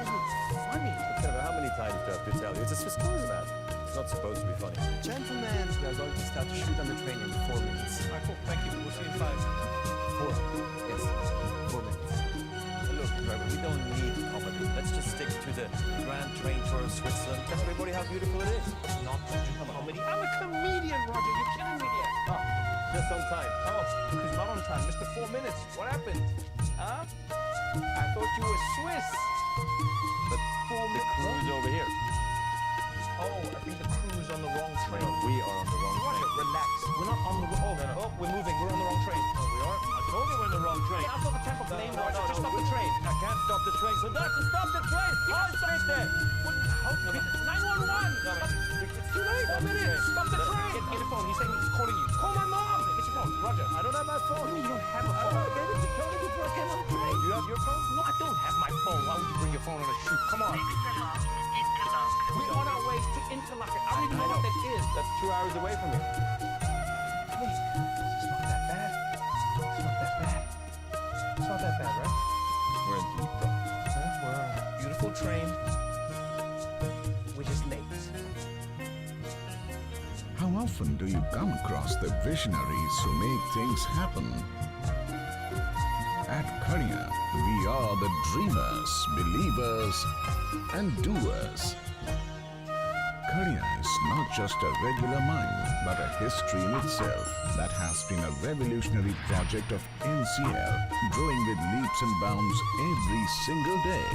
funny. Kevin, how many times do I have to tell you? It's a Swiss clothes man. It's not supposed to be funny. Gentlemen, we are going to start to shoot on the train in 4 minutes. All right, cool. Thank you. We'll see you in 5. 4. Yes, 4 minutes. Look, driver, we don't need comedy. Let's just stick to the grand train tour of Switzerland. Tell everybody how beautiful it is. Not comedy. I'm a comedian, Roger. You're kidding me there. Ah, just on time. Oh, he's not on time. Mr. 4 minutes. What happened? Huh? I thought you were Swiss. But 4 the minutes. crew is over here. Oh, I think the crew's on the wrong train. No, we are on the wrong Roger, train. relax. We're not on the wrong. Oh, we're moving. We're on the wrong train. Oh, we are? I told you we're on the wrong train. Yeah, I thought the temple name, Roger. Just stop the train. I can't stop the train. So that's to stop the train. I'll sit there. What? How? 911. It's too late. 4 minutes. Stop the train. Get your phone. He's saying he's calling you. Call my mom. Get your phone. Roger. I don't have my phone. You don't have a I phone. gave it to Tony before I came on the train. Do you have your phone? No, I don't have my phone. Why would you bring your phone on a shoot? Come on. We're on our way to Interlaken. I don't even know what that is. That's 2 hours away from here. Wait, it's not that bad. It's not that bad. It's not that bad, right? We're in deep trouble. We're on a beautiful train. We're just late. How often do you come across the visionaries who make things happen? At Khania, we are the dreamers, believers, and doers. Khania is not just a regular mine, but a history in itself that has been a revolutionary project of NCL, growing with leaps and bounds every single day.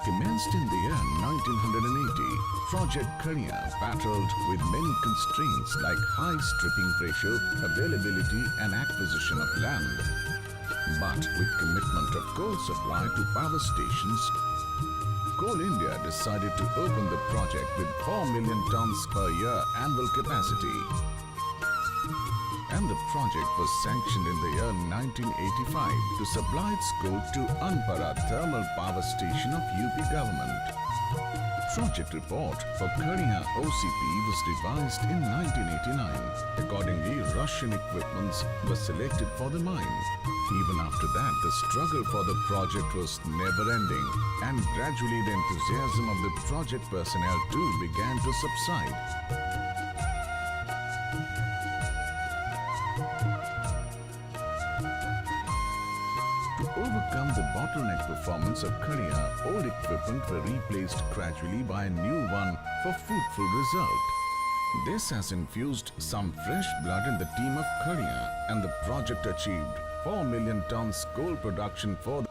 Commenced in the year 1980, Project Khania battled with many constraints like high stripping ratio, availability and acquisition of land. But with commitment of coal supply to power stations, Coal India decided to open the project with 4 million tons per year annual capacity. And the project was sanctioned in the year 1985 to supply its coal to Anpara Thermal Power Station of UP government. Project report for Khania OCP was devised in 1989. Accordingly, Russian equipments were selected for the mine. Even after that, the struggle for the project was never-ending, and gradually the enthusiasm of the project personnel too began to subside. To overcome the bottleneck performance of Khania, old equipment were replaced gradually by a new one for fruitful result. This has infused some fresh blood in the team of Khania, and the project achieved 4 million tons coal production for the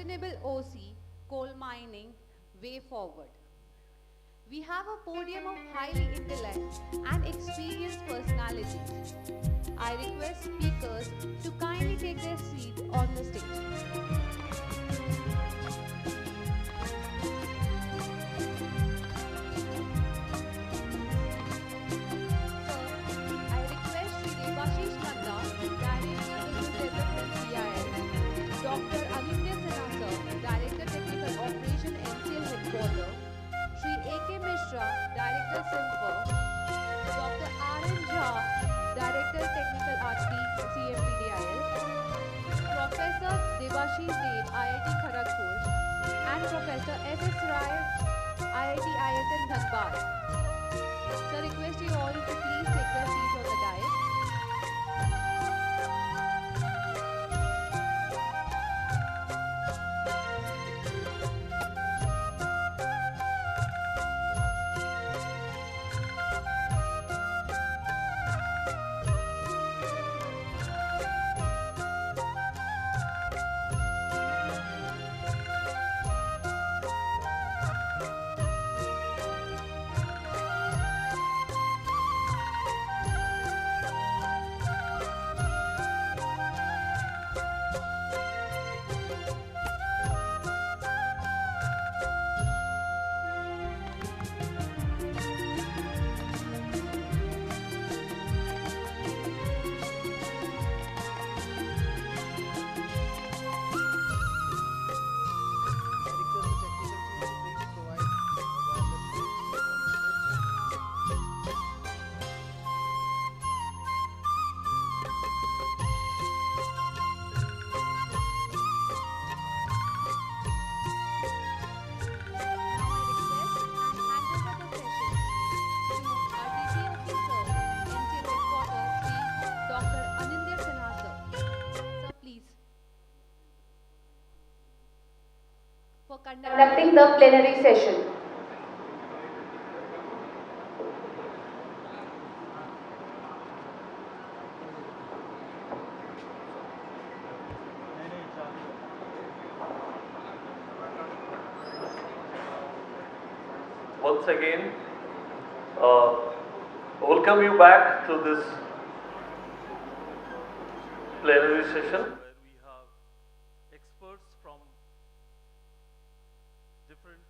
Sustainable OC Coal Mining Way Forward. We have a podium of highly intellect and experienced personalities. I request speakers to kindly take their seats on the stage. I request Shri Devashish Nanda, Director Business Development CIL, Dr. Anindya Sinha Sir, Director Technical Operation NCL Headquarters, Shri A.K. Mishra, Director Simper, Dr. R.N. Jha, Director Technical RT CMPDIL, Professor Devashish Dev, IIT Kharagpur, and Professor S.S. Rai, IIT ISM Dhanbad. So I request you all to please take their seats on the dais. Conducting the plenary session. Once again, welcome you back to this plenary session where we have experts from different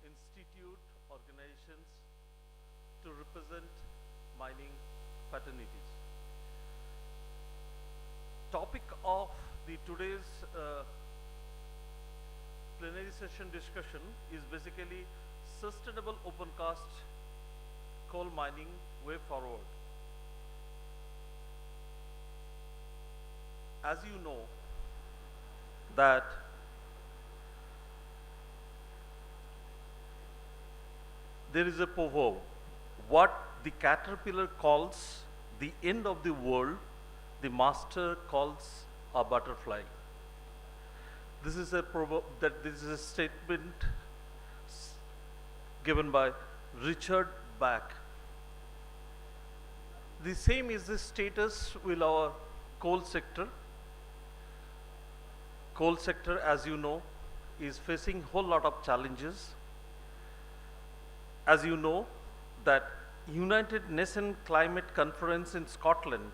institute organizations to represent mining fraternities. Topic of the today's plenary session discussion is basically sustainable open cast coal mining way forward. As you know that there is a proverb, what the caterpillar calls the end of the world, the master calls a butterfly. This is a proverb, this is a statement given by Richard Bach. The same is the status with our coal sector. Coal sector, as you know, is facing whole lot of challenges. As you know, that United Nations Climate Conference in Scotland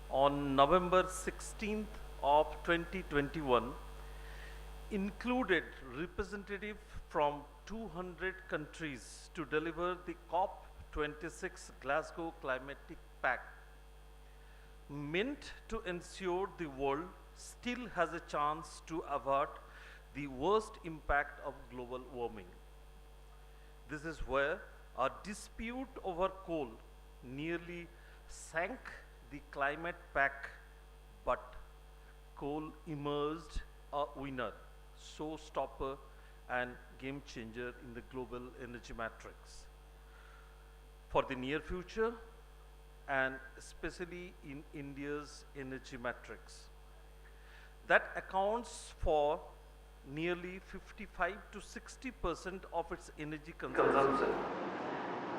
on November 16th of 2021 included representatives from 200 countries to deliver the COP26 Glasgow Climatic Pact, meant to ensure the world still has a chance to avert the worst impact of global warming. This is where a dispute over coal nearly sank the climate pact, but coal emerged a winner, showstopper and game changer in the global energy matrix for the near future and especially in India's energy matrix. That accounts for nearly 55 to 60% of its energy consumption.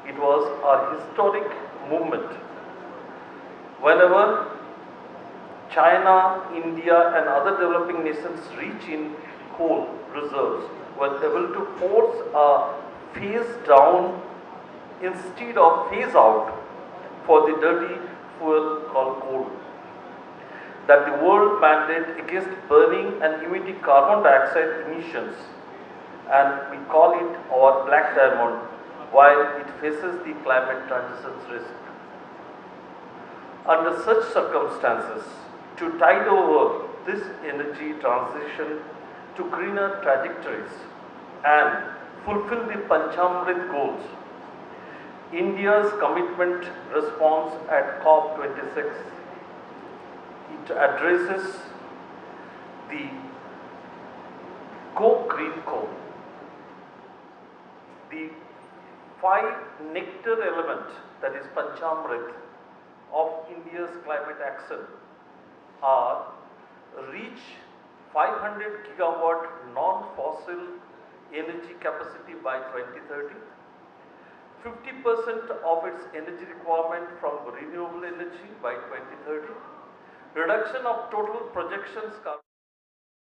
It was a historic movement. Whenever China, India and other developing nations reach in coal reserves were able to force a phase down instead of phase out for the dirty fuel called coal. That the world mandate against burning and emitting carbon dioxide emissions, and we call it our black diamond while it faces the climate transition risk. Under such circumstances, to tide over this energy transition to greener trajectories and fulfill the Panchamrit goals, India's commitment response at COP26, it addresses the Go Green Coal. The 5 nectar element, that is Panchamrit, of India's climate action are reach 500 gigawatt non-fossil energy capacity by 2030, 50% of its energy requirement from renewable energy by 2030, reduction of total projections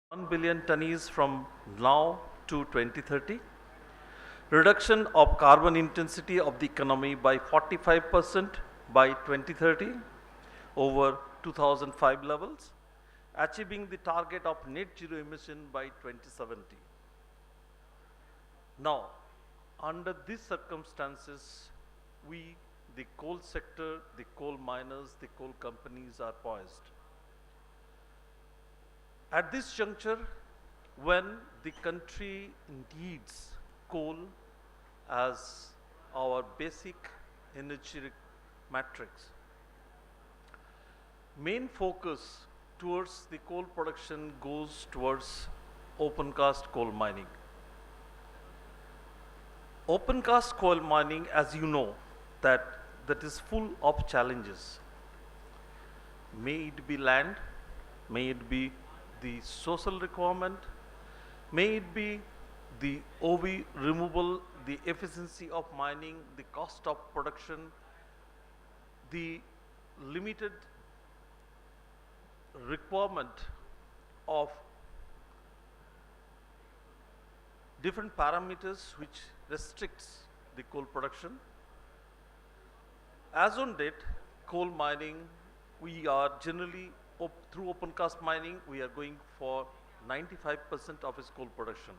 1 billion tonnes from now to 2030, reduction of carbon intensity of the economy by 45% by 2030 over 2005 levels, achieving the target of net zero emission by 2070. Now, under these circumstances, we, the coal sector, the coal miners, the coal companies are poised. At this juncture, when the country needs coal as our basic energy matrix, main focus towards the coal production goes towards open cast coal mining. Open cast coal mining, as you know, that is full of challenges. May it be land, may it be the social requirement, may it be the OV removal, the efficiency of mining, the cost of production, the limited requirement of different parameters which restricts the coal production. As on date, coal mining, we are generally through open cast mining, we are going for 95% of its coal production.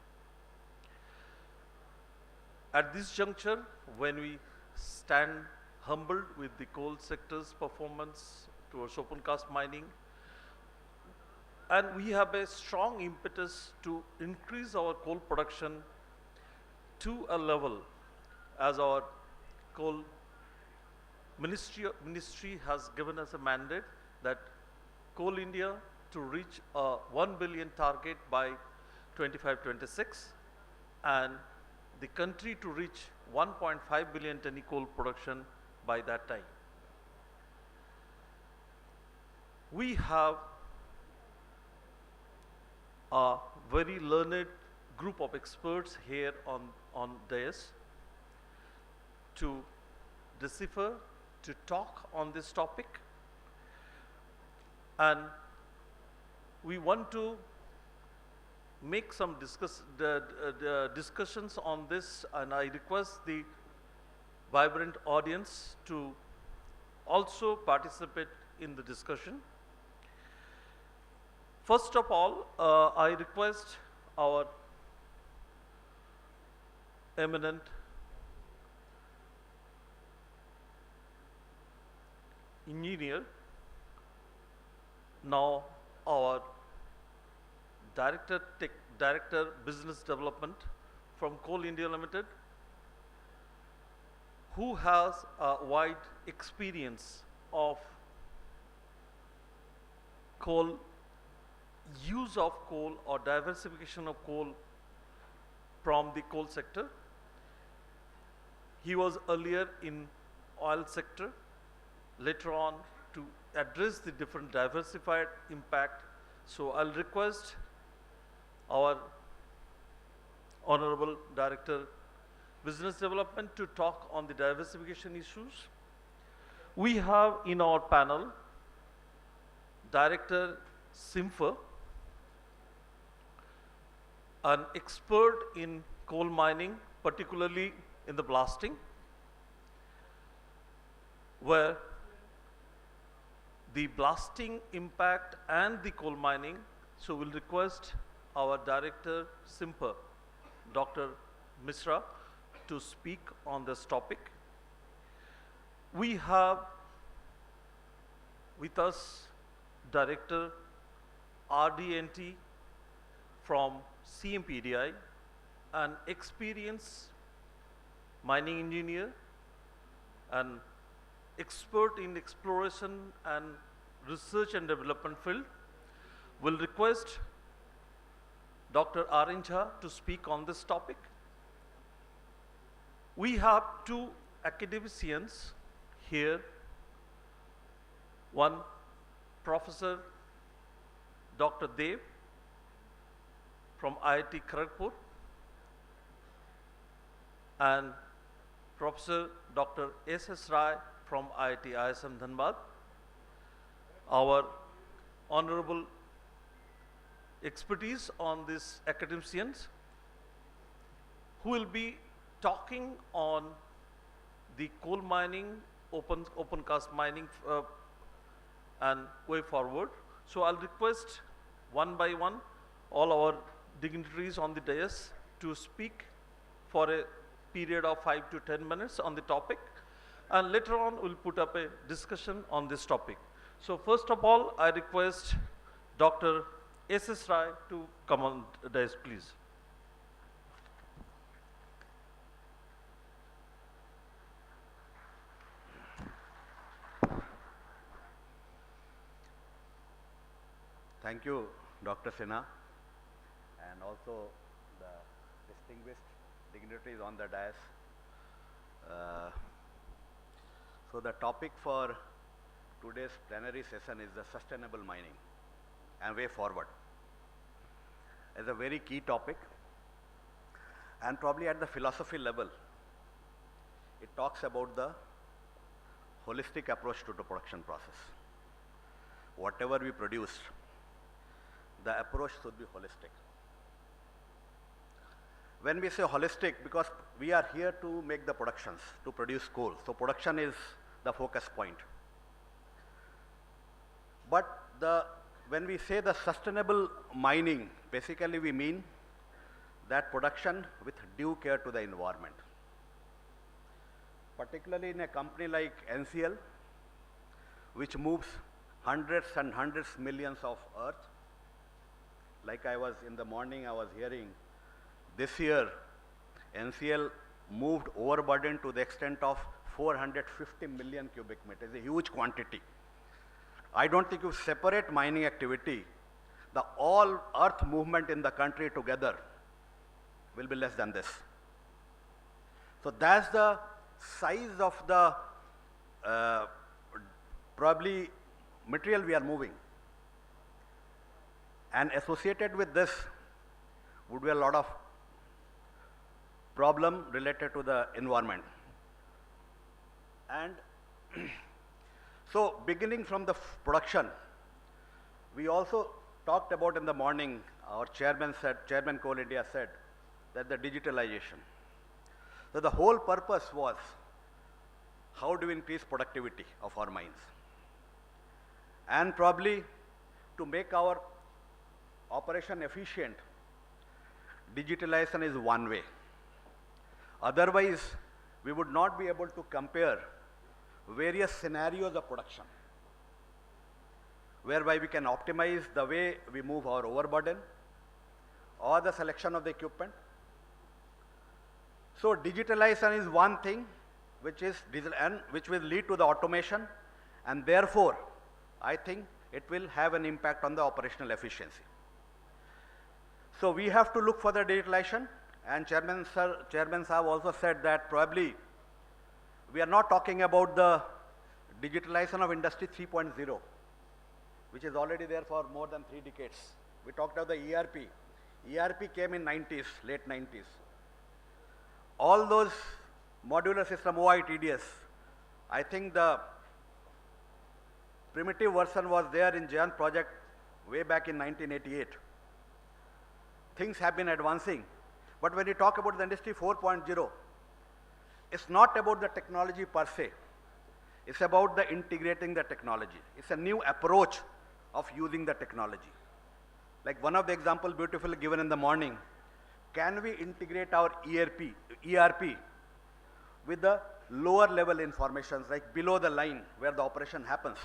At this juncture, when we stand humbled with the coal sector's performance towards open cast mining, and we have a strong impetus to increase our coal production to a level as our coal ministry has given us a mandate that Coal India to reach a 1 billion target by 25-26 and the country to reach 1.5 billion ton coal production by that time. We have a very learned group of experts here on dais to decipher, to talk on this topic, and we want to make some discussions on this, and I request the vibrant audience to also participate in the discussion. First of all, I request our eminent engineer, now our Director Business Development from Coal India Limited, who has a wide experience of coal, use of coal or diversification of coal from the coal sector. He was earlier in oil sector, later on to address the different diversified impact. So I'll request our Honorable Director Business Development to talk on the diversification issues. We have in our panel Director Simfer, an expert in coal mining, particularly in the blasting, where the blasting impact and the coal mining. So we'll request our director, Simper, Dr. Misra, to speak on this topic. We have with us Director RDNT from CMPDI, an experienced mining engineer, an expert in exploration and research and development field. Will request Dr. Arinjha to speak on this topic. We have two academicians here. One, Professor Dr. Dev from IIT Kharagpur, and Professor Dr. S.S. Rai from IIT ISM Dhanbad. Our honorable expertise on these academicians who will be talking on the coal mining, open cast mining and way forward. So I'll request one by one all our dignitaries on the dais to speak for a period of 5 to 10 minutes on the topic, and later on we'll put up a discussion on this topic. So first of all, I request Dr. S.S. Rai to come on the dais, please. Thank you, Dr. Sinha, and also the distinguished dignitaries on the dais. So the topic for today's plenary session is the sustainable mining and way forward. It's a very key topic, and probably at the philosophy level, it talks about the holistic approach to the production process. Whatever we produce, the approach should be holistic. When we say holistic, because we are here to make the productions, to produce coal, so production is the focus point. But when we say the sustainable mining, basically we mean that production with due care to the environment. Particularly in a company like NCL, which moves hundreds and hundreds millions of earth. Like I was in the morning, I was hearing this year, NCL moved overburden to the extent of 450 million cubic meters. It's a huge quantity. I don't think you separate mining activity, the all earth movement in the country together will be less than this. So that's the size of the probably material we are moving. And associated with this would be a lot of problem related to the environment. And so beginning from the production, we also talked about in the morning, our chairman Coal India said that the digitalization. So the whole purpose was how do we increase productivity of our mines? And probably to make our operation efficient, digitalization is one way. Otherwise, we would not be able to compare various scenarios of production, whereby we can optimize the way we move our overburden or the selection of the equipment. So digitalization is one thing which will lead to the automation, and therefore, I think it will have an impact on the operational efficiency. So we have to look for the digitalization, and Chairman Saab also said that probably we are not talking about the digitalization of Industry 3.0, which is already there for more than 3 decades. We talked about the ERP. ERP came in 90s, late 90s. All those modular system, OITDS, I think the primitive version was there in Jayan project way back in 1988. things have been advancing. But when you talk about the Industry 4.0, it's not about the technology per se. It's about the integrating the technology. It's a new approach of using the technology. Like one of the examples beautifully given in the morning, can we integrate our ERP with the lower level informations, like below the line where the operation happens,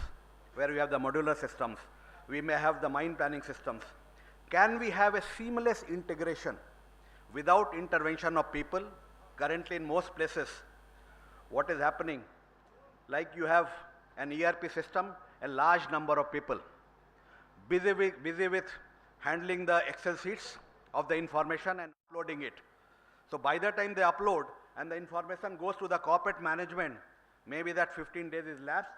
where we have the modular systems, we may have the mine planning systems. Can we have a seamless integration without intervention of people? Currently in most places, what is happening, like you have an ERP system, a large number of people busy with handling the Excel sheets of the information and uploading it. So by the time they upload and the information goes to the corporate management, maybe that 15 days is lapsed.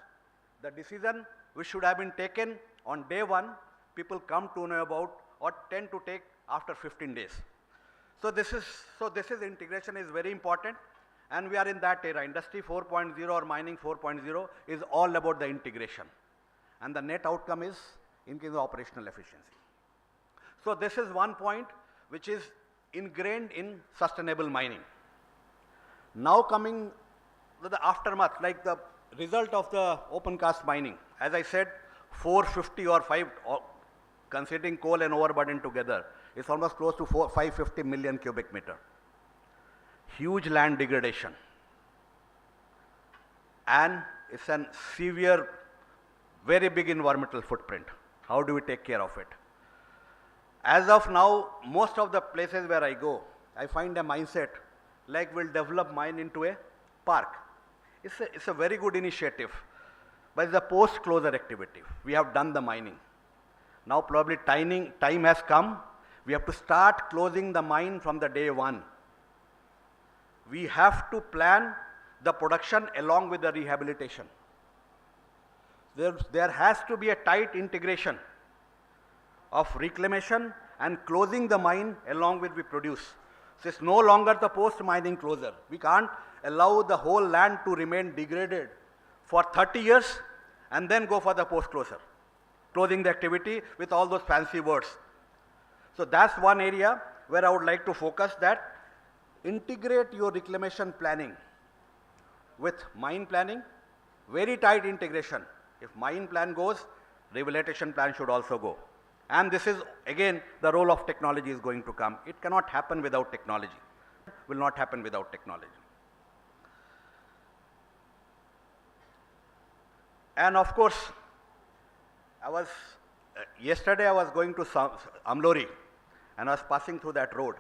The decision which should have been taken on day one, people come to know about or tend to take after 15 days. So this is integration is very important, and we are in that era. Industry 4.0 or mining 4.0 is all about the integration, and the net outcome is increase the operational efficiency. So this is one point which is ingrained in sustainable mining. Now coming to the aftermath, like the result of the open cast mining, as I said, 450 or 5, considering coal and overburden together, it's almost close to 550 million cubic meter. Huge land degradation. And it's a severe, very big environmental footprint. How do we take care of it? As of now, most of the places where I go, I find a mindset like we'll develop mine into a park. It's a very good initiative, but it's a post-closure activity. We have done the mining. Now probably time has come. We have to start closing the mine from the day one. We have to plan the production along with the rehabilitation. There has to be a tight integration of reclamation and closing the mine along with we produce. So it's no longer the post-mining closure. We can't allow the whole land to remain degraded for 30 years and then go for the post-closure, closing the activity with all those fancy words. So that's one area where I would like to focus, that integrate your reclamation planning with mine planning, very tight integration. If mine plan goes, rehabilitation plan should also go. And this is, again, the role of technology is going to come. It cannot happen without technology. Will not happen without technology. And of course, yesterday I was going to Amlori, and I was passing through that road.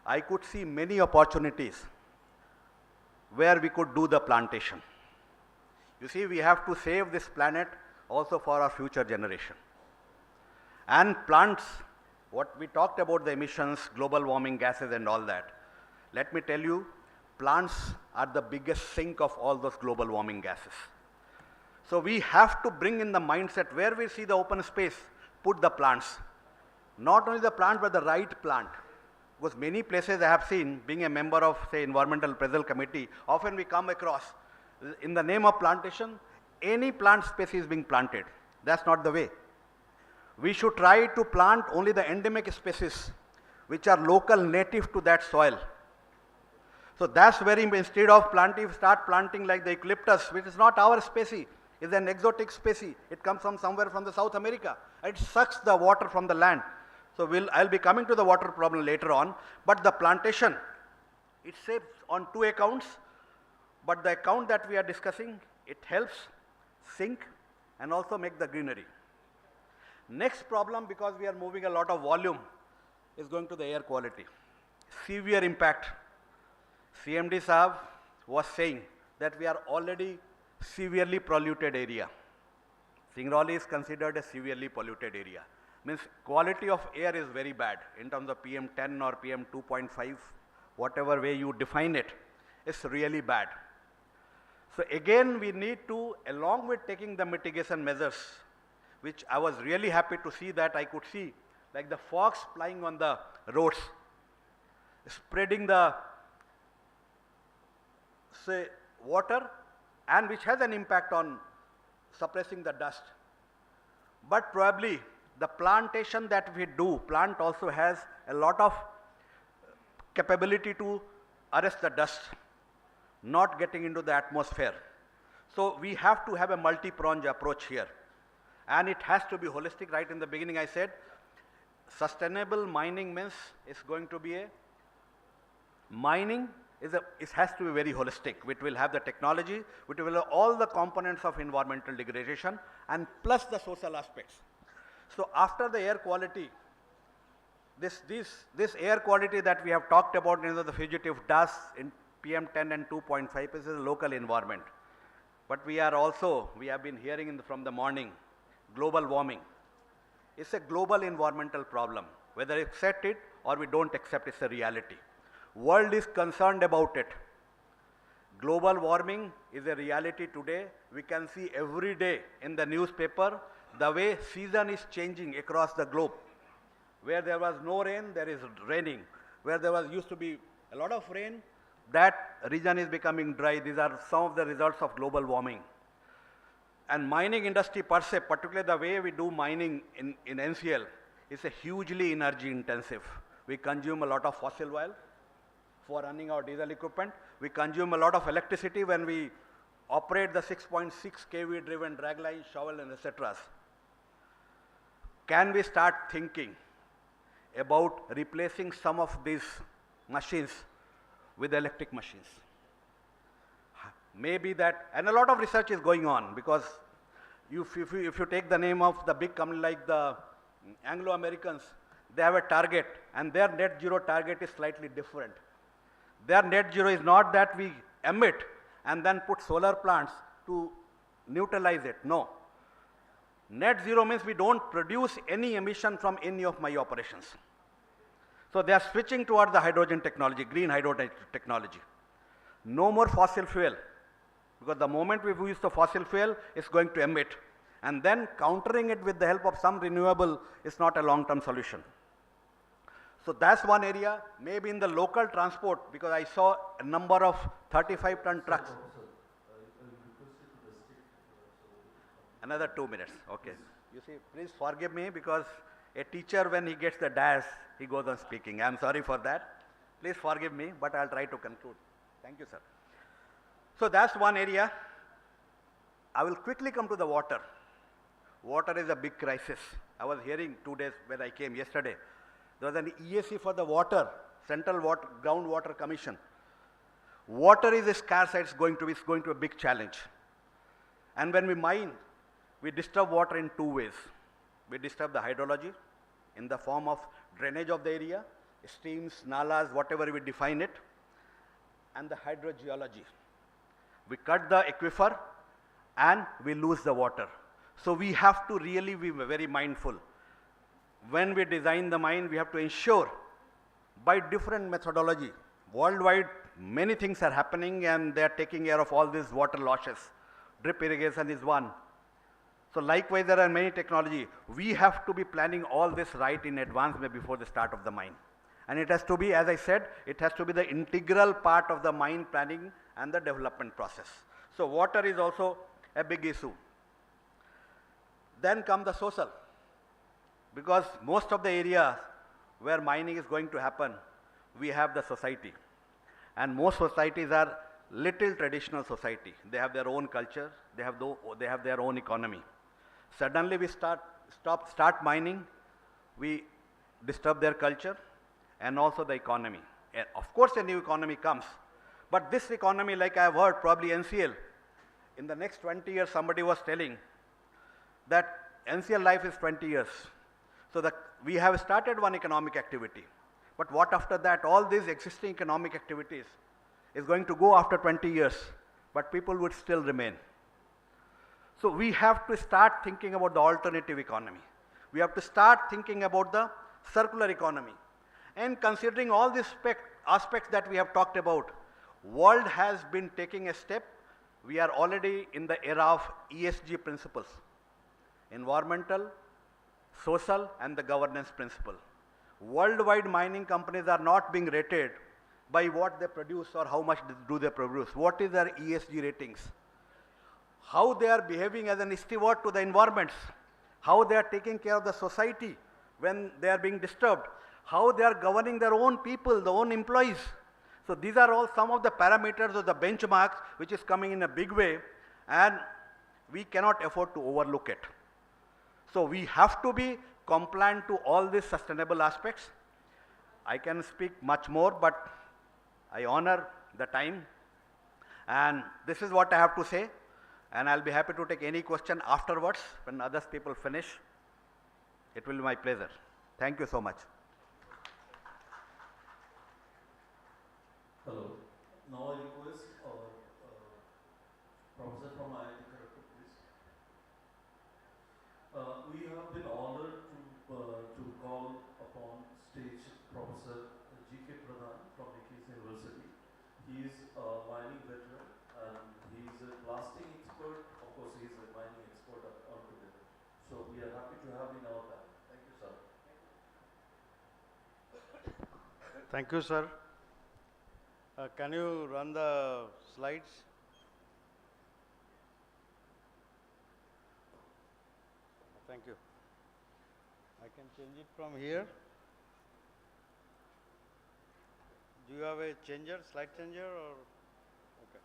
I could see many opportunities where we could do the plantation. You see, we have to save this planet also for our future generation. And plants, what we talked about the emissions, global warming gases and all that. Let me tell you, plants are the biggest sink of all those global warming gases. So we have to bring in the mindset where we see the open space, put the plants. Not only the plant, but the right plant. Because many places I have seen, being a member of, say, Environmental Appraisal Committee, often we come across, in the name of plantation, any plant species being planted. That's not the way. We should try to plant only the endemic species, which are local, native to that soil. So that's very, instead of planting, start planting like the eucalyptus, which is not our species, it's an exotic species. It comes from somewhere from the South America. It sucks the water from the land. So I'll be coming to the water problem later on. But the plantation, it saves on two accounts. But the account that we are discussing, it helps sink and also make the greenery. Next problem, because we are moving a lot of volume, is going to the air quality. Severe impact. CMD Saab was saying that we are already severely polluted area. Singrauli is considered a severely polluted area. Means quality of air is very bad in terms of PM10 or PM2.5, whatever way you define it, it's really bad. So again, we need to, along with taking the mitigation measures, which I was really happy to see that I could see, like the fogs flying on the roads, spreading the, say, water, and which has an impact on suppressing the dust. But probably The plantation that we do, plant also has a lot of capability to arrest the dust, not getting into the atmosphere. So we have to have a multi-pronged approach here. And it has to be holistic. Right in the beginning I said, sustainable mining means it's going to be a, mining is it has to be very holistic. It will have the technology, it will have all the components of environmental degradation and plus the social aspects. So after the air quality, this air quality that we have talked about, the fugitive dust in PM10 and 2.5 is a local environment. But we have been hearing from the morning, global warming. It's a global environmental problem. Whether we accept it or we don't accept, it's a reality. World is concerned about it. Global warming is a reality today. We can see every day in the newspaper the way season is changing across the globe. Where there was no rain, there is raining. Where there used to be a lot of rain, that region is becoming dry. These are some of the results of global warming. And mining industry per se, particularly the way we do mining in NCL, is a hugely energy intensive. We consume a lot of fossil oil for running our diesel equipment. We consume a lot of electricity when we operate the 6.6 kV driven drag line, shovel and etc. Can we start thinking about replacing some of these machines with electric machines? Maybe that, and a lot of research is going on, because if you take the name of the big company like the Anglo-Americans, they have a target and their net zero target is slightly different. Their net zero is not that we emit and then put solar plants to neutralize it. No. Net zero means we don't produce any emission from any of my operations. So they are switching toward the hydrogen technology, green hydrogen technology. No more fossil fuel, because the moment we use the fossil fuel, it's going to emit. And then countering it with the help of some renewable is not a long-term solution. So that's one area. Maybe in the local transport, because I saw a number of 35-ton trucks. Another 2 minutes, okay. You see, please forgive me, because a teacher, when he gets the dash, he goes on speaking. I'm sorry for that. Please forgive me, but I'll try to conclude. Thank you, sir. So that's one area. I will quickly come to the water. Water is a big crisis. I was hearing 2 days when I came yesterday. There was an EAC for the water, Central Groundwater Commission. Water is scarce, it's going to be a big challenge. And when we mine, we disturb water in 2 ways. We disturb the hydrology in the form of drainage of the area, streams, nalas, whatever we define it, and the hydrogeology. We cut the aquifer and we lose the water. So we have to really be very mindful. When we design the mine, we have to ensure by different methodology. Worldwide, many things are happening and they are taking care of all these water losses. Drip irrigation is one. So likewise, there are many technology. We have to be planning all this right in advance before the start of the mine. And it has to be, as I said, it has to be the integral part of the mine planning and the development process. So water is also a big issue. Then come the social. Because most of the areas where mining is going to happen, we have the society. And most societies are little traditional society. They have their own culture, they have their own economy. Suddenly we start mining, we disturb their culture and also the economy. And of course a new economy comes, but this economy, like I have heard, probably NCL, in the next 20 years somebody was telling that NCL life is 20 years. So we have started one economic activity, but what after that? All these existing economic activities is going to go after 20 years, but people would still remain. So we have to start thinking about the alternative economy. We have to start thinking about the circular economy. And considering all these aspects that we have talked about, world has been taking a step. We are already in the era of ESG principles, environmental, social, and the governance principle. Worldwide mining companies are not being rated by what they produce or how much do they produce. What is their ESG ratings? How they are behaving as an steward to the environments, how they are taking care of the society when they are being disturbed, how they are governing their own people, their own employees. So these are all some of the parameters or the benchmarks which is coming in a big way, and we cannot afford to overlook it. So we have to be compliant to all these sustainable aspects. I can speak much more, but I honor the time. And this is what I have to say. And I'll be happy to take any question afterwards when others people finish. It will be my pleasure. Thank you so much. Hello. Now I request our professor from IIT Kharagpur, please. We have been honored to call upon stage Professor G.K. Pradhan from Nikis University. He is a mining veteran and he is a blasting expert. Of course, he is a mining expert altogether. So we are happy to have him in our panel. Thank you, sir. Thank you, sir. Can you run the slides? Thank you. I can change it from here. Do you have a changer, slide changer, or? Okay.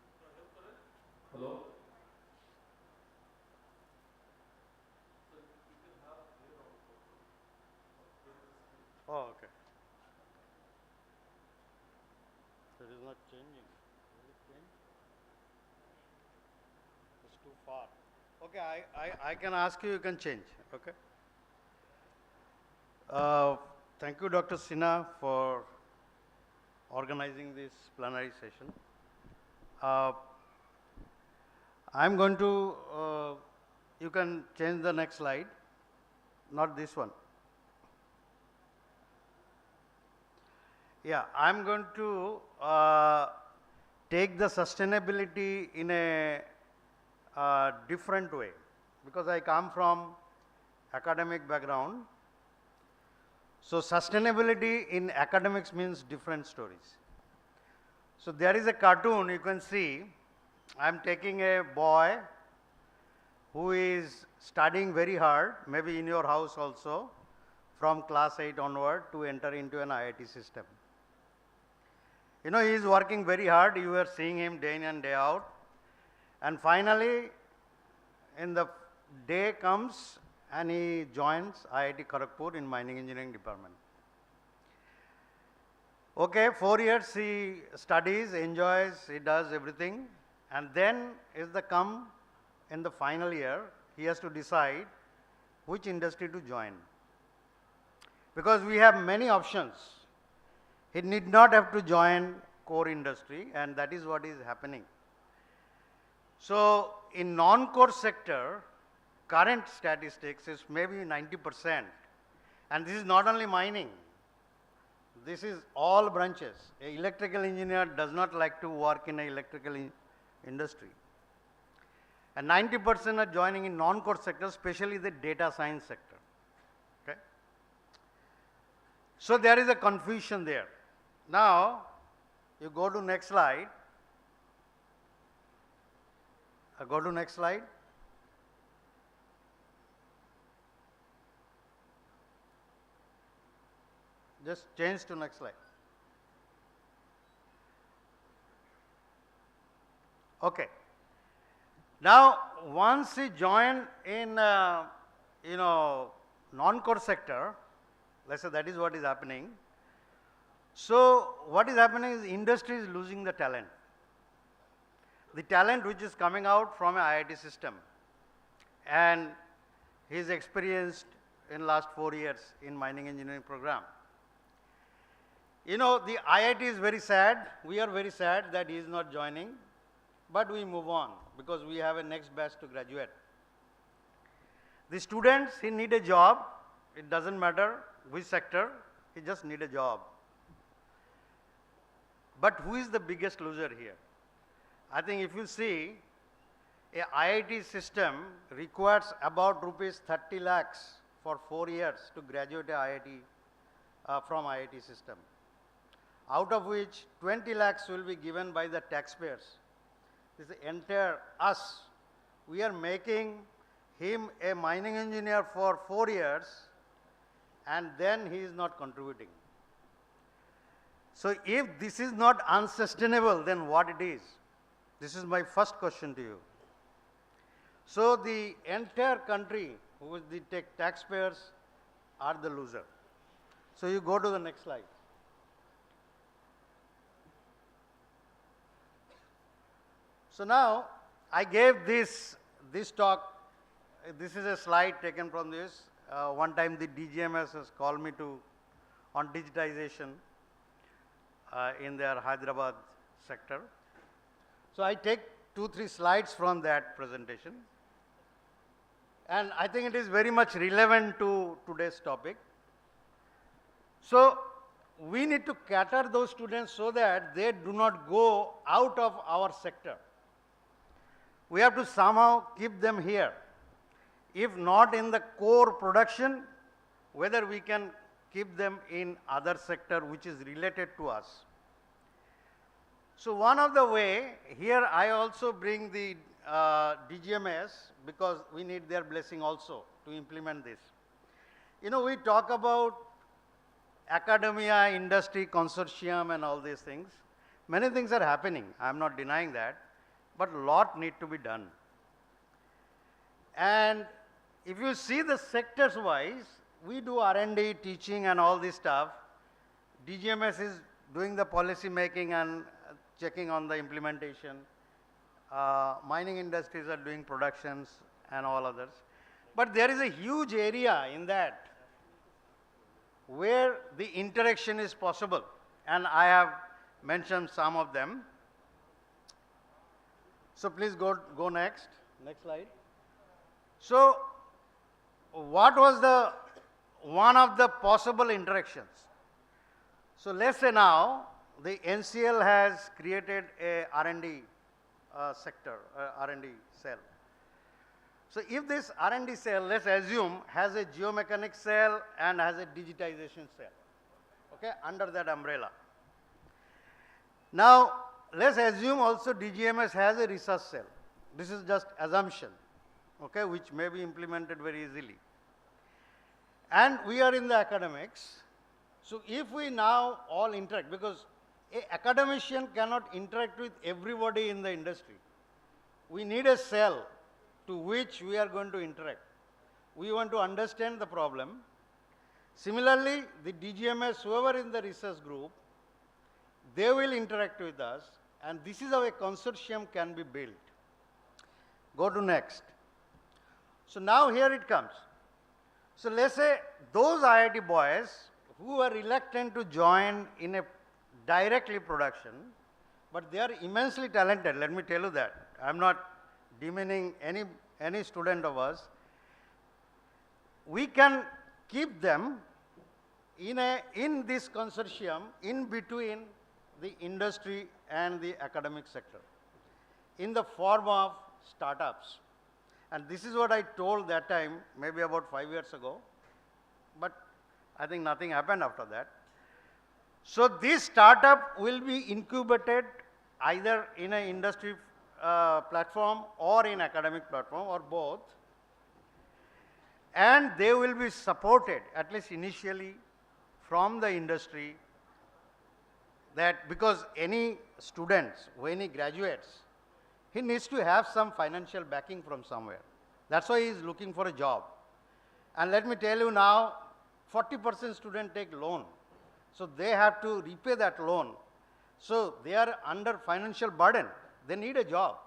Hello. Oh, okay. So it is not changing. Will it change? It's too far. Okay, I can ask you, you can change. Okay. Thank you, Dr. Sinha, for organizing this plenary session. I'm going to, you can change the next slide, not this one. Yeah, I'm going to take the sustainability in a different way, because I come from academic background. So sustainability in academics means different stories. So there is a cartoon you can see. I'm taking a boy who is studying very hard, maybe in your house also, from class 8 onward to enter into an IIT system. You know, he is working very hard. You are seeing him day in and day out. And finally, in the day comes and he joins IIT Kharagpur in mining engineering department. Okay, 4 years he studies, enjoys, he does everything. And then is the come in the final year, he has to decide which industry to join. Because we have many options. He need not have to join core industry, and that is what is happening. So in non-core sector, current statistics is maybe 90%. And this is not only mining. This is all branches. An electrical engineer does not like to work in an electrical industry. And 90% are joining in non-core sector, especially the data science sector. Okay? So there is a confusion there. Now, you go to next slide. Go to next slide. Just change to next slide. Okay. Now, once you join in, non-core sector, let's say that is what is happening. So, what is happening is industry is losing the talent. The talent which is coming out from an IIT system, and he is experienced in last 4 years in mining engineering program. You know, the IIT is very sad. We are very sad that he is not joining, but we move on because we have a next batch to graduate. The students, he need a job. It doesn't matter which sector, he just need a job. But who is the biggest loser here? I think if you see, a IIT system requires about rupees 30 lakhs for 4 years to graduate a IIT from IIT system, out of which 20 lakhs will be given by the taxpayers. This entire us, we are making him a mining engineer for 4 years and then he is not contributing. So if this is not unsustainable, then what it is? This is my first question to you. So the entire country, who is the taxpayers, are the loser. So you go to the next slide. So now I gave this talk. This is a slide taken from this. One time the DGMS has called me on digitization in their Hyderabad sector. So I take 2-3 slides from that presentation. And I think it is very much relevant to today's topic. So we need to cater those students so that they do not go out of our sector. We have to somehow keep them here. If not in the core production, whether we can keep them in other sector which is related to us. So one of the way, here I also bring the DGMS because we need their blessing also to implement this. You know, we talk about academia, industry, consortium and all these things. Many things are happening, I am not denying that, but a lot need to be done. And if you see the sectors wise, we do R&D, teaching and all this stuff. DGMS is doing the policy making and checking on the implementation. Mining industries are doing productions and all others. But there is a huge area in that where the interaction is possible. And I have mentioned some of them. So please go next slide. So what was one of the possible interactions? So let's say now the NCL has created a R&D sector, R&D cell. So if this R&D cell, let's assume, has a geomechanics cell and has a digitization cell, okay, under that umbrella. Now let's assume also DGMS has a research cell. This is just assumption, okay, which may be implemented very easily. And we are in the academics. So if we now all interact, because an academician cannot interact with everybody in the industry. We need a cell to which we are going to interact. We want to understand the problem. Similarly, the DGMS, whoever in the research group, they will interact with us, and this is how a consortium can be built. Go to next. So now here it comes. So let's say those IIT boys who are reluctant to join in a directly production, but they are immensely talented, let me tell you that. I am not demeaning any student of us. We can keep them in this consortium in between the industry and the academic sector in the form of startups. And this is what I told that time, maybe about 5 years ago, but I think nothing happened after that. So this startup will be incubated either in an industry platform or in academic platform or both, and they will be supported at least initially from the industry, that because any students, when he graduates, he needs to have some financial backing from somewhere. That's why he is looking for a job. And let me tell you now, 40% students take loan. So they have to repay that loan. So they are under financial burden. They need a job.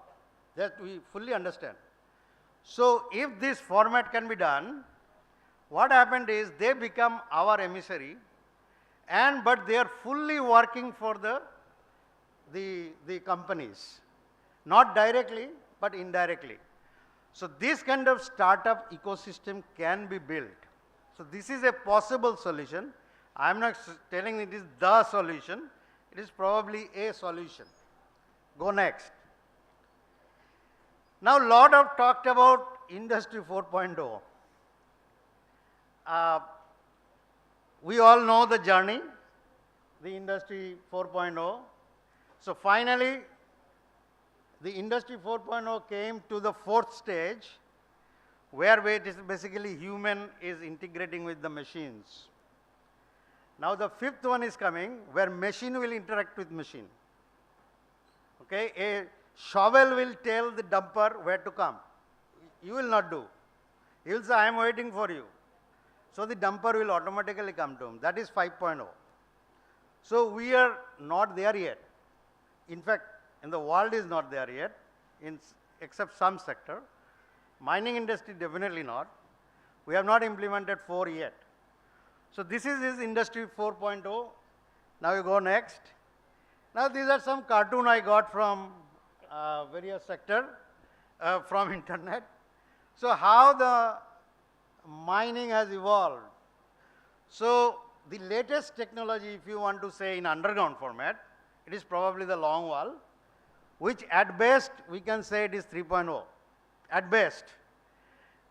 That we fully understand. So if this format can be done, what happened is they become our emissary, but they are fully working for the companies. Not directly, but indirectly. So this kind of startup ecosystem can be built. So this is a possible solution. I am not telling it is the solution. It is probably a solution. Go next. Now, a lot of talked about Industry 4.0. We all know the journey, the Industry 4.0. So finally, the Industry 4.0 came to the 4th stage, where it is basically human is integrating with the machines. Now the fifth one is coming where machine will interact with machine. Okay, a shovel will tell the dumper where to come. You will not do. He will say, I am waiting for you. So the dumper will automatically come to him. That is 5.0. So we are not there yet. In fact, in the world is not there yet, except some sector. Mining industry definitely not. We have not implemented 4 yet. So this is industry 4.0. Now you go next. Now these are some cartoon I got from various sector, from internet. So how the mining has evolved. So the latest technology, if you want to say in underground format, it is probably the long wall, which at best we can say it is 3.0, at best.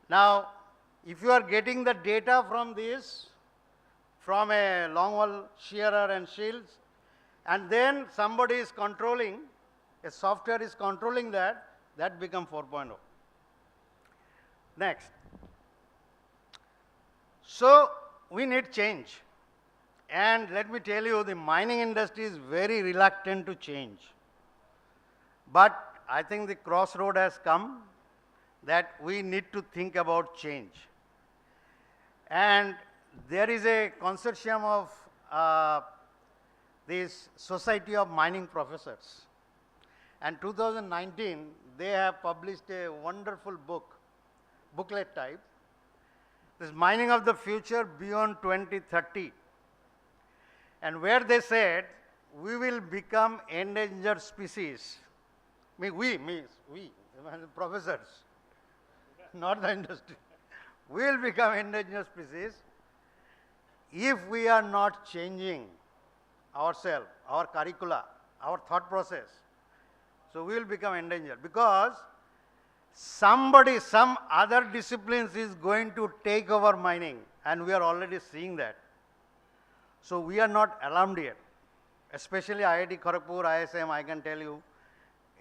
Now, if you are getting the data from this, from a long wall shearer and shields, and then somebody is controlling, a software is controlling that, that becomes 4.0. Next. So we need change. And let me tell you, the mining industry is very reluctant to change. But I think the crossroad has come that we need to think about change. And there is a consortium of this Society of Mining Professors. And 2019, they have published a wonderful book, booklet type. This Mining of the Future Beyond 2030. And where they said, we will become endangered species. We, professors, not the industry. We will become endangered species if we are not changing ourselves, our curricula, our thought process. So we will become endangered because somebody, some other disciplines is going to take over mining, and we are already seeing that. So we are not alarmed yet, especially IIT Kharagpur, ISM, I can tell you,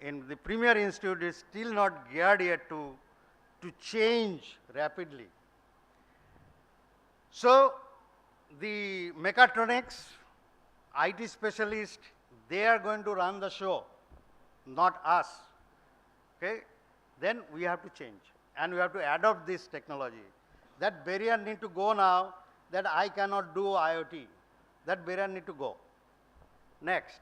in the Premier Institute is still not geared yet to change rapidly. So the mechatronics, IT specialists, they are going to run the show, not us. Okay? Then we have to change and we have to adopt this technology. That barrier need to go now, that I cannot do IoT. That barrier need to go. Next.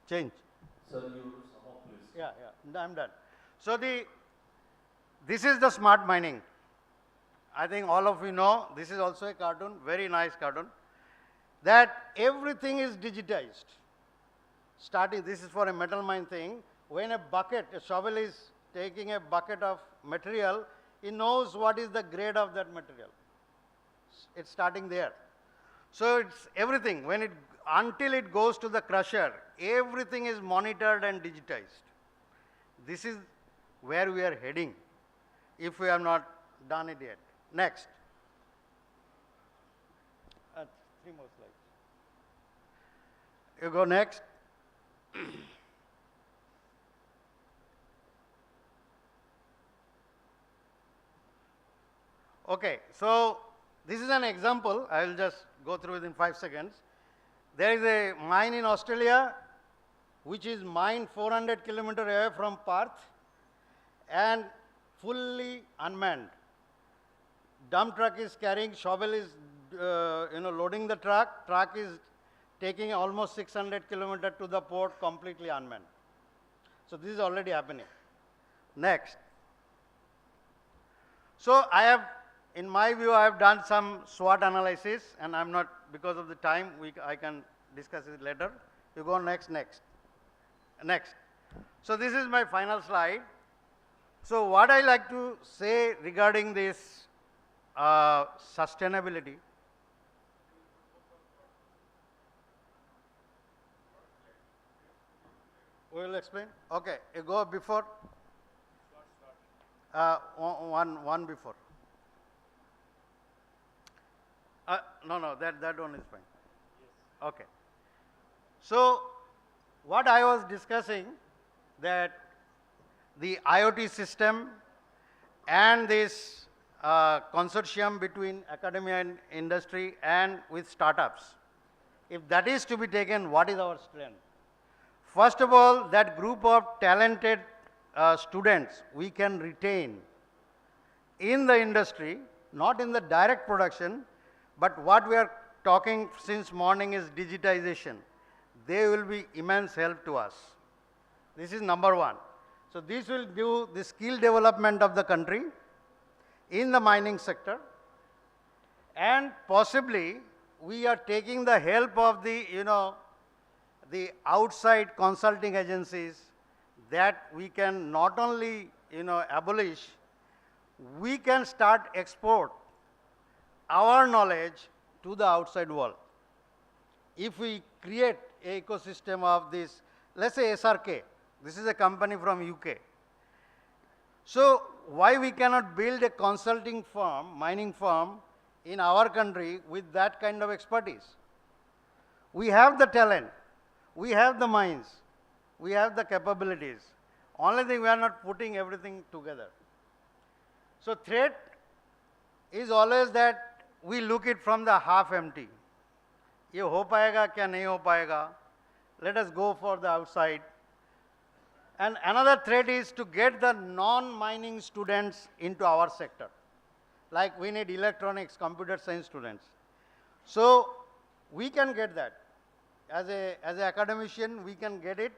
Change. Sir, you sum up, please. Yeah, I'm done. So this is the smart mining. I think all of you know, this is also a cartoon, very nice cartoon, that everything is digitized. Starting, this is for a metal mine thing, when a bucket, a shovel is taking a bucket of material, he knows what is the grade of that material. It's starting there. So it's everything, until it goes to the crusher, everything is monitored and digitized. This is where we are heading, if we have not done it yet. Next. 3 more slides. You go next. Okay, so this is an example. I will just go through it in 5 seconds. There is a mine in Australia which is mined 400 kilometers away from Perth and fully unmanned. Dump truck is carrying, shovel is loading the truck. Truck is taking almost 600 kilometers to the port, completely unmanned. So this is already happening. Next. So I have, in my view, I have done some SWOT analysis, and I'm not, because of the time, I can discuss it later. You go next. So this is my final slide. So what I like to say regarding this sustainability. We will explain. Okay, you go before. One before. No, that one is fine. Yes. Okay. So what I was discussing, that the IoT system and this consortium between academia and industry and with startups. If that is to be taken, what is our strength? First of all, that group of talented students we can retain in the industry, not in the direct production, but what we are talking since morning is digitization. They will be immense help to us. This is number one. So this will do the skill development of the country in the mining sector, and possibly we are taking the help of the, the outside consulting agencies that we can not only, abolish, we can start export our knowledge to the outside world. If we create an ecosystem of this, let's say SRK, this is a company from UK. So why we cannot build a consulting firm, mining firm in our country with that kind of expertise? We have the talent, we have the minds, we have the capabilities. Only thing we are not putting everything together. So threat is always that we look it from the half empty. ये हो पाएगा क्या नहीं हो पाएगा? Let us go for the outside. And another threat is to get the non-mining students into our sector. Like we need electronics, computer science students. So we can get that. As an academician, we can get it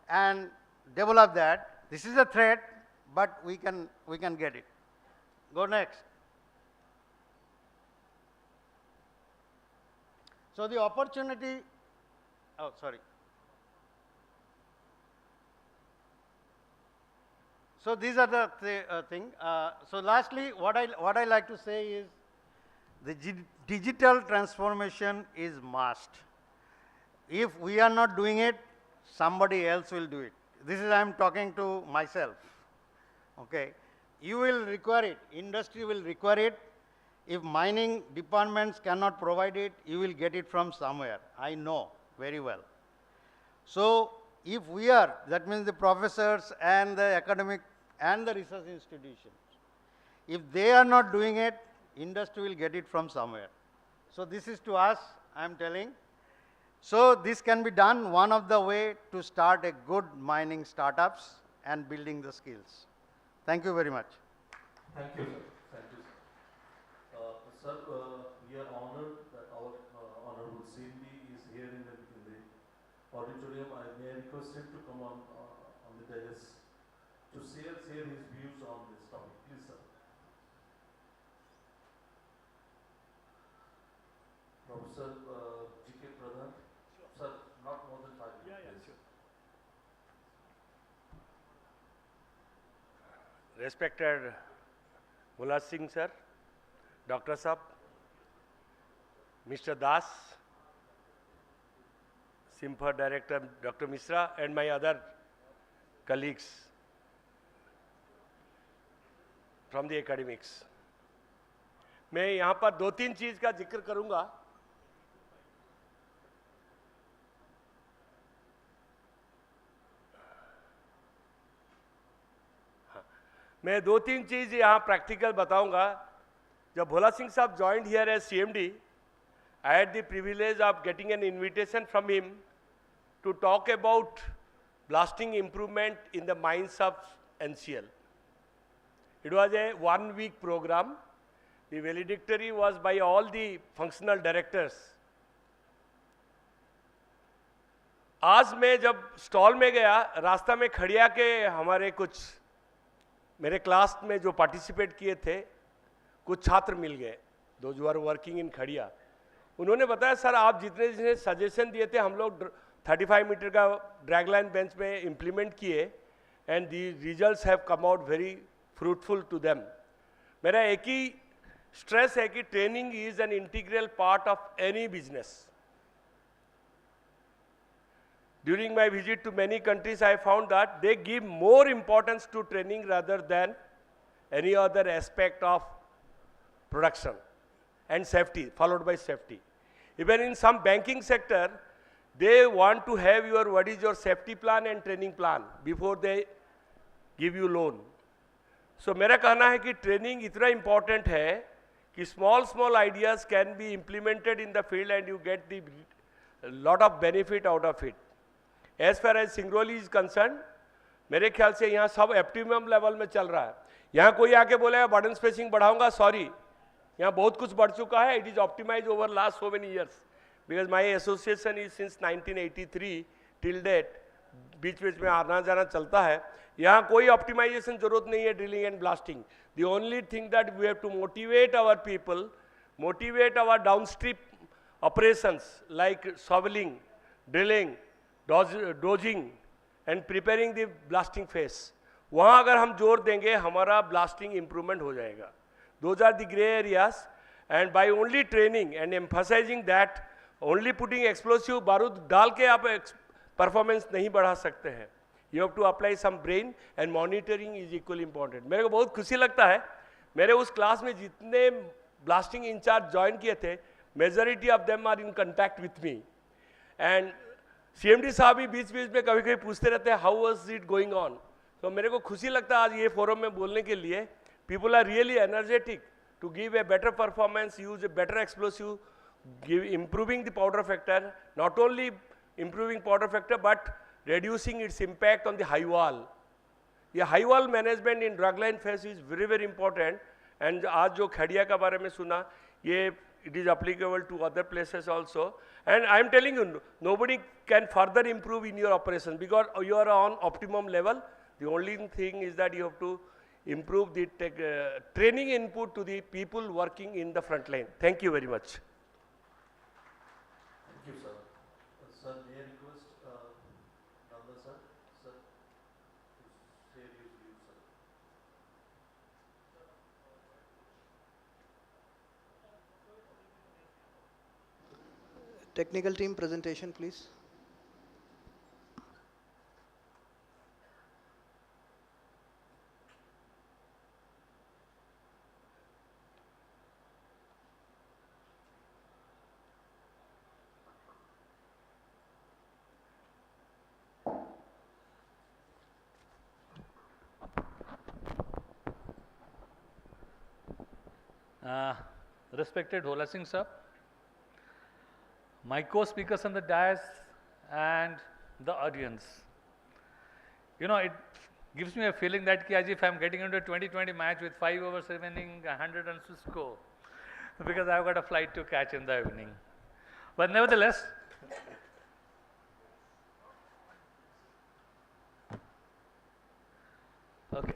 and develop that. This is a threat, but we can get it. Go next. So the opportunity, oh sorry. So these are the thing. So lastly, what I like to say is the digital transformation is must. If we are not doing it, somebody else will do it. This is I am talking to myself. Okay, you will require it. Industry will require it. If mining departments cannot provide it, you will get it from somewhere. I know very well. So if we are, that means the professors and the academic and the research institutions, if they are not doing it, industry will get it from somewhere. So this is to us, I am telling. So this can be done, one of the way to start a good mining startups and building the skills. Thank you very much. Thank you, sir. Thank you, sir. Sir, we are honored that our Honorable CMD is here in the auditorium. May I request him to come on the dais to share his views on this topic. Please, sir. Professor G.K. Pradhan. Sir, not more than 5 minutes. Yeah, sure. Respected Mullah Singh sir, Dr. Sahab, Mr. Das, Simfer Director Dr. Misra, and my other colleagues from the academics. मैं यहाँ पर 2-3 चीज़ का जिक्र करूँगा. मैं 2-3 चीज़ यहाँ practical बताऊँगा. जब भोला सिंह साहब joined here as CMD, I had the privilege of getting an invitation from him to talk about blasting improvement in the mines of NCL. It was a 1-week program. The valedictory was by all the functional directors. आज मैं जब stall में गया, रास्ता में खड़िया के हमारे कुछ मेरे क्लास में जो पार्टिसिपेट किए थे, कुछ छात्र मिल गए, those who are working in खड़िया. उन्होंने बताया सर आप जितने सजेशन दिए थे हम लोग 35 मीटर का ड्रैग लाइन बेंच में इम्प्लीमेंट किए and the results have come out very fruitful to them. मेरा एक ही स्ट्रेस है कि training is an integral part of any business. During my visit to many countries, I found that they give more importance to training rather than any other aspect of production and safety, followed by safety. Even in some banking sector, they want to have what is your safety plan and training plan before they give you loan. So मेरा कहना है कि training इतना important है कि small ideas can be implemented in the field and you get the lot of benefit out of it. As far as Singrauli is concerned, मेरे ख्याल से यहाँ सब ऑप्टिमम लेवल में चल रहा है. यहाँ कोई आके बोलेगा बर्डन स्पेसिंग बढ़ाऊंगा, सॉरी, यहाँ बहुत कुछ बढ़ चुका है. It is optimise over last so many years because my association is since 1983 till date. बीच बीच में आना जाना चलता है. यहाँ कोई ऑप्टिमाइजेशन जरूरत नहीं है drilling and blasting. The only thing that we have to motivate our people, motivate our downstream operations like shovelling, drilling, dozing and preparing the blasting face. वहाँ अगर हम जोर देंगे हमारा ब्लास्टिंग इंप्रूवमेंट हो जाएगा. Those are the grey areas and by only training and emphasising that, only putting explosive बारूद डाल के आप परफॉर्मेंस नहीं बढ़ा सकते हैं. You have to apply some brain and monitoring is equally important. मेरे को बहुत खुशी लगता है, मेरे उस क्लास में जितने ब्लास्टिंग इंचार्ज ज्वाइन किए थे majority of them are in contact with me. And CMD साहब भी बीच बीच में कभी कभी पूछते रहते हैं how was it going on. तो मेरे को खुशी लगता है आज ये फोरम में बोलने के लिए. People are really energetic to give a better performance, use a better explosive, give improving the powder factor, not only improving powder factor but reducing its impact on the high wall. ये high wall management in dragline phase is very very important. And आज जो खड़िया का बारे में सुना, ये it is applicable to other places also. And I am telling you, nobody can further improve in your operation because you are on optimum level. The only thing is that you have to improve the training input to the people working in the front line. Thank you very much. Thank you, sir. Sir, may I request Nanda sir, to share his views, sir. Technical team presentation, please. Respected Hola Singh sir, my co-speakers on the dais and the audience. You know, it gives me a feeling that as if I'm getting into a 2020 match with 5 overs remaining, 100 runs to score, because I've got a flight to catch in the evening. But nevertheless, okay.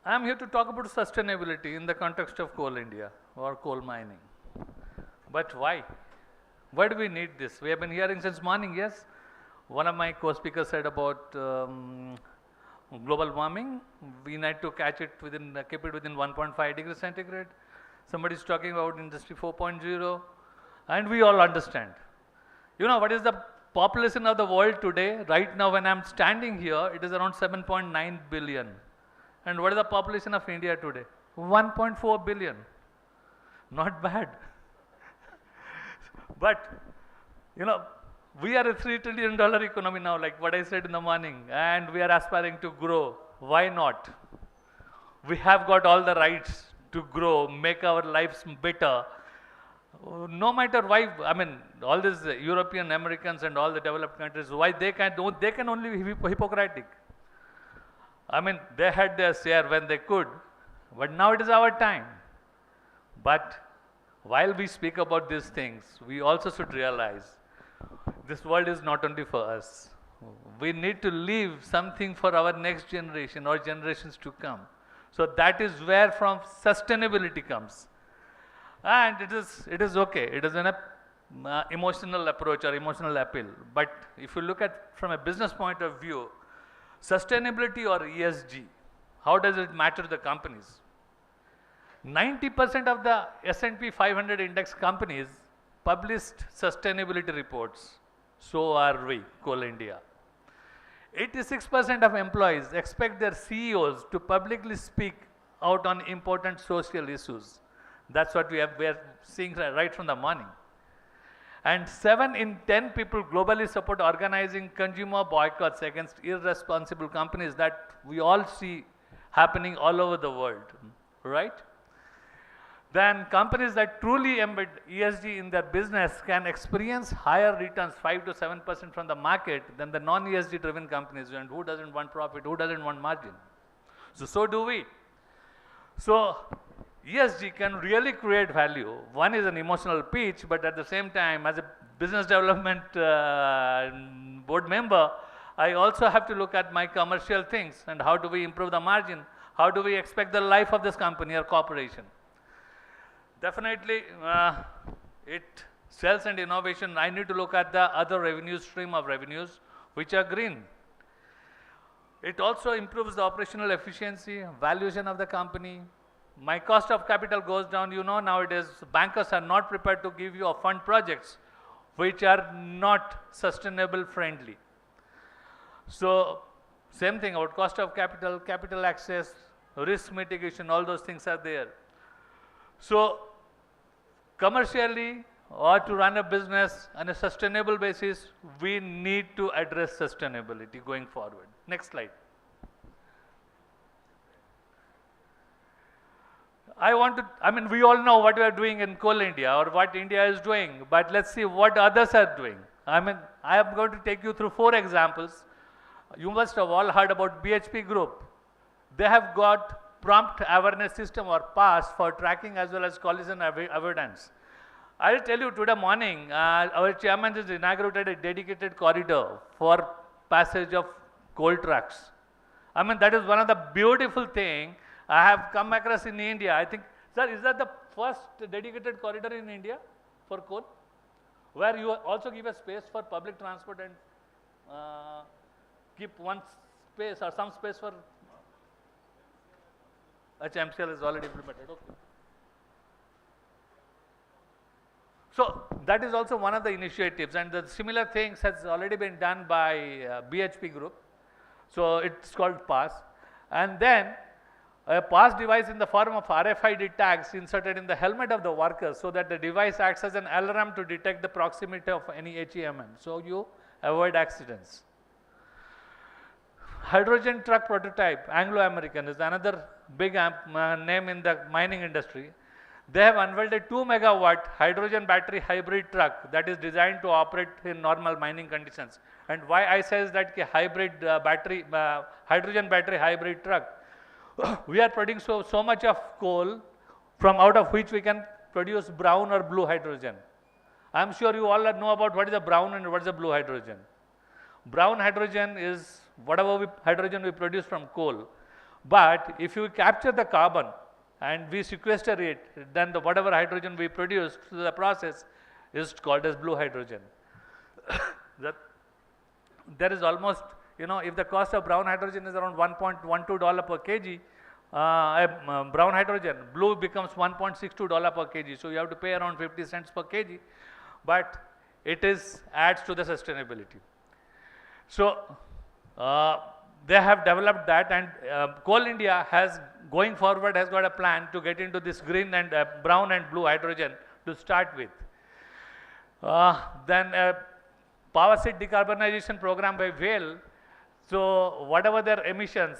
I'm here to talk about sustainability in the context of Coal India or coal mining. But why? Why do we need this? We have been hearing since morning, yes. One of my co-speakers said about global warming. We need to catch it within, keep it within 1.5 degrees centigrade. Somebody is talking about Industry 4.0, and we all understand. You know, what is the population of the world today? Right now, when I'm standing here, it is around 7.9 billion. And what is the population of India today? 1.4 billion. Not bad. But, you know, we are a $3 trillion economy now, like what I said in the morning, and we are aspiring to grow. Why not? We have got all the rights to grow, make our lives better. No matter why, I mean, all these European, Americans and all the developed countries, why they can only be hypocritic. I mean, they had their share when they could, but now it is our time. But while we speak about these things, we also should realize this world is not only for us. We need to leave something for our next generation or generations to come. So that is where from sustainability comes. And it is okay. It is an emotional approach or emotional appeal. But if you look at from a business point of view, sustainability or ESG, how does it matter to the companies? 90% of the S&P 500 index companies published sustainability reports. So are we, Coal India. 86% of employees expect their CEOs to publicly speak out on important social issues. That's what we are seeing right from the morning. And 7 in 10 people globally support organizing consumer boycotts against irresponsible companies that we all see happening all over the world, right? Then companies that truly embed ESG in their business can experience higher returns, 5 to 7% from the market than the non-ESG driven companies. And who doesn't want profit? Who doesn't want margin? So do we. So ESG can really create value. One is an emotional pitch, but at the same time, as a business development board member, I also have to look at my commercial things and how do we improve the margin? How do we expect the life of this company or corporation? Definitely, sales and innovation, I need to look at the other revenue stream of revenues, which are green. It also improves the operational efficiency, valuation of the company. My cost of capital goes down. You know, nowadays, bankers are not prepared to give you or fund projects which are not sustainable friendly. So, same thing about cost of capital, capital access, risk mitigation, all those things are there. So, commercially or to run a business on a sustainable basis, we need to address sustainability going forward. Next slide. We all know what we are doing in Coal India or what India is doing, but let's see what others are doing. I am going to take you through 4 examples. You must have all heard about BHP Group. They have got prompt awareness system or PASS for tracking as well as collision avoidance. I'll tell you, today morning, our chairman has inaugurated a dedicated corridor for passage of coal trucks. That is one of the beautiful things I have come across in India. I think, sir, is that the first dedicated corridor in India for coal? Where you also give a space for public transport and keep one space or some space for MCL is already implemented. Okay. So that is also one of the initiatives, and the similar things has already been done by BHP Group. So it's called PASS. And then a PASS device in the form of RFID tags inserted in the helmet of the worker, so that the device acts as an alarm to detect the proximity of any HEMN. So you avoid accidents. Hydrogen truck prototype, Anglo-American, is another big name in the mining industry. They have unveiled a 2 megawatt hydrogen battery hybrid truck that is designed to operate in normal mining conditions. And why I say is that hybrid hydrogen battery hybrid truck, we are producing so much of coal from out of which we can produce brown or blue hydrogen. I am sure you all know about what is the brown and what is the blue hydrogen. Brown hydrogen is whatever hydrogen we produce from coal. But if you capture the carbon and we sequester it, then whatever hydrogen we produce through the process is called as blue hydrogen. There is almost, if the cost of brown hydrogen is around $1.12 per kg, brown hydrogen, blue becomes $1.62 per kg. So you have to pay around 50 cents per kg, but it adds to the sustainability. So they have developed that, and Coal India going forward has got a plan to get into this green and brown and blue hydrogen to start with. Then power set decarbonization program by Whale. So whatever their emissions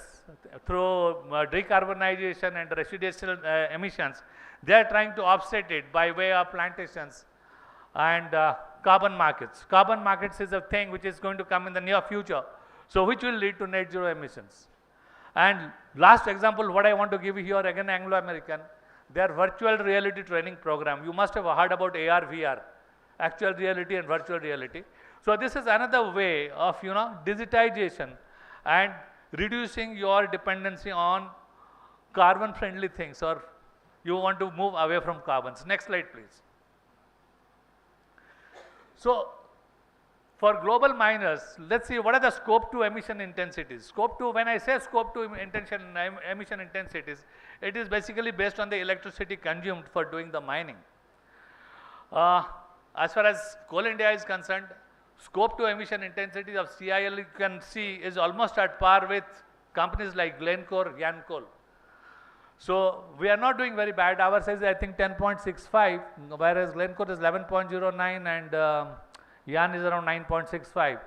through decarbonization and residual emissions, they are trying to offset it by way of plantations and carbon markets. Carbon markets is a thing which is going to come in the near future, so which will lead to net zero emissions. And last example, what I want to give you here, again Anglo-American, their virtual reality training program. You must have heard about AR, VR, actual reality and virtual reality. So this is another way of, digitization and reducing your dependency on carbon friendly things, or you want to move away from carbons. Next slide, please. So for global miners, let's see what are the scope 2 emission intensities. Scope 2, when I say scope 2 emission intensities, it is basically based on the electricity consumed for doing the mining. As far as Coal India is concerned, scope 2 emission intensity of CIL, you can see, is almost at par with companies like Glencore, Yancoal. So we are not doing very bad. Our size is I think 10.65, whereas Glencore is 11.09 and Yan is around 9.65.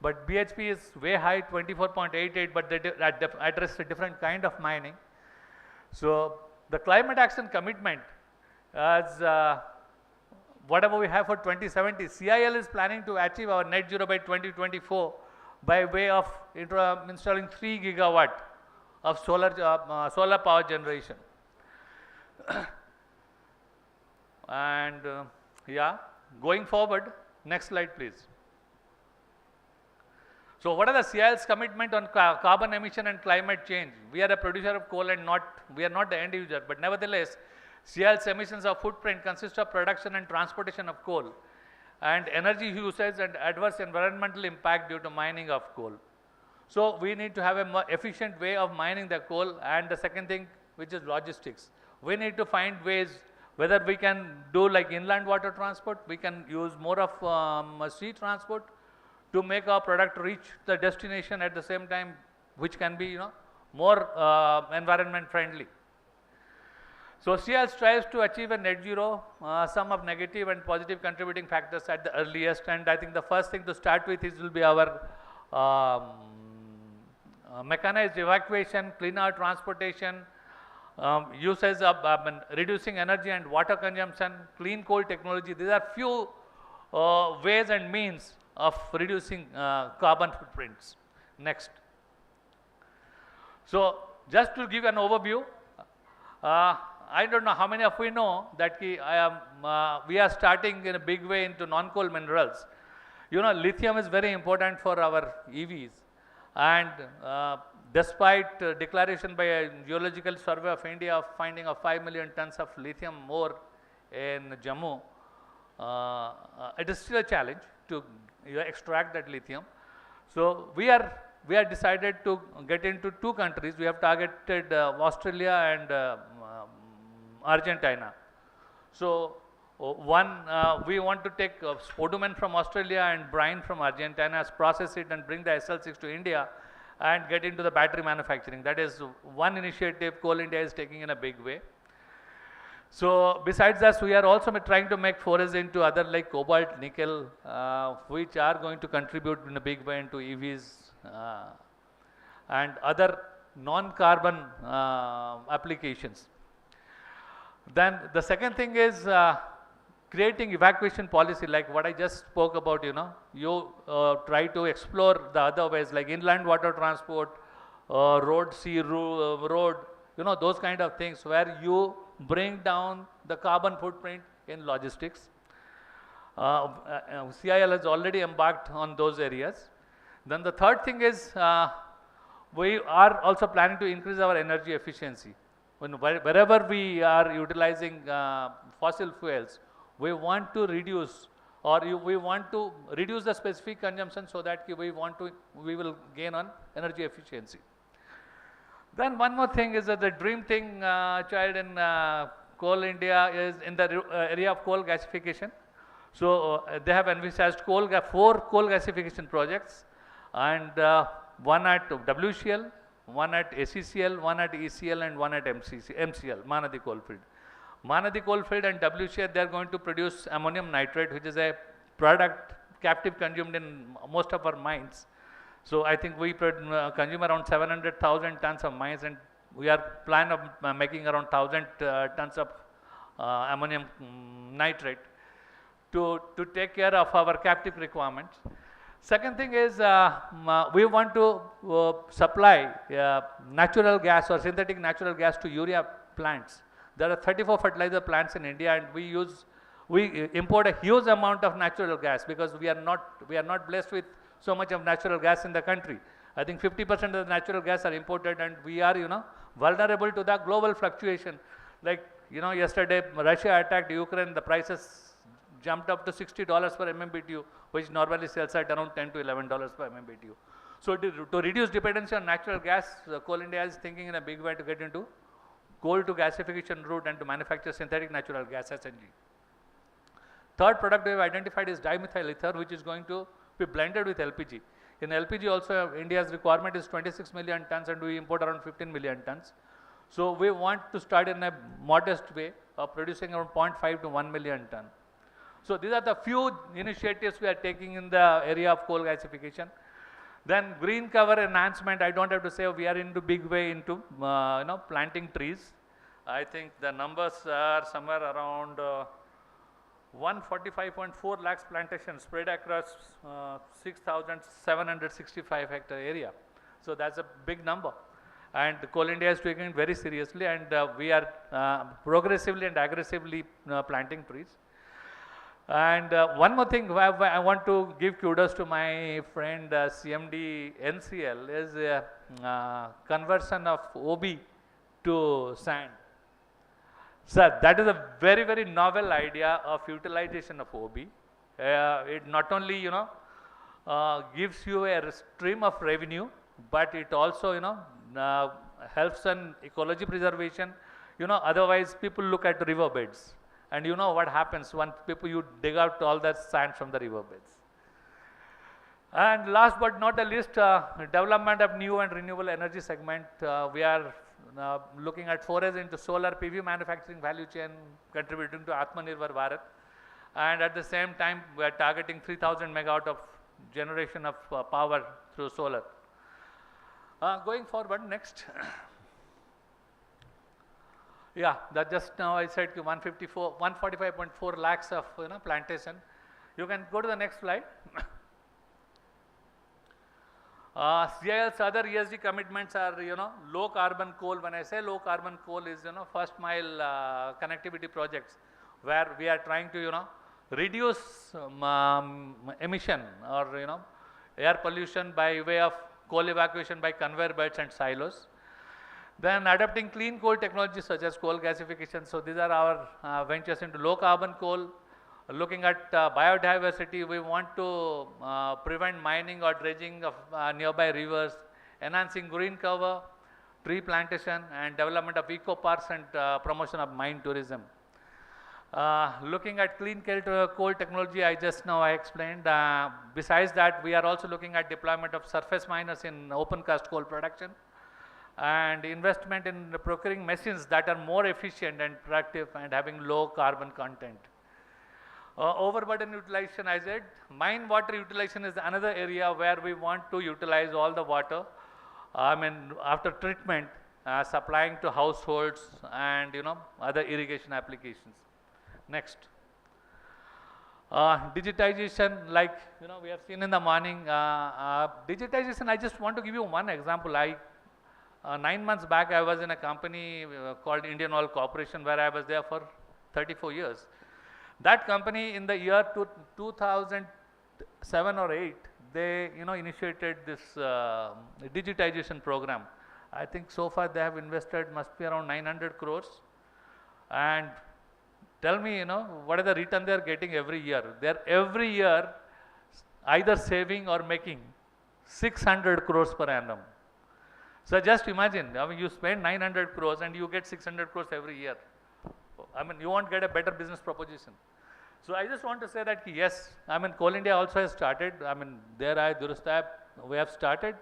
But BHP is way high, 24.88, but they address a different kind of mining. So the climate action commitment, as whatever we have for 2070, CIL is planning to achieve our net zero by 2024 by way of installing 3 gigawatt of solar power generation. And yeah, going forward, next slide please. So what are the CIL's commitment on carbon emission and climate change? We are a producer of coal and we are not the end user, but nevertheless, CIL's emissions of footprint consist of production and transportation of coal and energy usage and adverse environmental impact due to mining of coal. So we need to have a more efficient way of mining the coal, and the second thing, which is logistics. We need to find ways whether we can do like inland water transport, we can use more of sea transport to make our product reach the destination at the same time, which can be more environment friendly. So CIL strives to achieve a net zero, sum of negative and positive contributing factors at the earliest, and I think the first thing to start with will be our mechanized evacuation, cleaner transportation, usage of reducing energy and water consumption, clean coal technology. These are few ways and means of reducing carbon footprints. Next. So just to give an overview, I don't know how many of you know that we are starting in a big way into non-coal minerals. Lithium is very important for our EVs, and despite declaration by a Geological Survey of India of finding of 5 million tons of lithium more in Jammu, it is still a challenge to extract that lithium. So we are decided to get into 2 countries. We have targeted Australia and Argentina. So we want to take spodumene from Australia and brine from Argentina, process it and bring the SL6 to India and get into the battery manufacturing. That is one initiative Coal India is taking in a big way. So besides that, we are also trying to make forays into other like cobalt, nickel, which are going to contribute in a big way into EVs and other non-carbon applications. Then the second thing is creating evacuation policy, like what I just spoke about. You try to explore the other ways like inland water transport, road, sea road, those kind of things where you bring down the carbon footprint in logistics. CIL has already embarked on those areas. Then the third thing is we are also planning to increase our energy efficiency. Wherever we are utilizing fossil fuels, we want to reduce the specific consumption so that we will gain on energy efficiency. Then one more thing is that the dream thing child in Coal India is in the area of coal gasification. So they have envisaged 4 coal gasification projects, and one at WCL, one at ACCL, one at ECL, and one at MCL, Manadi Coalfield. Manadi Coalfield and WCL, they are going to produce ammonium nitrate, which is a product captive consumed in most of our mines. So I think we consume around 700,000 tons of mines, and we are plan of making around 1,000 tons of ammonium nitrate to take care of our captive requirements. Second thing is we want to supply natural gas or synthetic natural gas to urea plants. There are 34 fertilizer plants in India, and we import a huge amount of natural gas because we are not blessed with so much of natural gas in the country. I think 50% of the natural gas are imported, and we are vulnerable to the global fluctuation. Like yesterday Russia attacked Ukraine, the prices jumped up to $60 per MMBTU, which normally sells at around $10 to $11 per MMBTU. So to reduce dependency on natural gas, Coal India is thinking in a big way to get into coal to gasification route and to manufacture synthetic natural gas, SNG. Third product we have identified is dimethyl ether, which is going to be blended with LPG. In LPG also, India's requirement is 26 million tons and we import around 15 million tons. So we want to start in a modest way of producing around 0.5 to 1 million ton. So these are the few initiatives we are taking in the area of coal gasification. Then green cover enhancement, I don't have to say we are into big way into planting trees. I think the numbers are somewhere around 145.4 lakhs plantations spread across 6,765 hectare area. So that's a big number. And Coal India is taking it very seriously, and we are progressively and aggressively planting trees. And one more thing I want to give kudos to my friend CMD NCL is conversion of OB to sand. Sir, that is a very, very novel idea of utilization of OB. It not only, gives you a stream of revenue, but it also, helps in ecology preservation. Otherwise people look at riverbeds, and you know what happens when you dig out all that sand from the riverbeds. And last but not the least, development of new and renewable energy segment. We are looking at forays into solar PV manufacturing value chain, contributing to Atmanirbhar Bharat. And at the same time, we are targeting 3,000 megawatt of generation of power through solar. Going forward, next. Yeah, that just now I said 145.4 lakhs of plantation. You can go to the next slide. CIL's other ESG commitments are, low carbon coal. When I say low carbon coal is, first mile connectivity projects, where we are trying to, reduce emission or, air pollution by way of coal evacuation by conveyor belts and silos. Then adopting clean coal technologies such as coal gasification. So these are our ventures into low carbon coal. Looking at biodiversity, we want to prevent mining or dredging of nearby rivers, enhancing green cover, tree plantation, and development of eco parks and promotion of mine tourism. Looking at clean coal technology, I explained. Besides that, we are also looking at deployment of surface miners in open cast coal production, and investment in procuring machines that are more efficient and productive and having low carbon content. Overburden utilization, I said. Mine water utilization is another area where we want to utilize all the water, after treatment, supplying to households and other irrigation applications. Next. Digitization, like we have seen in the morning. Digitization, I just want to give you one example. 9 months back, I was in a company called Indian Oil Corporation, where I was there for 34 years. That company, in the year 2007 or 8, they initiated this digitization program. I think so far they have invested must be around 900 crores. And tell me, what is the return they are getting every year? They are every year either saving or making 600 crores per annum. So just imagine, you spend 900 crores and you get 600 crores every year. You won't get a better business proposition. So I just want to say that yes, Coal India also has started. Durustab, we have started,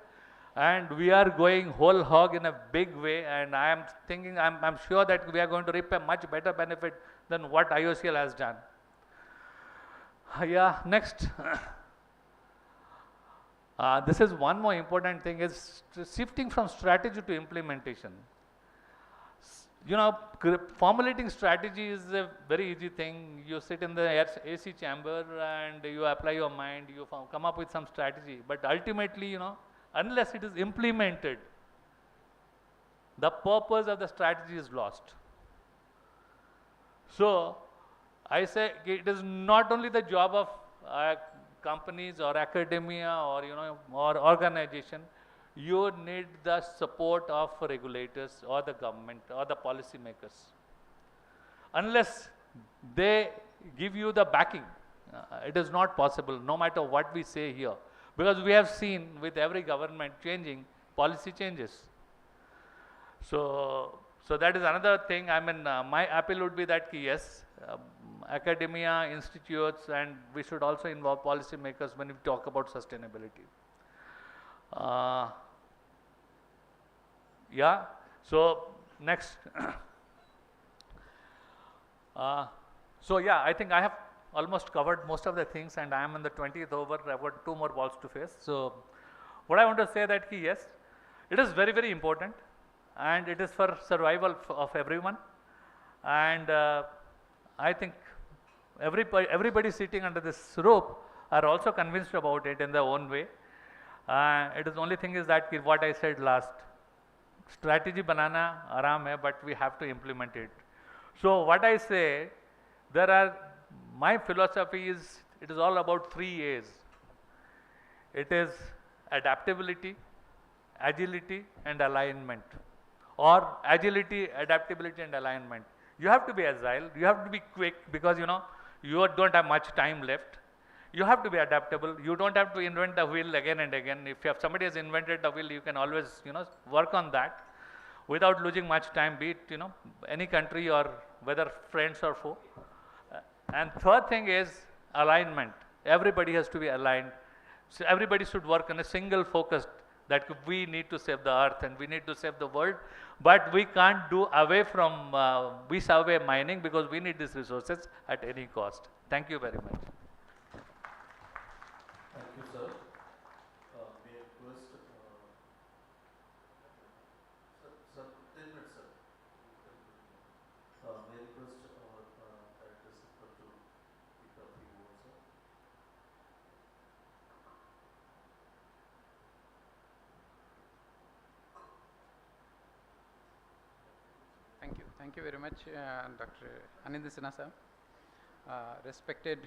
and we are going whole hog in a big way. And I am thinking, I'm sure that we are going to reap a much better benefit than what IOCL has done. Yeah, next. This is one more important thing, is shifting from strategy to implementation. Formulating strategy is a very easy thing. You sit in the AC chamber and you apply your mind, you come up with some strategy. But ultimately, unless it is implemented, the purpose of the strategy is lost. So, I say it is not only the job of companies or academia or or organization. You need the support of regulators or the government or the policy makers. Unless they give you the backing, it is not possible, no matter what we say here. Because we have seen with every government changing, policy changes. So that is another thing. My appeal would be that yes, academia, institutes, and we should also involve policy makers when we talk about sustainability. Yeah, so Next. So yeah, I think I have almost covered most of the things, and I am in the 20th over. I've got 2 more balls to face. So what I want to say that yes, it is very, very important, and it is for survival of everyone. And I think everybody sitting under this roof are also convinced about it in their own way. It is only thing is that what I said last, strategy banana aaram hai, but we have to implement it. So what I say, my philosophy is, it is all about 3 A's. It is adaptability, agility and alignment, or agility, adaptability and alignment. You have to be agile, you have to be quick, because you don't have much time left. You have to be adaptable. You don't have to invent the wheel again and again. If somebody has invented the wheel, you can always work on that without losing much time, be it any country or whether friends or foe. And third thing is alignment. Everybody has to be aligned. So everybody should work on a single focus, that we need to save the earth and we need to save the world, but we can't do away from away mining, because we need these resources at any cost. Thank you very much. Thank you, sir. May I request, sir, 10 minutes, sir. May I request our director to pick up the word, sir. Thank you very much, Dr. Anindya Sinha sir. Respected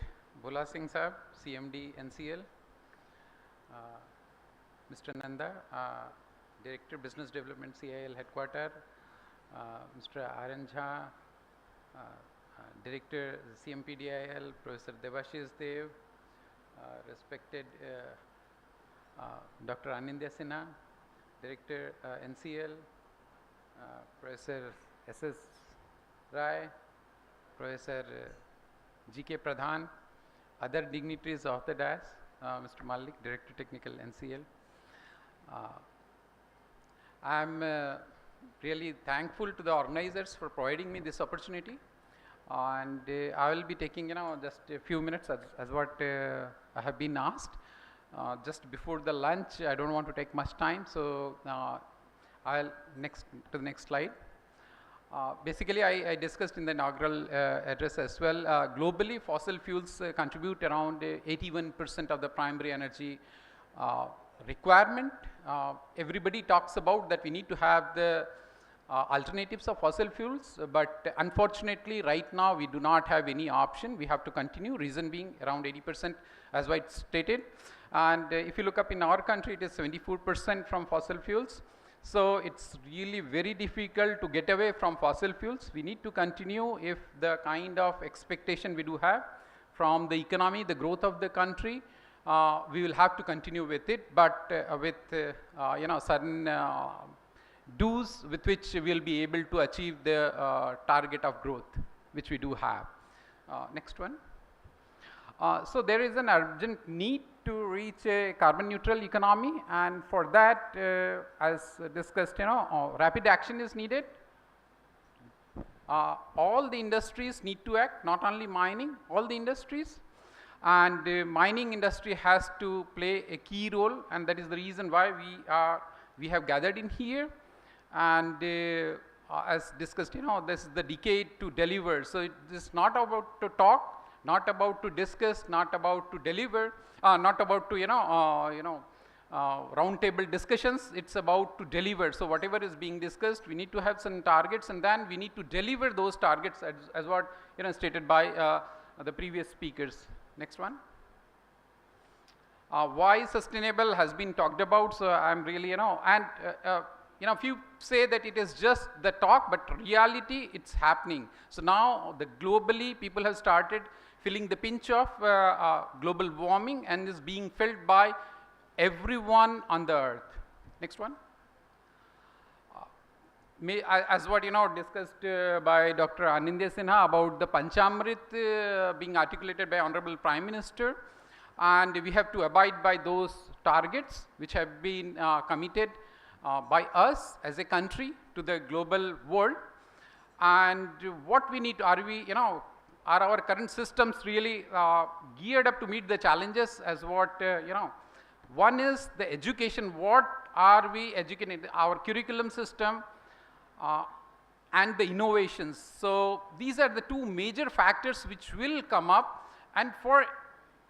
Bhola Singh sir, CMD NCL, Mr. Nanda, Director Business Development CIL Headquarter, Mr. Aryan Jha, Director CMPDIL, Professor Debashish Dev, respected Dr. Anindya Sinha, Director NCL, Professor S.S. Rai, Professor G.K. Pradhan, other dignitaries of the dais, Mr. Malik, Director Technical NCL. I am really thankful to the organizers for providing me this opportunity, and I will be taking just a few minutes as what I have been asked. Just before the lunch, I don't want to take much time, so I'll to the next slide. Basically, I discussed in the inaugural address as well, globally fossil fuels contribute around 81% of the primary energy requirement. Everybody talks about that we need to have the alternatives of fossil fuels, but unfortunately right now we do not have any option. We have to continue, reason being around 80% as I stated. And if you look up in our country, it is 74% from fossil fuels. So it's really very difficult to get away from fossil fuels. We need to continue if the kind of expectation we do have from the economy, the growth of the country, we will have to continue with it, but with certain do's with which we will be able to achieve the target of growth which we do have. Next one. So there is an urgent need to reach a carbon neutral economy, and for that, as discussed, rapid action is needed. All the industries need to act, not only mining, all the industries, and mining industry has to play a key role, and that is the reason why we have gathered in here. And as discussed, this is the decade to deliver. So it is not about to talk, not about to discuss, not about to deliver, not about to round table discussions. It's about to deliver. So whatever is being discussed, we need to have some targets, and then we need to deliver those targets as what stated by the previous speakers. Next one. Why sustainable has been talked about. So I'm really if you say that it is just the talk, but reality, it's happening. So now globally people have started feeling the pinch of global warming, and is being felt by everyone on the earth. Next one. As what discussed by Dr. Anindya Sinha about the Panchamrit being articulated by Honorable Prime Minister, and we have to abide by those targets which have been committed by us as a country to the global world. And what we need, are our current systems really geared up to meet the challenges as what, one is the education, what are we educating, our curriculum system and the innovations. So these are the two major factors which will come up, and for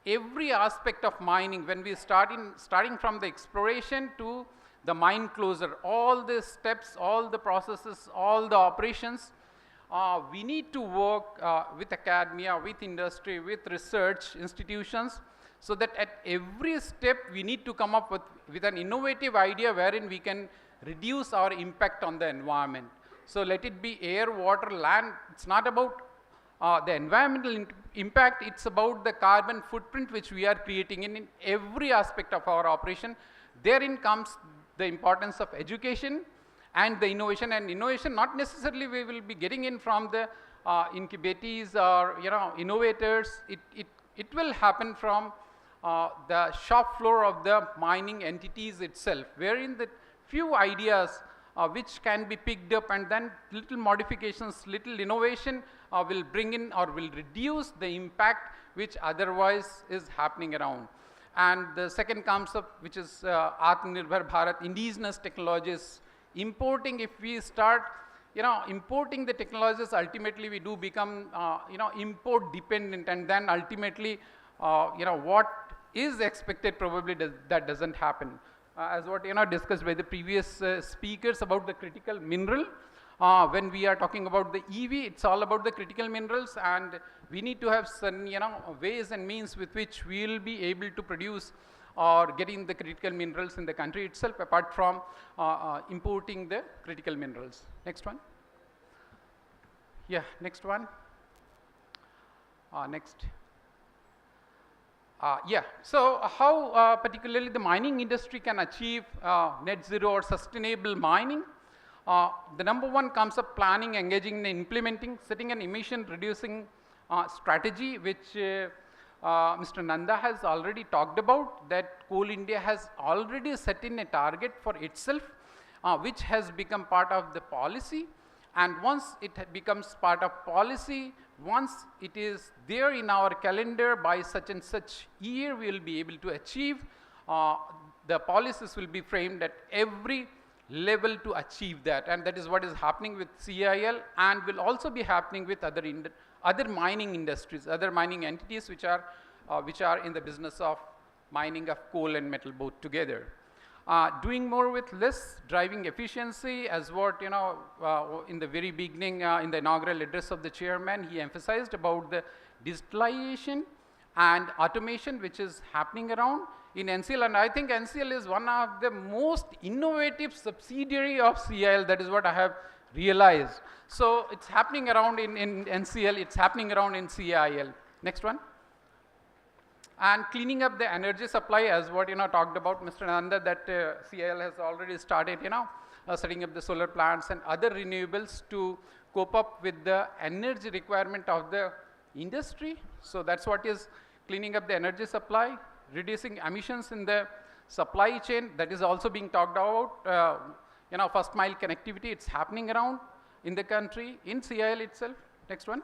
every aspect of mining, when we starting from the exploration to the mine closure, all the steps, all the processes, all the operations, we need to work with academia, with industry, with research institutions, so that at every step we need to come up with an innovative idea wherein we can reduce our impact on the environment. So let it be air, water, land. It's not about the environmental impact, it's about the carbon footprint which we are creating in every aspect of our operation. Therein comes the importance of education and the innovation. And innovation, not necessarily we will be getting in from the incubators or innovators. It will happen from the shop floor of the mining entities itself, wherein the few ideas which can be picked up, and then little modifications, little innovation will bring in or will reduce the impact which otherwise is happening around. And the second comes up, which is Atmanirbhar Bharat, indigenous technologies. Importing, if we start importing the technologies, ultimately we do become import dependent, and then ultimately what is expected probably that doesn't happen. As what discussed by the previous speakers about the critical mineral, when we are talking about the EV, it's all about the critical minerals, and we need to have certain ways and means with which we will be able to produce or getting the critical minerals in the country itself, apart from importing the critical minerals. Next one. Yeah, next one. Next. Yeah, so how particularly the mining industry can achieve net zero or sustainable mining? The number one comes up planning, engaging and implementing, setting an emission reducing strategy, which Mr. Nanda has already talked about, that Coal India has already set in a target for itself, which has become part of the policy. And once it becomes part of policy, once it is there in our calendar by such and such year, we will be able to achieve, the policies will be framed at every level to achieve that. And that is what is happening with CIL, and will also be happening with other mining industries, other mining entities which are in the business of mining of coal and metal both together. Doing more with less, driving efficiency, as what in the very beginning in the inaugural address of the chairman, he emphasized about the digitalization and automation which is happening around in NCL. And I think NCL is one of the most innovative subsidiary of CIL. That is what I have realized. So it's happening around in NCL, it's happening around in CIL. Next one. And cleaning up the energy supply, as what talked about Mr. Nanda, that CIL has already started setting up the solar plants and other renewables to cope up with the energy requirement of the industry. So that's what is cleaning up the energy supply, reducing emissions in the supply chain. That is also being talked about. First mile connectivity, it's happening around in the country, in CIL itself. Next one.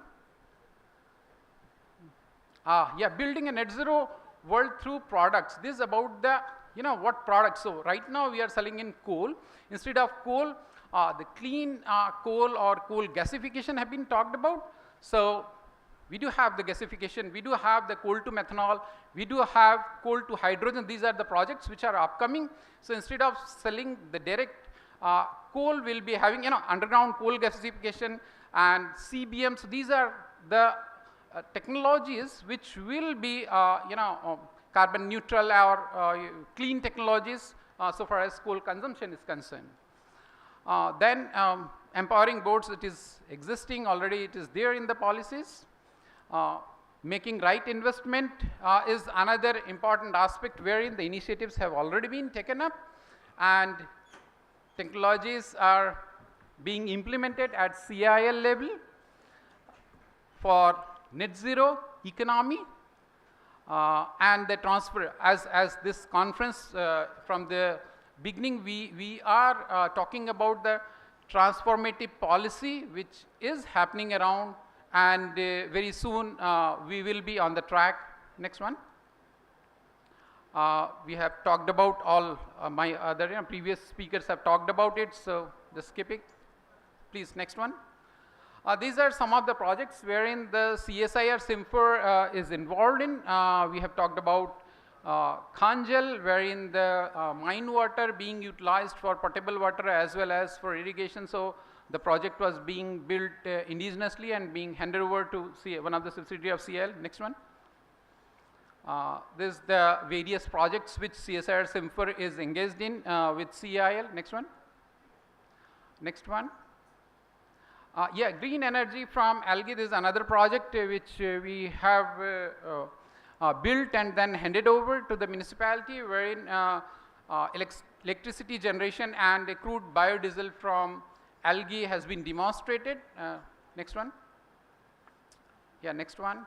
Yeah, building a net zero world through products. This is about the, what products. So right now we are selling in coal. Instead of coal, the clean coal or coal gasification have been talked about. So we do have the gasification, we do have the coal to methanol, we do have coal to hydrogen. These are the projects which are upcoming. So instead of selling the direct coal, will be having, underground coal gasification and CBM. So these are the technologies which will be carbon neutral or clean technologies so far as coal consumption is concerned. Then empowering boards, it is existing already, it is there in the policies. Making right investment is another important aspect wherein the initiatives have already been taken up, and technologies are being implemented at CIL level for net zero economy, and the transfer, as this conference from the beginning, we are talking about the transformative policy which is happening around, and very soon we will be on the track. Next one. We have talked about all my other previous speakers have talked about it, so just skip it. Please, next one. These are some of the projects wherein the CSIR SIMFER is involved in. We have talked about Khanjal, wherein the mine water being utilized for potable water as well as for irrigation. So the project was being built indigenously and being handed over to one of the subsidiary of CIL. Next one. This is the various projects which CSIR SIMFER is engaged in with CIL. Next one. Next one. Yeah, green energy from algae. This is another project which we have built and then handed over to the municipality, wherein electricity generation and crude biodiesel from algae has been demonstrated. Next one. Yeah, next one.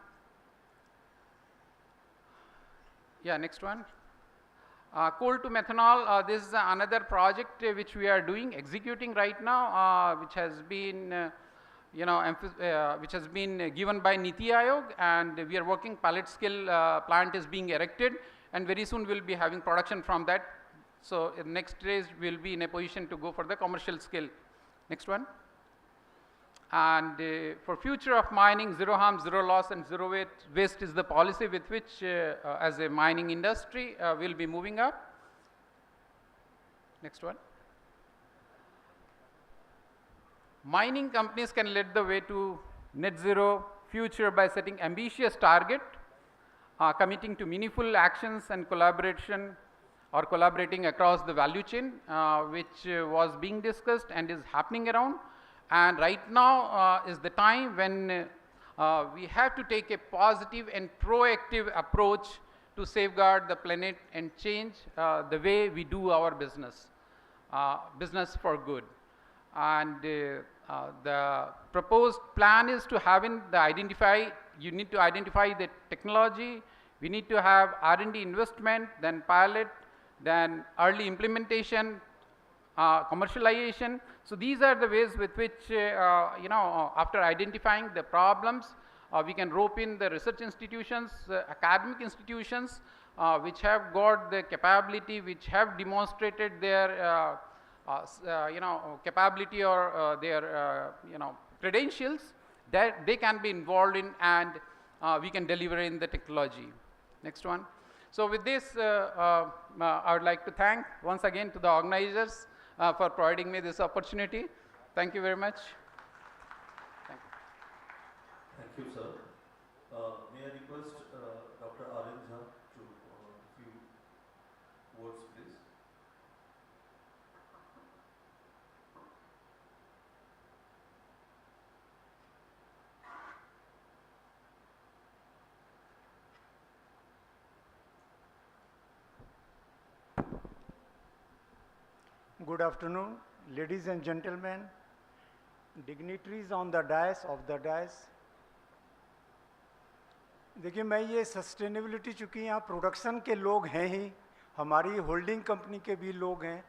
Yeah, next one. Coal to methanol, this is another project which we are doing, executing right now, which has been, which has been given by Niti Aayog, and we are working. Pilot scale plant is being erected, and very soon we'll be having production from that. So in next days we'll be in a position to go for the commercial scale. Next one. And for future of mining, zero harm, zero loss and zero waste is the policy with which as a mining industry we'll be moving up. Next one. Mining companies can lead the way to net zero future by setting ambitious target, committing to meaningful actions and collaboration or collaborating across the value chain, which was being discussed and is happening around. And right now is the time when we have to take a positive and proactive approach to safeguard the planet and change the way we do our business, business for good. And the proposed plan is to you need to identify the technology, we need to have R&D investment, then pilot, then early implementation, commercialization. So these are the ways with which, after identifying the problems, we can rope in the research institutions, academic institutions, which have got the capability, which have demonstrated their, capability or their, credentials, that they can be involved in, and we can deliver in the technology. Next one. So with this, I would like to thank once again to the organizers for providing me this opportunity. Thank you very much. Thank you, sir. May I request Dr. Aryan Jha to few words, please. Good afternoon, ladies and gentlemen, dignitaries on the dais, of the dais. देखिए, मैं ये sustainability, चूँकि यहाँ production के लोग हैं ही, हमारी holding company के भी लोग हैं,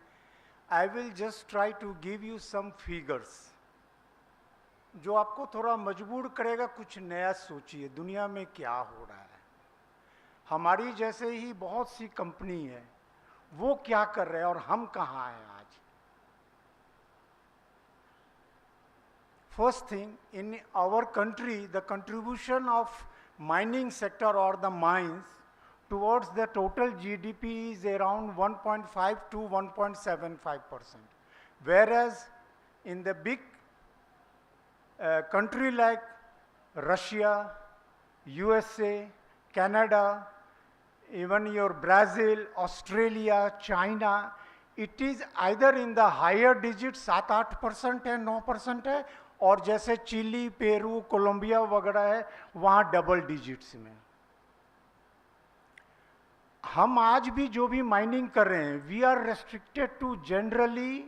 I will just try to give you some figures जो आपको थोड़ा मजबूर करेगा, कुछ नया सोचिए दुनिया में क्या हो रहा है। हमारी जैसे ही बहुत सी कंपनी है, वो क्या कर रहे हैं और हम कहाँ हैं आज। First thing, in our country, the contribution of mining sector or the mines towards the total GDP is around 1.5 to 1.75%. Whereas in the big country like Russia, USA, Canada, even your Brazil, Australia, China, it is either in the higher digits 7-8% है, 9% है, और जैसे chilli, Peru, Colombia वगैरह है, वहाँ double digits में। हम आज भी जो भी माइनिंग कर रहे हैं, we are restricted to generally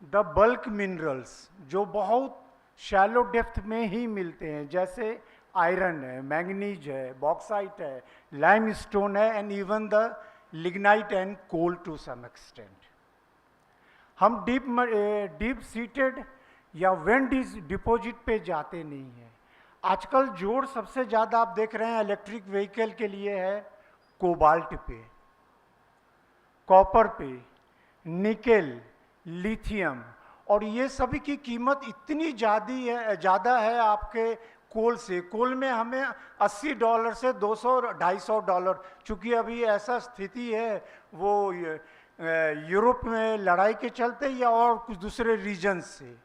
the bulk minerals, जो बहुत शैलो डेप्थ में ही मिलते हैं, जैसे आयरन है, मैंगनीज है, बॉक्साइट है, लाइमस्टोन है, and even the lignite and coal to some extent. हम डीप सीटेड या वेंड डिपॉजिट पे जाते नहीं हैं। आजकल जोर सबसे ज़्यादा आप देख रहे हैं इलेक्ट्रिक व्हीकल के लिए है कोबाल्ट पे, कॉपर पे, निकेल, लिथियम, और ये सभी की कीमत इतनी ज़्यादा है आपके कोल से। कोल में हमें $80 से $200-250, चूँकि अभी ऐसा स्थिति है वो यूरोप में लड़ाई के चलते या और कुछ दूसरे रीजन से।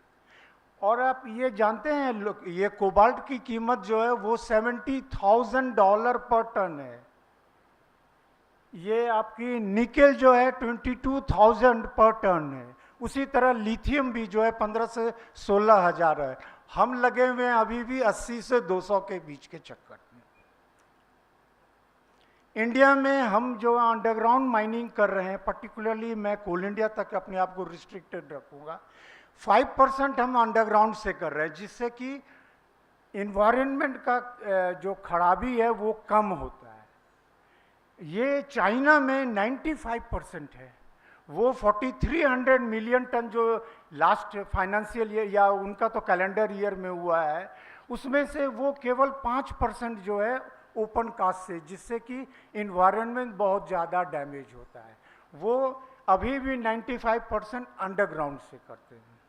और आप ये जानते हैं ये कोबाल्ट की कीमत जो है वो $70,000 पर टन है। ये आपकी निकेल जो है 22,000 पर टन है। उसी तरह लिथियम भी जो है 15 से 16,000 है। हम लगे हुए हैं अभी भी 80 से 200 के बीच के चक्कर में। इंडिया में हम जो अंडरग्राउंड माइनिंग कर रहे हैं, पर्टिकुलरली मैं कोल इंडिया तक अपने आप को रिस्ट्रिक्टेड रखूँगा, 5% हम अंडरग्राउंड से कर रहे हैं, जिससे कि इन्वायरमेंट का जो खराबी है वो कम होता है। ये चाइना में 95% है। वो 4300 मिलियन टन जो लास्ट फाइनेंशियल ईयर या उनका तो कैलेंडर ईयर में हुआ है, उसमें से वो केवल 5% जो है ओपन कास्ट से, जिससे कि इन्वायरमेंट बहुत ज़्यादा डैमेज होता है। वो अभी भी 95% अंडरग्राउंड से करते हैं।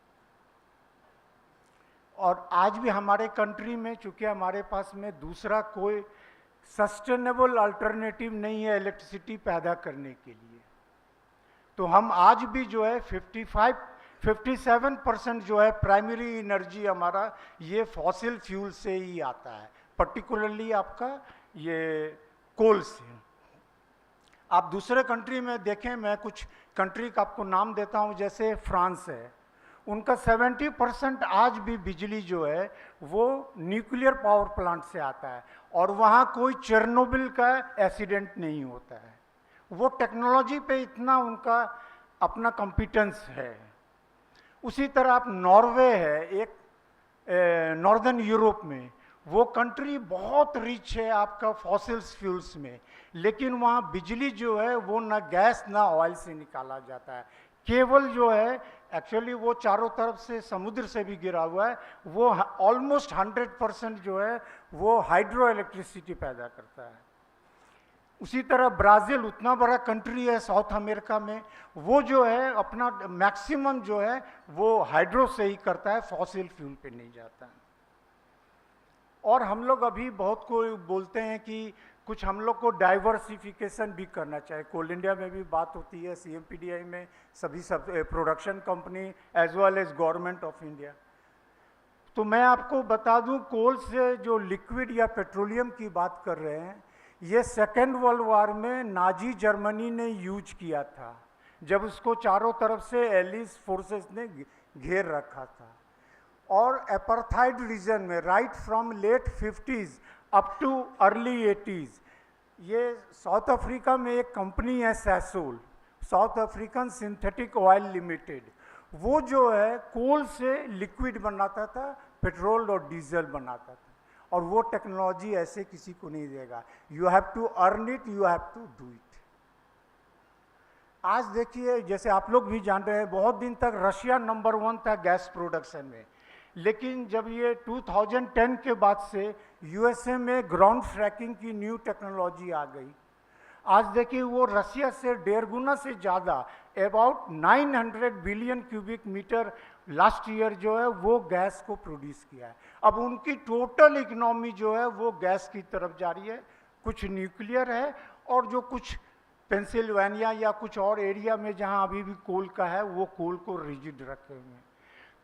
और आज भी हमारे कंट्री में चूँकि हमारे पास में दूसरा कोई सस्टेनेबल अल्टरनेटिव नहीं है इलेक्ट्रिसिटी पैदा करने के लिए, तो हम आज भी जो है 57% जो है प्राइमरी एनर्जी हमारा ये फॉसिल फ्यूल से ही आता है, पर्टिकुलरली आपका ये कोल से। आप दूसरे कंट्री में देखें, मैं कुछ कंट्री का आपको नाम देता हूँ, जैसे फ्रांस है, उनका 70% आज भी बिजली जो है वो न्यूक्लियर पावर प्लांट से आता है, और वहाँ कोई चेरनोबिल का एक्सीडेंट नहीं होता है। वो टेक्नोलॉजी पे इतना उनका अपना कॉम्पिटेंस है। उसी तरह आप नॉर्वे है, एक नॉर्दर्न यूरोप में, वो कंट्री बहुत रिच है आपका फॉसिल्स फ्यूल्स में, लेकिन वहाँ बिजली जो है वो ना गैस ना ऑयल से निकाला जाता है, केवल जो है एक्चुअली वो चारों तरफ से समुद्र से भी गिरा हुआ है, वो ऑलमोस्ट 100% जो है वो हाइड्रो इलेक्ट्रिसिटी पैदा करता है। उसी तरह ब्राज़ील उतना बड़ा कंट्री है साउथ अमेरिका में, वो जो है अपना मैक्सिमम जो है वो हाइड्रो से ही करता है, फॉसिल फ्यूल पे नहीं जाता है। और हम लोग अभी बहुत कोई बोलते हैं कि कुछ हम लोग को डाइवर्सिफिकेशन भी करना चाहिए। कोल इंडिया में भी बात होती है, CMPDI में सभी सब production company as well as Government of India. तो मैं आपको बता दूं, कोल से जो लिक्विड या पेट्रोलियम की बात कर रहे हैं, ये सेकेंड वर्ल्ड वॉर में नाजी जर्मनी ने यूज किया था, जब उसको चारों तरफ से एलिस फोर्सेस ने घेर रखा था। और अपार्थाइड रीजन में right from late 50s up to early 80s, ये साउथ अफ्रीका में एक कंपनी है Sasol, South African synthetic oil limited, वो जो है कोल से लिक्विड बनाता था, पेट्रोल और डीजल बनाता था, और वो टेक्नोलॉजी ऐसे किसी को नहीं देगा। You have to earn it, you have to do it. आज देखिए, जैसे आप लोग भी जान रहे हैं, बहुत दिन तक रशिया नंबर 1 था गैस प्रोडक्शन में, लेकिन जब ये 2010 के बाद से USA में ग्राउंड फ्रैकिंग की न्यू टेक्नोलॉजी आ गई, आज देखिए वो रशिया से 1.5 गुना से ज़्यादा, about 900 billion cubic metre last year जो है वो गैस को प्रोड्यूस किया है। अब उनकी टोटल इकोनॉमी जो है वो गैस की तरफ जा रही है, कुछ न्यूक्लियर है, और जो कुछ पेंसिल्वेनिया या कुछ और एरिया में जहां अभी भी कोल का है, वो कोल को रिजिड रखे हुए हैं।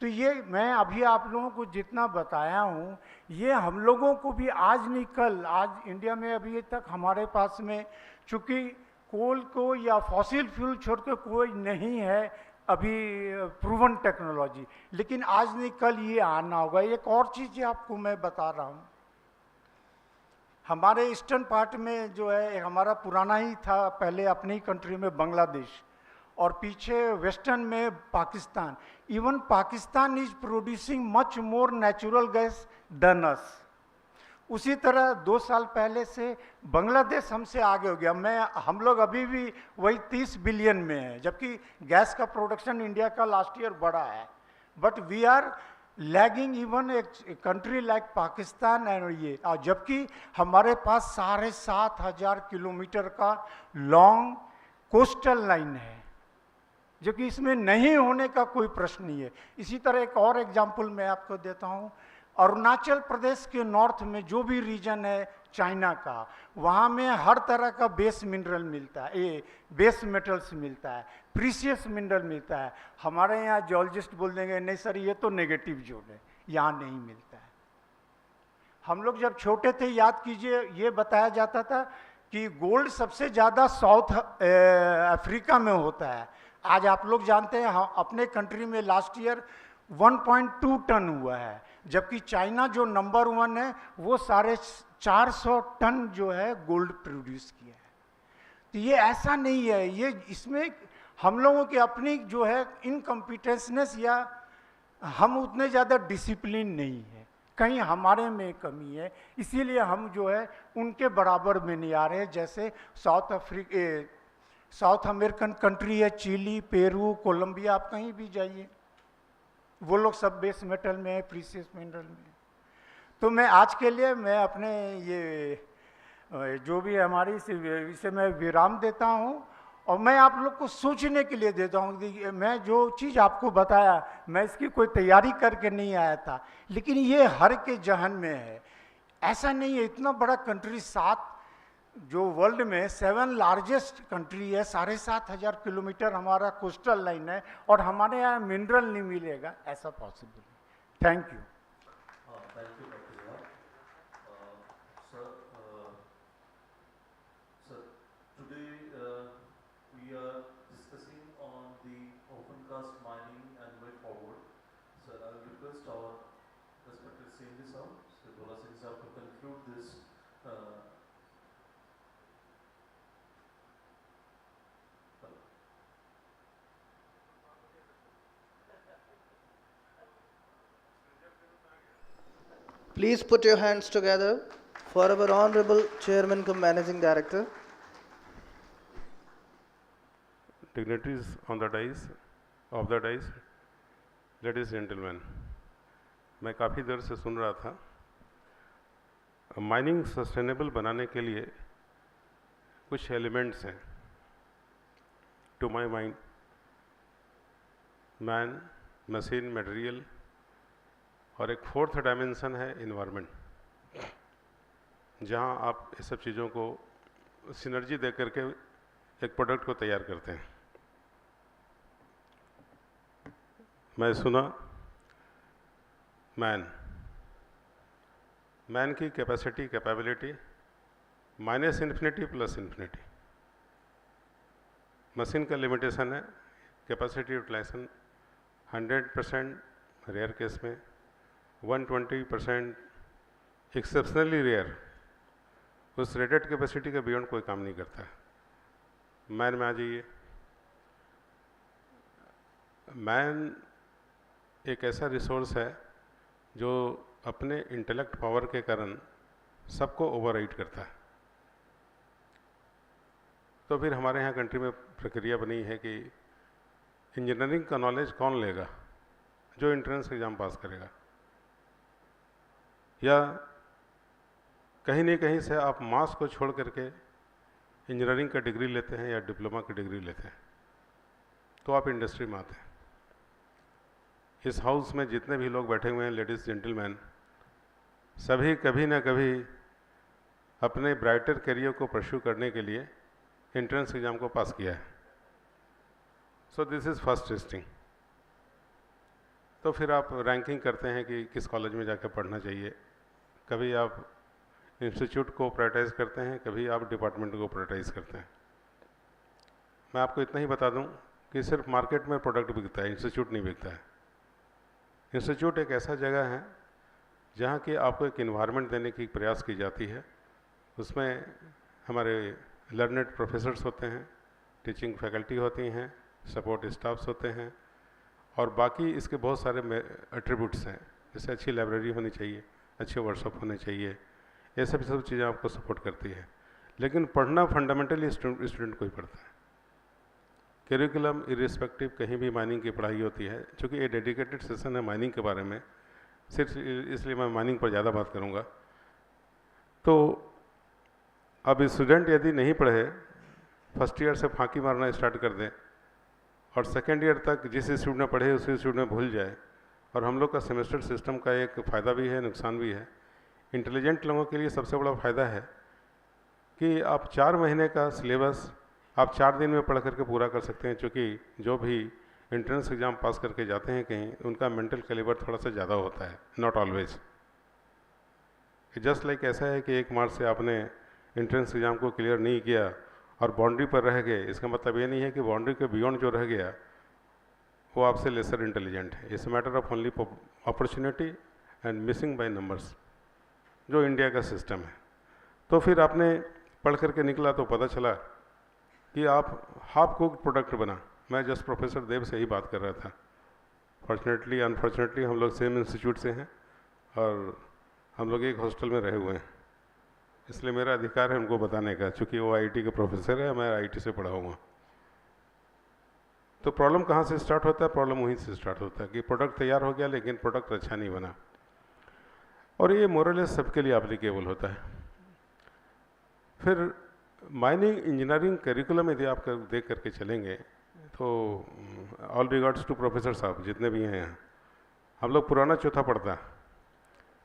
तो ये मैं अभी आप लोगों को जितना बताया हूँ, ये हम लोगों को भी आज नहीं कल, आज इंडिया में अभी तक हमारे पास में चूँकि कोल को या फॉसिल फ्यूल छोड़ के कोई नहीं है अभी प्रूवन टेक्नोलॉजी, लेकिन आज नहीं कल ये आना होगा। एक और चीज़ आपको मैं बता रहा हूँ, हमारे ईस्टर्न पार्ट में जो है हमारा पुराना ही था पहले अपनी ही कंट्री में बांग्लादेश, और पीछे वेस्टर्न में Pakistan. Even Pakistan is producing much more natural gas than us. उसी तरह 2 साल पहले से बांग्लादेश हमसे आगे हो गया। हम लोग अभी भी वही 30 बिलियन में है, जबकि गैस का प्रोडक्शन इंडिया का लास्ट ईयर बढ़ा है, but we are lagging even a country like Pakistan and ये, और जबकि हमारे पास 7,500 किलोमीटर का लॉन्ग कोस्टल लाइन है, जो कि इसमें नहीं होने का कोई प्रश्न नहीं है। इसी तरह एक और एग्जाम्पल मैं आपको देता हूँ, अरुणाचल प्रदेश के नॉर्थ में जो भी रीजन है चाइना का, वहाँ में हर तरह का बेस मिनरल मिलता है, ये बेस मेटल्स मिलता है, प्रीशियस मिनरल मिलता है। हमारे यहाँ जियोलॉजिस्ट बोल देंगे नहीं सर ये तो नेगेटिव जोन है, यहाँ नहीं मिलता है। हम लोग जब छोटे थे याद कीजिए, ये बताया जाता था कि गोल्ड सबसे ज़्यादा साउथ अफ्रीका में होता है। आज आप लोग जानते हैं अपने कंट्री में लास्ट ईयर 1.2 टन हुआ है, जबकि चाइना जो नंबर 1 है वो 450 टन जो है गोल्ड प्रोड्यूस किया है। तो ये ऐसा नहीं है, ये इसमें हम लोगों की अपनी जो है इनकम्पिटेंसनेस या हम उतने ज़्यादा डिसिप्लिन नहीं है, कहीं हमारे में कमी है, इसीलिए हम जो है उनके बराबर में नहीं आ रहे हैं। जैसे साउथ अमेरिकन कंट्री है, चिली, पेरू, कोलंबिया, आप कहीं भी जाइए वो लोग सब बेस मेटल में है, प्रीशियस मिनरल में। तो मैं आज के लिए मैं अपने ये जो भी हमारी इसे मैं विराम देता हूँ, और मैं आप लोग को सोचने के लिए देता हूँ कि मैं जो चीज़ आपको बताया मैं इसकी कोई तैयारी करके नहीं आया था, लेकिन ये हर के जहन में है। ऐसा नहीं है, इतना बड़ा कंट्री, 7 जो वर्ल्ड में 7 लार्जेस्ट कंट्री है, 7,500 किलोमीटर हमारा कोस्टल लाइन है, और हमारे यहाँ मिनरल नहीं मिलेगा, ऐसा पॉसिबल है। Thank you. Thank you, Dr. Zia. Sir, today we are discussing on the open cast mining and way forward. Sir, I will request our respected CMD sir, Sri Bola Singh sir, to conclude this. Please put your hands together for our Honorable Chairman cum Managing Director. Dignitaries on the dais, ladies and gentlemen, मैं काफ़ी देर से सुन रहा था। Mining sustainable बनाने के लिए कुछ elements हैं। To my mind, man, machine, material, और एक 4th डायमेंशन है इन्वायरमेंट, जहां आप इस सब चीज़ों को सिनर्जी दे करके एक प्रोडक्ट को तैयार करते हैं। मैं सुना मैन की capacity, capability minus infinity plus infinity. Machine का लिमिटेशन है कैपेसिटी यूटिलाइजेशन 100% रेयर केस में, 120% एक्सेप्शनली रेयर, उस रेटेड कैपेसिटी के बियॉन्ड कोई काम नहीं करता है। मैन में आ जाइए, मैन एक ऐसा रिसोर्स है जो अपने इंटेलेक्ट पावर के कारण सबको ओवरराइड करता है। तो फिर हमारे यहाँ कंट्री में प्रक्रिया बनी है कि इंजीनियरिंग का नॉलेज कौन लेगा, जो एंट्रेंस एग्ज़ाम पास करेगा, या कहीं न कहीं से आप मास को छोड़ करके इंजीनियरिंग का डिग्री लेते हैं या डिप्लोमा की डिग्री लेते हैं, तो आप इंडस्ट्री में आते हैं। इस हाउस में जितने भी लोग बैठे हुए हैं, लेडीज़ जेंटलमैन, सभी कभी ना कभी अपने ब्राइटर करियर को परस्यू करने के लिए एंट्रेंस एग्ज़ाम को पास किया है। So this is first testing. तो फिर आप रैंकिंग करते हैं कि किस कॉलेज में जाकर पढ़ना चाहिए। कभी आप इंस्टीट्यूट को प्रायोरिटाइज़ करते हैं, कभी आप डिपार्टमेंट को प्रायोरिटाइज़ करते हैं। मैं आपको इतना ही बता दूं कि सिर्फ मार्केट में प्रोडक्ट बिकता है, इंस्टीट्यूट नहीं बिकता है। इंस्टीट्यूट एक ऐसा जगह है जहाँ की आपको एक इन्वायरमेंट देने की प्रयास की जाती है। उसमें हमारे लर्नेड प्रोफेसर्स होते हैं, टीचिंग फैकल्टी होती हैं, सपोर्ट स्टाफ्स होते हैं, और बाकी इसके बहुत सारे एट्रीब्यूट्स हैं, जैसे अच्छी लाइब्रेरी होनी चाहिए, अच्छे वर्कशॉप होने चाहिए, ये सब चीज़ें आपको सपोर्ट करती है। लेकिन पढ़ना फंडामेंटली स्टूडेंट को ही पढ़ता है। करिकुलम इरिस्पेक्टिव कहीं भी माइनिंग की पढ़ाई होती है, चूँकि ये डेडिकेटेड सेशन है माइनिंग के बारे में, सिर्फ इसलिए मैं माइनिंग पर ज़्यादा बात करूँगा। तो अब स्टूडेंट यदि नहीं पढ़े, फर्स्ट ईयर से फांकी मारना स्टार्ट कर दें और सेकेंड ईयर तक जिस स्टूडेंट ने पढ़े उसी स्टूडेंट में भूल जाए, और हम लोग का सेमेस्टर सिस्टम का एक फ़ायदा भी है, नुकसान भी है। इंटेलिजेंट लोगों के लिए सबसे बड़ा फ़ायदा है कि आप 4 महीने का सिलेबस आप 4 दिन में पढ़ करके पूरा कर सकते हैं, क्योंकि जो भी एंट्रेंस एग्ज़ाम पास करके जाते हैं कहीं, उनका मेंटल कैलिबर थोड़ा सा ज़्यादा होता है, नॉट ऑलवेज। जस्ट लाइक ऐसा है कि 1 मार्च से आपने एंट्रेंस एग्ज़ाम को क्लियर नहीं किया और बाउंड्री पर रह गए, इसका मतलब ये नहीं है कि बाउंड्री के बियॉन्ड जो रह गया वो आपसे लेसर इंटेलिजेंट है। It's matter of only opportunity and missing by numbers, जो इंडिया का सिस्टम है। तो फिर आपने पढ़ करके निकला तो पता चला कि आप हाफ कुक्ड प्रोडक्ट बना। मैं जस्ट प्रोफेसर देव से ही बात कर रहा था। फॉर्चुनेटली अनफॉर्चुनेटली हम लोग सेम इंस्टीट्यूट से हैं और हम लोग एक हॉस्टल में रहे हुए हैं, इसलिए मेरा अधिकार है उनको बताने का, चूँकि वो आईटी के प्रोफेसर है, मैं आईटी से पढ़ा हुआ। तो प्रॉब्लम कहाँ से स्टार्ट होता है? प्रॉब्लम वहीं से स्टार्ट होता है कि प्रोडक्ट तैयार हो गया लेकिन प्रोडक्ट अच्छा नहीं बना, और ये मोरलेस सबके लिए एप्लीकेबल होता है। फिर माइनिंग इंजीनियरिंग करिकुलम यदि आप देख करके चलेंगे तो ऑल रिगार्ड्स टू प्रोफेसर साहब जितने भी हैं यहाँ, हम लोग पुराना चौथा पढ़ता है,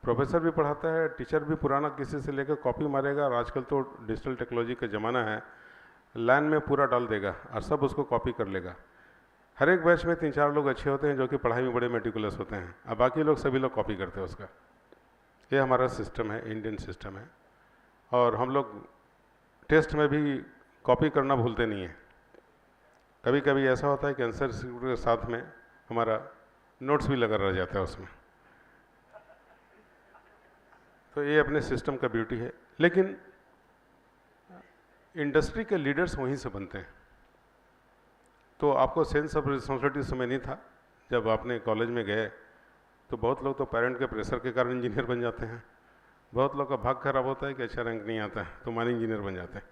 प्रोफेसर भी पढ़ाता है, टीचर भी पुराना किसी से लेकर कॉपी मारेगा, और आजकल तो डिजिटल टेक्नोलॉजी का ज़माना है, लाइन में पूरा डाल देगा और सब उसको कॉपी कर लेगा। हर एक बैच में 3-4 लोग अच्छे होते हैं जो कि पढ़ाई में बड़े मेटिकुलस होते हैं, अब बाकी लोग सभी लोग कॉपी करते हैं उसका। ये हमारा सिस्टम है, इंडियन सिस्टम है, और हम लोग टेस्ट में भी कॉपी करना भूलते नहीं हैं। कभी कभी ऐसा होता है कि आंसर के साथ में हमारा नोट्स भी लगा रह जाता है उसमें। तो ये अपने सिस्टम का ब्यूटी है, लेकिन इंडस्ट्री के लीडर्स वहीं से बनते हैं। तो आपको सेंस ऑफ रिस्पॉन्सिबिलिटी समय नहीं था जब आपने कॉलेज में गए, तो बहुत लोग तो पेरेंट के प्रेशर के कारण इंजीनियर बन जाते हैं, बहुत लोग का भाग खराब होता है कि अच्छा रैंक नहीं आता है तो माइनिंग इंजीनियर बन जाते हैं।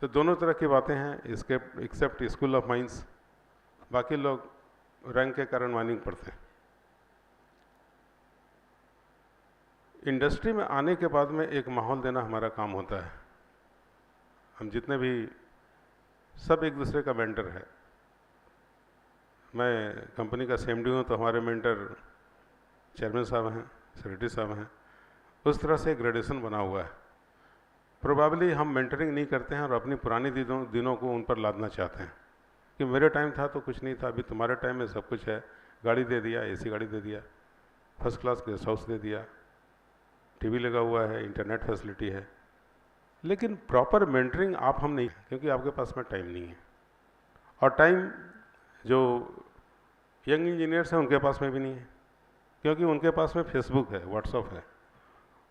तो दोनों तरह की बातें हैं, इसके एक्सेप्ट स्कूल ऑफ माइंस, बाकी लोग रैंक के कारण माइनिंग पढ़ते हैं। इंडस्ट्री में आने के बाद में एक माहौल देना हमारा काम होता है। हम जितने भी सब एक दूसरे का मेंटर है। मैं कंपनी का CMD हूँ तो हमारे मेंटर चेयरमैन साहब हैं, सेक्रेटरी साहब हैं, उस तरह से ग्रेडेशन बना हुआ है। प्रोबेबली हम मेंटरिंग नहीं करते हैं और अपनी पुरानी दिनों को उन पर लादना चाहते हैं कि मेरे टाइम था तो कुछ नहीं था, अभी तुम्हारे टाइम में सब कुछ है, गाड़ी दे दिया, AC गाड़ी दे दिया, फर्स्ट क्लास गेस्ट हाउस दे दिया, TV लगा हुआ है, इंटरनेट फैसिलिटी है, लेकिन प्रॉपर मेंटरिंग आप हम नहीं, क्योंकि आपके पास में टाइम नहीं है। और टाइम जो यंग इंजीनियर्स हैं उनके पास में भी नहीं है, क्योंकि उनके पास में फेसबुक है, व्हाट्सअप है,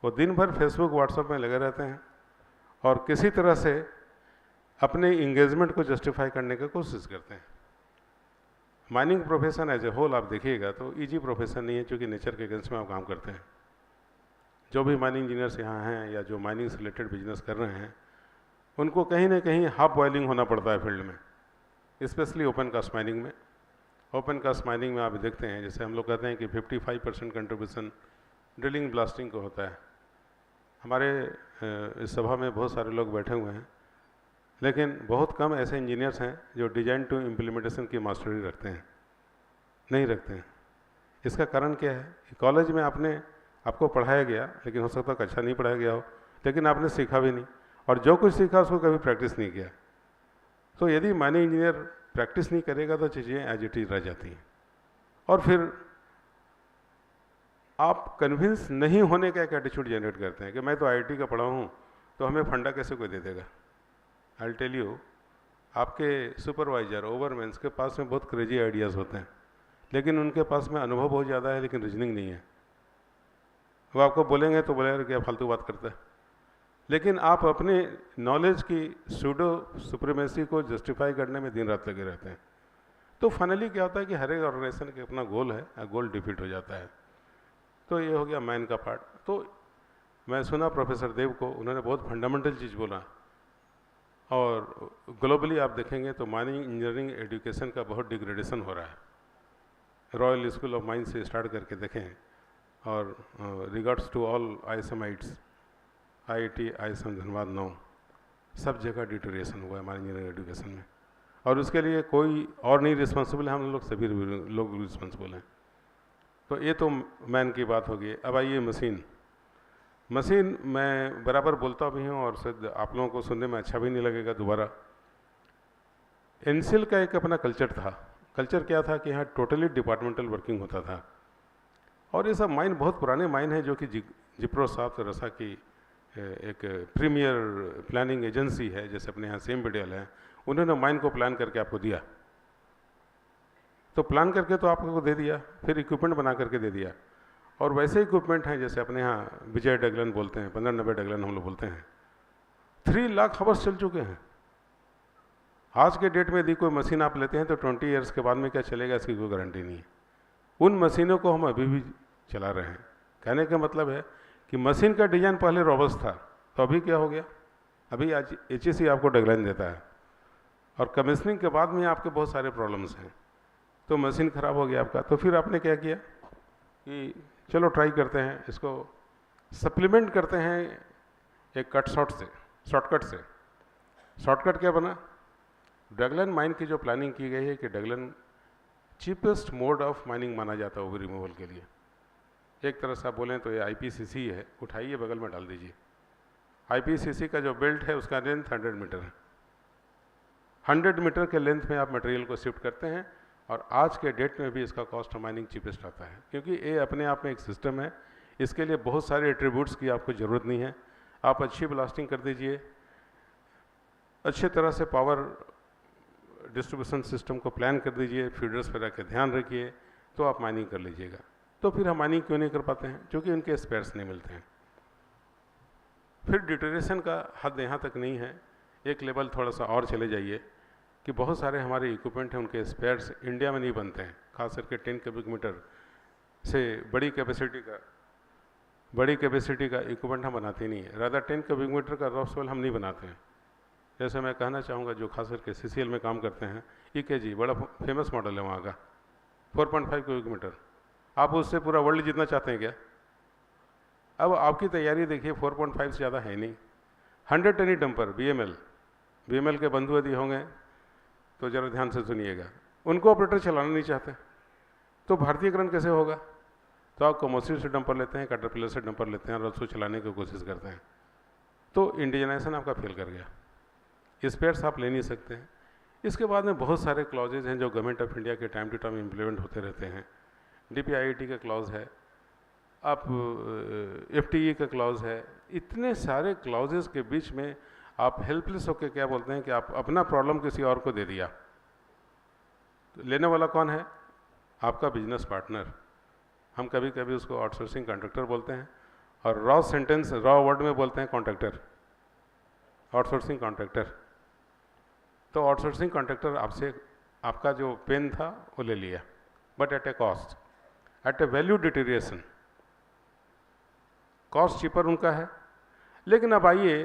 वो दिन भर फेसबुक व्हाट्सअप में लगे रहते हैं और किसी तरह से अपने इंगेजमेंट को जस्टिफाई करने की कोशिश करते हैं। Mining profession as a whole आप देखिएगा तो इजी प्रोफेशन नहीं है, क्योंकि नेचर के अगेंस्ट में आप काम करते हैं। जो भी माइनिंग इंजीनियर्स यहाँ हैं या जो माइनिंग से रिलेटेड बिजनेस कर रहे हैं, उनको कहीं ना कहीं हाफ बॉइलिंग होना पड़ता है फील्ड में, स्पेशली ओपन कास्ट माइनिंग में। ओपन कास्ट माइनिंग में आप देखते हैं, जैसे हम लोग कहते हैं कि 55% कंट्रीब्यूशन ड्रिलिंग ब्लास्टिंग को होता है। हमारे इस सभा में बहुत सारे लोग बैठे हुए हैं, लेकिन बहुत कम ऐसे इंजीनियर्स हैं जो डिजाइन टू इम्प्लीमेंटेशन की मास्टरी रखते हैं, नहीं रखते हैं। इसका कारण क्या है कि कॉलेज में आपको पढ़ाया गया, लेकिन हो सकता है अच्छा नहीं पढ़ाया गया हो, लेकिन आपने सीखा भी नहीं, और जो कुछ सीखा उसको कभी प्रैक्टिस नहीं किया। तो यदि माइनिंग इंजीनियर प्रैक्टिस नहीं करेगा तो चीज़ें एज इट इज रह जाती हैं, और फिर आप कन्विंस नहीं होने का एक एटीट्यूड जनरेट करते हैं कि मैं तो IIT का पढ़ा हूँ तो हमें फंडा कैसे कोई दे देगा। आई टेल यू, आपके सुपरवाइजर ओवरमैन्स के पास में बहुत क्रेजी आइडियाज़ होते हैं, लेकिन उनके पास में अनुभव बहुत ज़्यादा है लेकिन रीजनिंग नहीं है। वो आपको बोलेंगे तो बोलेगा क्या फालतू बात करता है, लेकिन आप अपने नॉलेज की सूडो सुप्रीमेसी को जस्टिफाई करने में दिन रात लगे रहते हैं। तो फाइनली क्या होता है कि हर एक ऑर्गेनाइजेशन के अपना गोल है, गोल डिफीट हो जाता है। तो ये हो गया मैन का पार्ट। तो मैं सुना प्रोफेसर देव को, उन्होंने बहुत फंडामेंटल चीज़ बोला। और ग्लोबली आप देखेंगे तो माइनिंग इंजीनियरिंग एजुकेशन का बहुत डिग्रेडेशन हो रहा है। रॉयल स्कूल ऑफ माइंस से स्टार्ट करके देखें, और regards to all ISMites, IIT ISM Dhanbad 9, सब जगह डिटोरिएशन हुआ है माइनिंग इंजीनियरिंग एजुकेशन में। और उसके लिए कोई और नहीं रिस्पॉन्सिबल है, हम लोग सभी लोग रिस्पॉन्सिबल हैं। तो ये तो मैन की बात होगी। अब आइए मशीन। मशीन मैं बराबर बोलता भी हूँ और शायद आप लोगों को सुनने में अच्छा भी नहीं लगेगा दोबारा। एनसीएल का एक अपना कल्चर था। कल्चर क्या था कि यहाँ टोटली डिपार्टमेंटल वर्किंग होता था। और ये सब माइन बहुत पुराने माइन हैं, जो कि जिप्रो साहब रसा की एक प्रीमियर प्लानिंग एजेंसी है, जैसे अपने यहाँ सेम बिडेल है, उन्होंने माइन को प्लान करके आपको दिया। तो प्लान करके तो आपको दे दिया, फिर इक्विपमेंट बना करके दे दिया। और वैसे इक्विपमेंट हैं जैसे अपने यहाँ विजय डगलन बोलते हैं, 1590 डगलन हम लोग बोलते हैं, 3 लाख आवर्स चल चुके हैं। आज के डेट में यदि कोई मशीन आप लेते हैं तो 20 ईयर्स के बाद में क्या चलेगा इसकी कोई गारंटी नहीं है। उन मशीनों को हम अभी भी चला रहे हैं। कहने का मतलब है कि मशीन का डिज़ाइन पहले रोबस्ट था, तो अभी क्या हो गया, अभी आज HEC आपको डगलाइन देता है, और कमीशनिंग के बाद में आपके बहुत सारे प्रॉब्लम्स हैं। तो मशीन ख़राब हो गया आपका, तो फिर आपने क्या किया कि चलो ट्राई करते हैं, इसको सप्लीमेंट करते हैं एक शॉर्टकट से। शॉर्टकट क्या बना, डगलन माइन की जो प्लानिंग की गई है कि डगलन चीपेस्ट मोड ऑफ माइनिंग माना जाता है ओवर रिमूवल के लिए। एक तरह से आप बोलें तो ये IPCC है, उठाइए बगल में डाल दीजिए। IPCC का जो बेल्ट है उसका लेंथ 100 मीटर है। 100 मीटर के लेंथ में आप मटेरियल को शिफ्ट करते हैं, और आज के डेट में भी इसका कॉस्ट ऑफ माइनिंग चीपेस्ट आता है, क्योंकि ये अपने आप में एक सिस्टम है। इसके लिए बहुत सारे एट्रीब्यूट्स की आपको ज़रूरत नहीं है। आप अच्छी ब्लास्टिंग कर दीजिए, अच्छे तरह से पावर डिस्ट्रीब्यूशन सिस्टम को प्लान कर दीजिए, फीडर्स पर रख के ध्यान रखिए, तो आप माइनिंग कर लीजिएगा। तो फिर हम माइनिंग क्यों नहीं कर पाते हैं, क्योंकि उनके स्पेयर्स नहीं मिलते हैं। फिर डिटोरेशन का हद यहाँ तक नहीं है, एक लेवल थोड़ा सा और चले जाइए कि बहुत सारे हमारे इक्विपमेंट हैं, उनके स्पेयर्स इंडिया में नहीं बनते हैं। खास करके 10 क्यूबिक मीटर से बड़ी कैपेसिटी का इक्विपमेंट हम बनाते नहीं है। रादर 10 क्यूबिक मीटर का रॉक सॉइल हम नहीं बनाते हैं। जैसे मैं कहना चाहूँगा जो खास करके CCL में काम करते हैं, EKG बड़ा फेमस मॉडल है वहाँ का, 4.5 क्यूबिक मीटर। आप उससे पूरा वर्ल्ड जीतना चाहते हैं क्या? अब आपकी तैयारी देखिए, 4.5 से ज़्यादा है नहीं। 100 टनी डंपर BML के बंधु यदि होंगे तो ज़रा ध्यान से सुनिएगा, उनको ऑपरेटर चलाना नहीं चाहते, तो भारतीयकरण कैसे होगा? तो आप कमर्शियल से डंपर लेते हैं, कैटरपिलर से डंपर लेते हैं और उसको चलाने की कोशिश करते हैं, तो इंडियनाइजेशन आपका फेल कर गया। स्पेयर्स आप ले नहीं सकते हैं। इसके बाद में बहुत सारे क्लॉजेज हैं जो गवर्नमेंट ऑफ इंडिया के टाइम टू टाइम इम्प्लीमेंट होते रहते हैं। DPIIT का क्लॉज है, आप FTE का क्लॉज है। इतने सारे क्लॉजेस के बीच में आप हेल्पलेस होकर क्या बोलते हैं कि आप अपना प्रॉब्लम किसी और को दे दिया। तो लेने वाला कौन है? आपका बिजनेस पार्टनर। हम कभी कभी उसको आउटसोर्सिंग कॉन्ट्रैक्टर बोलते हैं, और रॉ वर्ड में बोलते हैं कॉन्ट्रैक्टर, आउटसोर्सिंग कॉन्ट्रैक्टर। तो आउटसोर्सिंग कॉन्ट्रैक्टर आपसे आपका जो पेन था वो ले लिया, but at a cost, at a value deterioration. Cost cheaper उनका है। लेकिन अब आइए,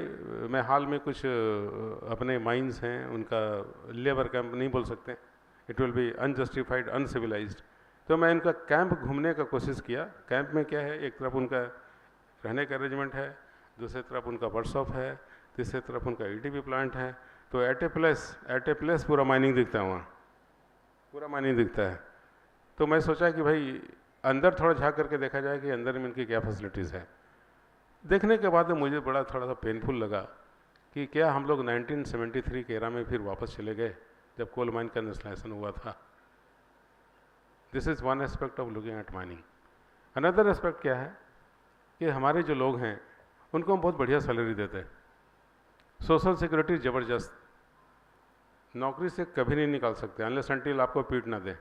मैं हाल में कुछ अपने माइंस हैं उनका लेबर कैंप नहीं बोल सकते, it will be unjustified, uncivilised. तो मैं इनका कैंप घूमने का कोशिश किया। कैंप में क्या है, एक तरफ उनका रहने का अरेंजमेंट है, दूसरी तरफ उनका वर्कशॉप है, तीसरी तरफ उनका ETP प्लांट है। तो एट ए प्लेस पूरा माइनिंग दिखता है, वहाँ पूरा माइनिंग दिखता है। तो मैं सोचा कि भाई अंदर थोड़ा झाँक करके देखा जाए कि अंदर में इनकी क्या फैसिलिटीज़ है। देखने के बाद मुझे बड़ा थोड़ा सा पेनफुल लगा कि क्या हम लोग 1973 के एरा में फिर वापस चले गए जब कोल माइन का नेशनलाइजेशन हुआ था। This is one aspect of looking at mining. Another aspect क्या है कि हमारे जो लोग हैं उनको हम बहुत बढ़िया सैलरी देते हैं, सोशल सिक्योरिटी ज़बरदस्त, नौकरी से कभी नहीं निकाल सकते अनलेस अनटिल आपको पीट ना दे।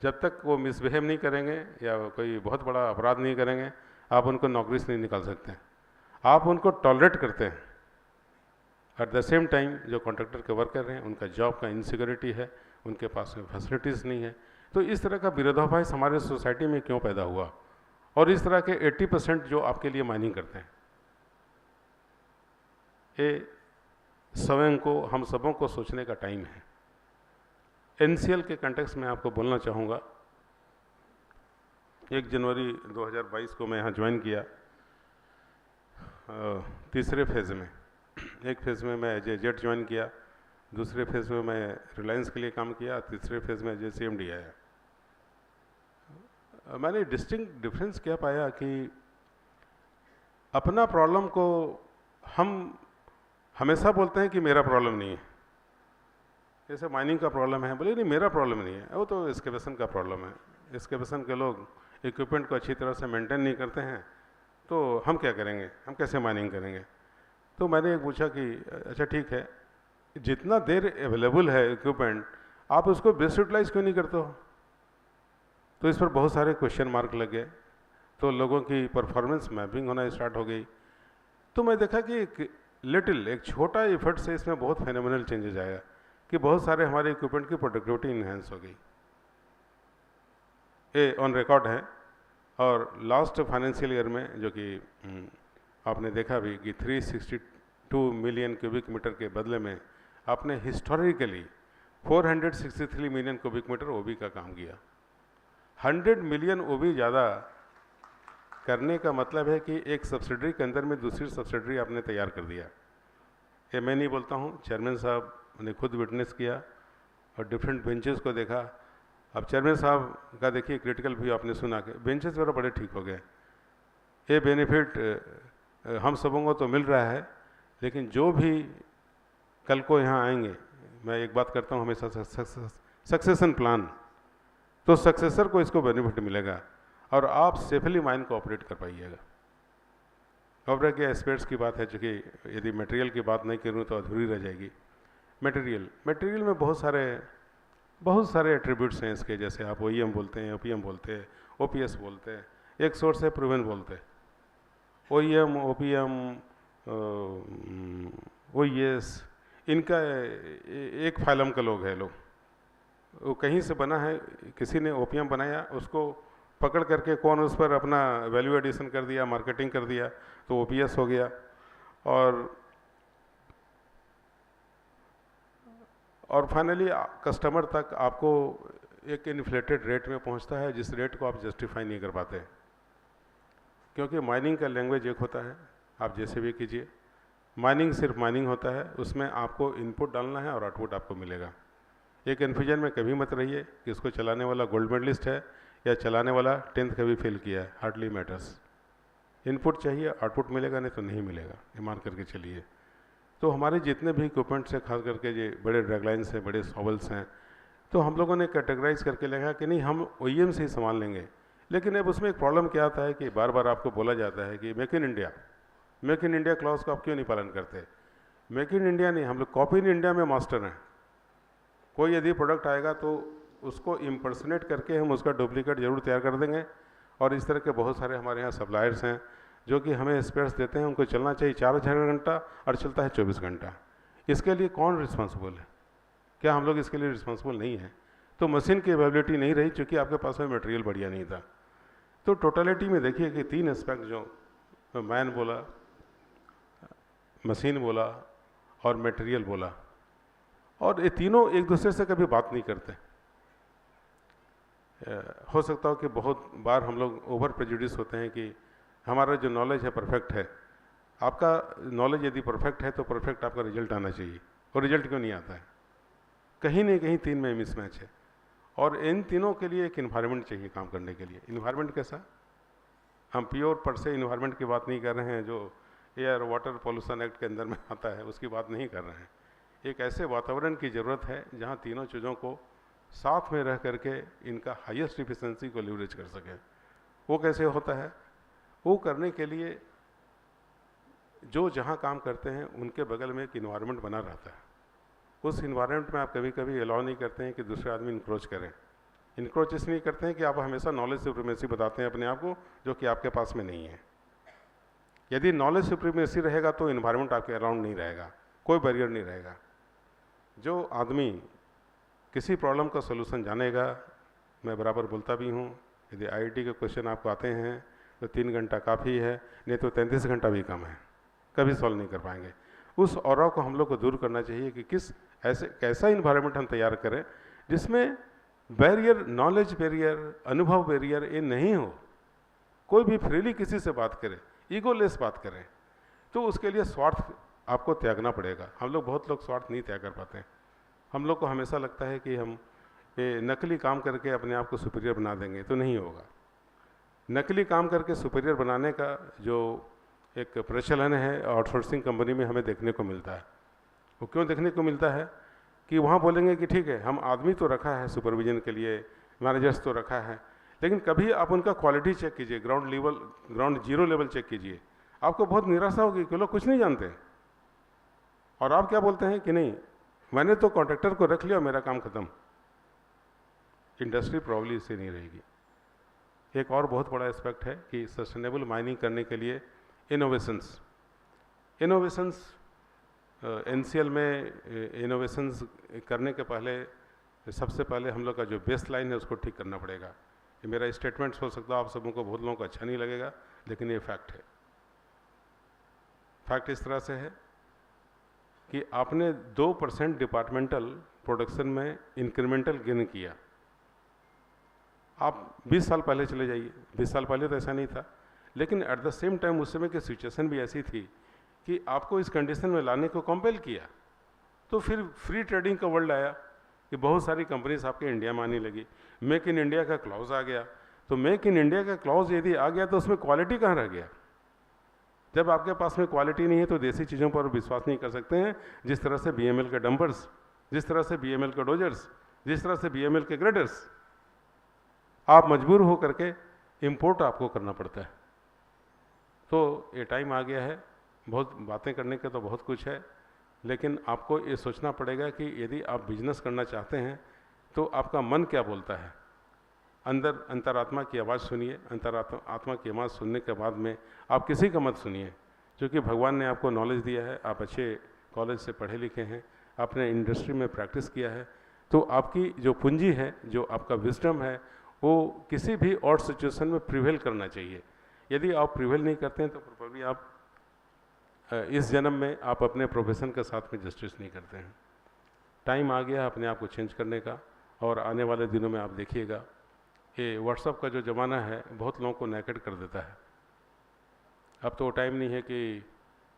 जब तक वो मिसबिहेव नहीं करेंगे या कोई बहुत बड़ा अपराध नहीं करेंगे, आप उनको नौकरी से नहीं निकाल सकते। आप उनको टॉलरेट करते हैं। एट द सेम टाइम जो कॉन्ट्रैक्टर के वर्क कर रहे हैं उनका जॉब का इनसिक्योरिटी है, उनके पास में फैसिलिटीज़ नहीं है। तो इस तरह का विरोधाभास हमारे सोसाइटी में क्यों पैदा हुआ? और इस तरह के 80% जो आपके लिए माइनिंग करते हैं, ये स्वयं को, हम सबों को सोचने का टाइम है। एनसीएल के कंटेक्स्ट में आपको बोलना चाहूँगा, 1 जनवरी 2022 को मैं यहाँ ज्वाइन किया, तीसरे फेज़ में। एक फेज़ में मैं एज ए जेट ज्वाइन किया, दूसरे फेज़ में मैं रिलायंस के लिए काम किया, तीसरे फेज़ में एज ए CMD आया। मैंने डिस्टिंक्ट डिफरेंस क्या पाया कि अपना प्रॉब्लम को हम हमेशा बोलते हैं कि मेरा प्रॉब्लम नहीं है। जैसे माइनिंग का प्रॉब्लम है, बोले नहीं मेरा प्रॉब्लम नहीं है, वो तो एक्सकेवेशन का प्रॉब्लम है। एक्सकेवेशन के लोग इक्विपमेंट को अच्छी तरह से मेंटेन नहीं करते हैं, तो हम क्या करेंगे, हम कैसे माइनिंग करेंगे। तो मैंने एक पूछा कि अच्छा ठीक है, जितना देर अवेलेबल है इक्विपमेंट, आप उसको बेस्ट यूटिलाइज क्यों नहीं करते हो। तो इस पर बहुत सारे क्वेश्चन मार्क लग गए, तो लोगों की परफॉर्मेंस मैपिंग होना स्टार्ट हो गई। तो मैं देखा कि एक छोटा एफर्ट से इसमें बहुत फेनोमेनल चेंजेस आया कि बहुत सारे हमारे इक्विपमेंट की प्रोडक्टिविटी इन्हेंस हो गई। ये ऑन रिकॉर्ड है। और लास्ट फाइनेंशियल ईयर में, जो कि आपने देखा भी कि 362 मिलियन क्यूबिक मीटर के बदले में आपने हिस्टोरिकली 463 मिलियन क्यूबिक मीटर ओबी का काम किया। 100 मिलियन ओबी ज़्यादा करने का मतलब है कि एक सब्सिडरी के अंदर में दूसरी सब्सिडरी आपने तैयार कर दिया। ये मैं नहीं बोलता हूँ, चेयरमैन साहब ने खुद विटनेस किया और डिफरेंट बेंचेस को देखा। अब चेयरमैन साहब का देखिए क्रिटिकल व्यू आपने सुना कि बेंचेस वगैरह बड़े ठीक हो गए। ये बेनिफिट हम सबों को तो मिल रहा है, लेकिन जो भी कल को यहाँ आएंगे, मैं एक बात करता हूँ हमेशा, सक्सेशन प्लान, तो सक्सेसर को इसको बेनिफिट मिलेगा और आप सेफली माइन को ऑपरेट कर पाइएगा। ऑपरेट के एस्पेक्ट्स की बात है, चूँकि यदि मटेरियल की बात नहीं करूँ तो अधूरी रह जाएगी। मटेरियल में बहुत सारे एट्रीब्यूट्स हैं इसके, जैसे आप OEM बोलते हैं, OPM बोलते हैं, OPS बोलते हैं, एक सोर्स है प्रूवन बोलते हैं। OEM, OPM, OES, इनका एक फाइलम का लोग है लोग, वो कहीं से बना है, किसी ने OPM बनाया, उसको पकड़ करके कौन उस पर अपना वैल्यू एडिशन कर दिया, मार्केटिंग कर दिया, तो OPS हो गया। और फाइनली कस्टमर तक आपको एक इन्फ्लेटेड रेट में पहुंचता है, जिस रेट को आप जस्टिफाई नहीं कर पाते, क्योंकि माइनिंग का लैंग्वेज एक होता है, आप जैसे भी कीजिए, माइनिंग सिर्फ माइनिंग होता है, उसमें आपको इनपुट डालना है और आउटपुट आपको मिलेगा। एक कन्फ्यूजन में कभी मत रहिए कि इसको चलाने वाला गोल्ड मेडलिस्ट है या चलाने वाला 10th कभी फेल किया है, हार्डली मैटर्स। इनपुट चाहिए, आउटपुट मिलेगा, नहीं तो नहीं मिलेगा, ये मान करके चलिए। तो हमारे जितने भी इक्विपमेंट्स हैं, खास करके ये बड़े ड्रैगलाइंस हैं, बड़े सॉवल्स हैं, तो हम लोगों ने कैटेगराइज करके लिखा कि नहीं हम OEM से ही संभाल लेंगे। लेकिन अब उसमें एक प्रॉब्लम क्या आता है कि बार बार आपको बोला जाता है कि मेक इन इंडिया क्लॉज को आप क्यों नहीं पालन करते। मेक इन इंडिया नहीं, हम लोग कॉपी इन इंडिया में मास्टर हैं। कोई यदि प्रोडक्ट आएगा तो उसको इम्पर्सनेट करके हम उसका डुप्लीकेट जरूर तैयार कर देंगे। और इस तरह के बहुत सारे हमारे यहाँ सप्लायर्स हैं जो कि हमें स्पेयर्स देते हैं, उनको चलना चाहिए 4 घंटा और चलता है 24 घंटा। इसके लिए कौन रिस्पॉन्सिबल है? क्या हम लोग इसके लिए रिस्पॉन्सिबल नहीं हैं? तो मशीन की अवेलेबिलिटी नहीं रही क्योंकि आपके पास में मटेरियल बढ़िया नहीं था। तो टोटलिटी में देखिए कि 3 एस्पेक्ट जो मैन बोला, मशीन बोला और मटेरियल बोला, और ये तीनों एक दूसरे से कभी बात नहीं करते। हो सकता हो कि बहुत बार हम लोग ओवर प्रेजुडिस होते हैं कि हमारा जो नॉलेज है परफेक्ट है। आपका नॉलेज यदि परफेक्ट है तो परफेक्ट आपका रिजल्ट आना चाहिए, और रिजल्ट क्यों नहीं आता है? कहीं नहीं कहीं 3 में मिसमैच है। और इन तीनों के लिए एक इन्वायरमेंट चाहिए काम करने के लिए। इन्वायरमेंट कैसा? हम प्योर पर से इन्वायरमेंट की बात नहीं कर रहे हैं जो एयर वाटर पॉल्यूशन एक्ट के अंदर में आता है, उसकी बात नहीं कर रहे हैं। एक ऐसे वातावरण की ज़रूरत है जहाँ तीनों चीज़ों को साथ में रह करके इनका हाईएस्ट इफिशिएंसी को लीवरेज कर सके। वो कैसे होता है? वो करने के लिए जो जहाँ काम करते हैं उनके बगल में एक इन्वायरमेंट बना रहता है। उस इन्वायरमेंट में आप कभी कभी अलाउ नहीं करते हैं कि दूसरे आदमी इंक्रोच करें। इंक्रोच इसलिए करते हैं कि आप हमेशा नॉलेज सुप्रीमेसी बताते हैं अपने आप को, जो कि आपके पास में नहीं है। यदि नॉलेज सुप्रीमेसी रहेगा तो इन्वायरमेंट आपके अराउंड नहीं रहेगा, कोई बैरियर नहीं रहेगा। जो आदमी किसी प्रॉब्लम का सोल्यूशन जानेगा, मैं बराबर बोलता भी हूँ, यदि IIT के क्वेश्चन आपको आते हैं तो 3 घंटा काफ़ी है, नहीं तो 33 घंटा भी कम है, कभी सॉल्व नहीं कर पाएंगे। उस ऑरा को हम लोग को दूर करना चाहिए कि कैसा इन्वायरमेंट हम तैयार करें जिसमें बैरियर, नॉलेज बैरियर, अनुभव बैरियर ये नहीं हो। कोई भी फ्रीली किसी से बात करे, ईगोलेस बात करें, तो उसके लिए स्वार्थ आपको त्यागना पड़ेगा। हम लोग, बहुत लोग स्वार्थ नहीं त्याग कर पाते हैं। हम लोग को हमेशा लगता है कि हम ये नकली काम करके अपने आप को सुपीरियर बना देंगे, तो नहीं होगा। नकली काम करके सुपीरियर बनाने का जो एक प्रचलन है आउटसोर्सिंग कंपनी में हमें देखने को मिलता है। वो क्यों देखने को मिलता है कि वहाँ बोलेंगे कि ठीक है, हम आदमी तो रखा है सुपरविजन के लिए, मैनेजर्स तो रखा है, लेकिन कभी आप उनका क्वालिटी चेक कीजिए, ग्राउंड जीरो लेवल चेक कीजिए, आपको बहुत निराशा होगी कि लोग कुछ नहीं जानते। और आप क्या बोलते हैं कि नहीं, मैंने तो कॉन्ट्रैक्टर को रख लिया, मेरा काम खत्म। इंडस्ट्री प्रॉब्ली इससे नहीं रहेगी। एक और बहुत बड़ा एस्पेक्ट है कि सस्टेनेबल माइनिंग करने के लिए इनोवेशंस एनसीएल में इनोवेशंस करने के पहले सबसे पहले हम लोग का जो बेस लाइन है उसको ठीक करना पड़ेगा। ये मेरा स्टेटमेंट्स हो सकता है आप सबों को, बहुत लोगों को अच्छा नहीं लगेगा, लेकिन ये फैक्ट है। फैक्ट इस तरह से है कि आपने 2% डिपार्टमेंटल प्रोडक्शन में इंक्रीमेंटल गेन किया। आप 20 साल पहले चले जाइए, 20 साल पहले तो ऐसा नहीं था, लेकिन एट द सेम टाइम उस समय की सिचुएशन भी ऐसी थी कि आपको इस कंडीशन में लाने को कंपेल किया। तो फिर फ्री ट्रेडिंग का वर्ल्ड आया कि बहुत सारी कंपनीज आपके इंडिया में आने लगी, मेक इन इंडिया का क्लॉज आ गया। तो मेक इन इंडिया का क्लॉज यदि आ गया तो उसमें क्वालिटी कहाँ रह गया? जब आपके पास में क्वालिटी नहीं है तो देसी चीज़ों पर विश्वास नहीं कर सकते हैं। जिस तरह से बीएमएल के डंपर्स, जिस तरह से बीएमएल के डोजर्स, जिस तरह से बीएमएल के ग्रेडर्स, आप मजबूर हो करके इंपोर्ट आपको करना पड़ता है। तो ये टाइम आ गया है, बहुत बातें करने के तो बहुत कुछ है, लेकिन आपको ये सोचना पड़ेगा कि यदि आप बिजनेस करना चाहते हैं तो आपका मन क्या बोलता है। अंतरात्मा की आवाज़ सुनिए। आत्मा की आवाज़ सुनने के बाद में आप किसी का मत सुनिए, क्योंकि भगवान ने आपको नॉलेज दिया है, आप अच्छे कॉलेज से पढ़े लिखे हैं, आपने इंडस्ट्री में प्रैक्टिस किया है, तो आपकी जो पूंजी है, जो आपका विजडम है, वो किसी भी और सिचुएशन में प्रिवेल करना चाहिए। यदि आप प्रिवेल नहीं करते हैं तो प्रॉब्ली आप इस जन्म में आप अपने प्रोफेशन के साथ में जस्टिस नहीं करते हैं। टाइम आ गया अपने आप को चेंज करने का, और आने वाले दिनों में आप देखिएगा ये व्हाट्सएप का जो ज़माना है बहुत लोगों को नेकेड कर देता है। अब तो टाइम नहीं है कि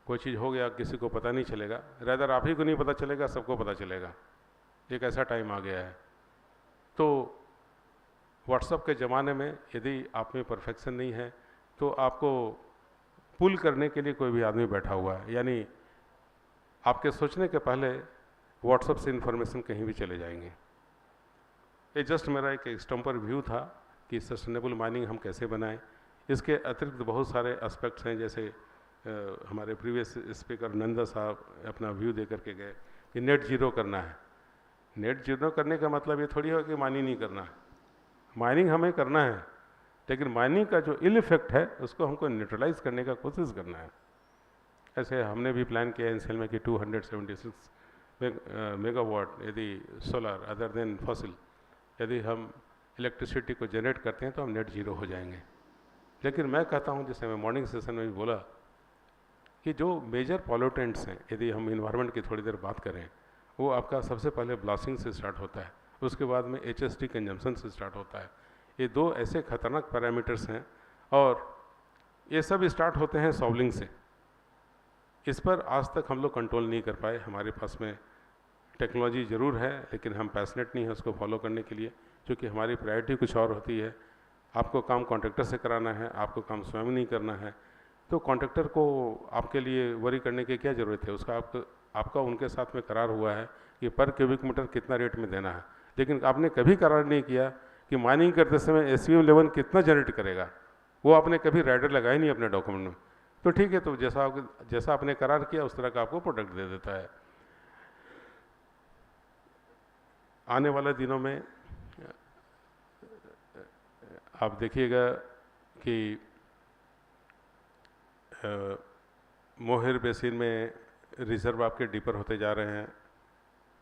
कोई चीज़ हो गया किसी को पता नहीं चलेगा, रैदर आप ही को नहीं पता चलेगा, सबको पता चलेगा। एक ऐसा टाइम आ गया है। तो व्हाट्सएप के ज़माने में यदि आप में परफेक्शन नहीं है तो आपको पुल करने के लिए कोई भी आदमी बैठा हुआ है, यानी आपके सोचने के पहले व्हाट्सएप से इन्फॉर्मेशन कहीं भी चले जाएंगे। ये जस्ट मेरा एक स्टम्पर व्यू था कि सस्टेनेबल माइनिंग हम कैसे बनाएं। इसके अतिरिक्त बहुत सारे एस्पेक्ट्स हैं, जैसे हमारे प्रीवियस स्पीकर नंदा साहब अपना व्यू दे करके गए कि नेट जीरो करना है। नेट जीरो करने का मतलब ये थोड़ी हो कि माइनिंग नहीं करना है। माइनिंग हमें करना है, लेकिन माइनिंग का जो इल इफेक्ट है उसको हमको न्यूट्रलाइज करने का कोशिश करना है। ऐसे हमने भी प्लान किया एनसीएल में कि 276 मेगावाट यदि सोलर अदर देन फॉसिल यदि हम इलेक्ट्रिसिटी को जनरेट करते हैं तो हम नेट जीरो हो जाएंगे। लेकिन मैं कहता हूं, जैसे मैं मॉर्निंग सेशन में भी बोला, कि जो मेजर पॉल्यूटेंट्स हैं, यदि हम इन्वायरमेंट की थोड़ी देर बात करें, वो आपका सबसे पहले ब्लास्टिंग से स्टार्ट होता है, उसके बाद में HST कंजम्पशन से स्टार्ट होता है। ये दो ऐसे खतरनाक पैरामीटर्स हैं, और ये सब स्टार्ट होते हैं सॉल्विंग से। इस पर आज तक हम लोग कंट्रोल नहीं कर पाए। हमारे पास में टेक्नोलॉजी ज़रूर है, लेकिन हम पैशनेट नहीं है उसको फॉलो करने के लिए, क्योंकि हमारी प्रायोरिटी कुछ और होती है। आपको काम कॉन्ट्रैक्टर से कराना है, आपको काम स्वयं नहीं करना है, तो कॉन्ट्रैक्टर को आपके लिए वरी करने की क्या ज़रूरत है। उसका आपका उनके साथ में करार हुआ है कि पर क्यूबिक मीटर कितना रेट में देना है, लेकिन आपने कभी करार नहीं किया कि माइनिंग करते समय SVM लेवल कितना जनरेट करेगा। वो आपने कभी राइडर लगाया नहीं अपने डॉक्यूमेंट में। तो ठीक है, तो जैसा आपने करार किया उस तरह का आपको प्रोडक्ट दे देता है। आने वाले दिनों में आप देखिएगा कि मोहिर बेसिन में रिजर्व आपके डीपर होते जा रहे हैं,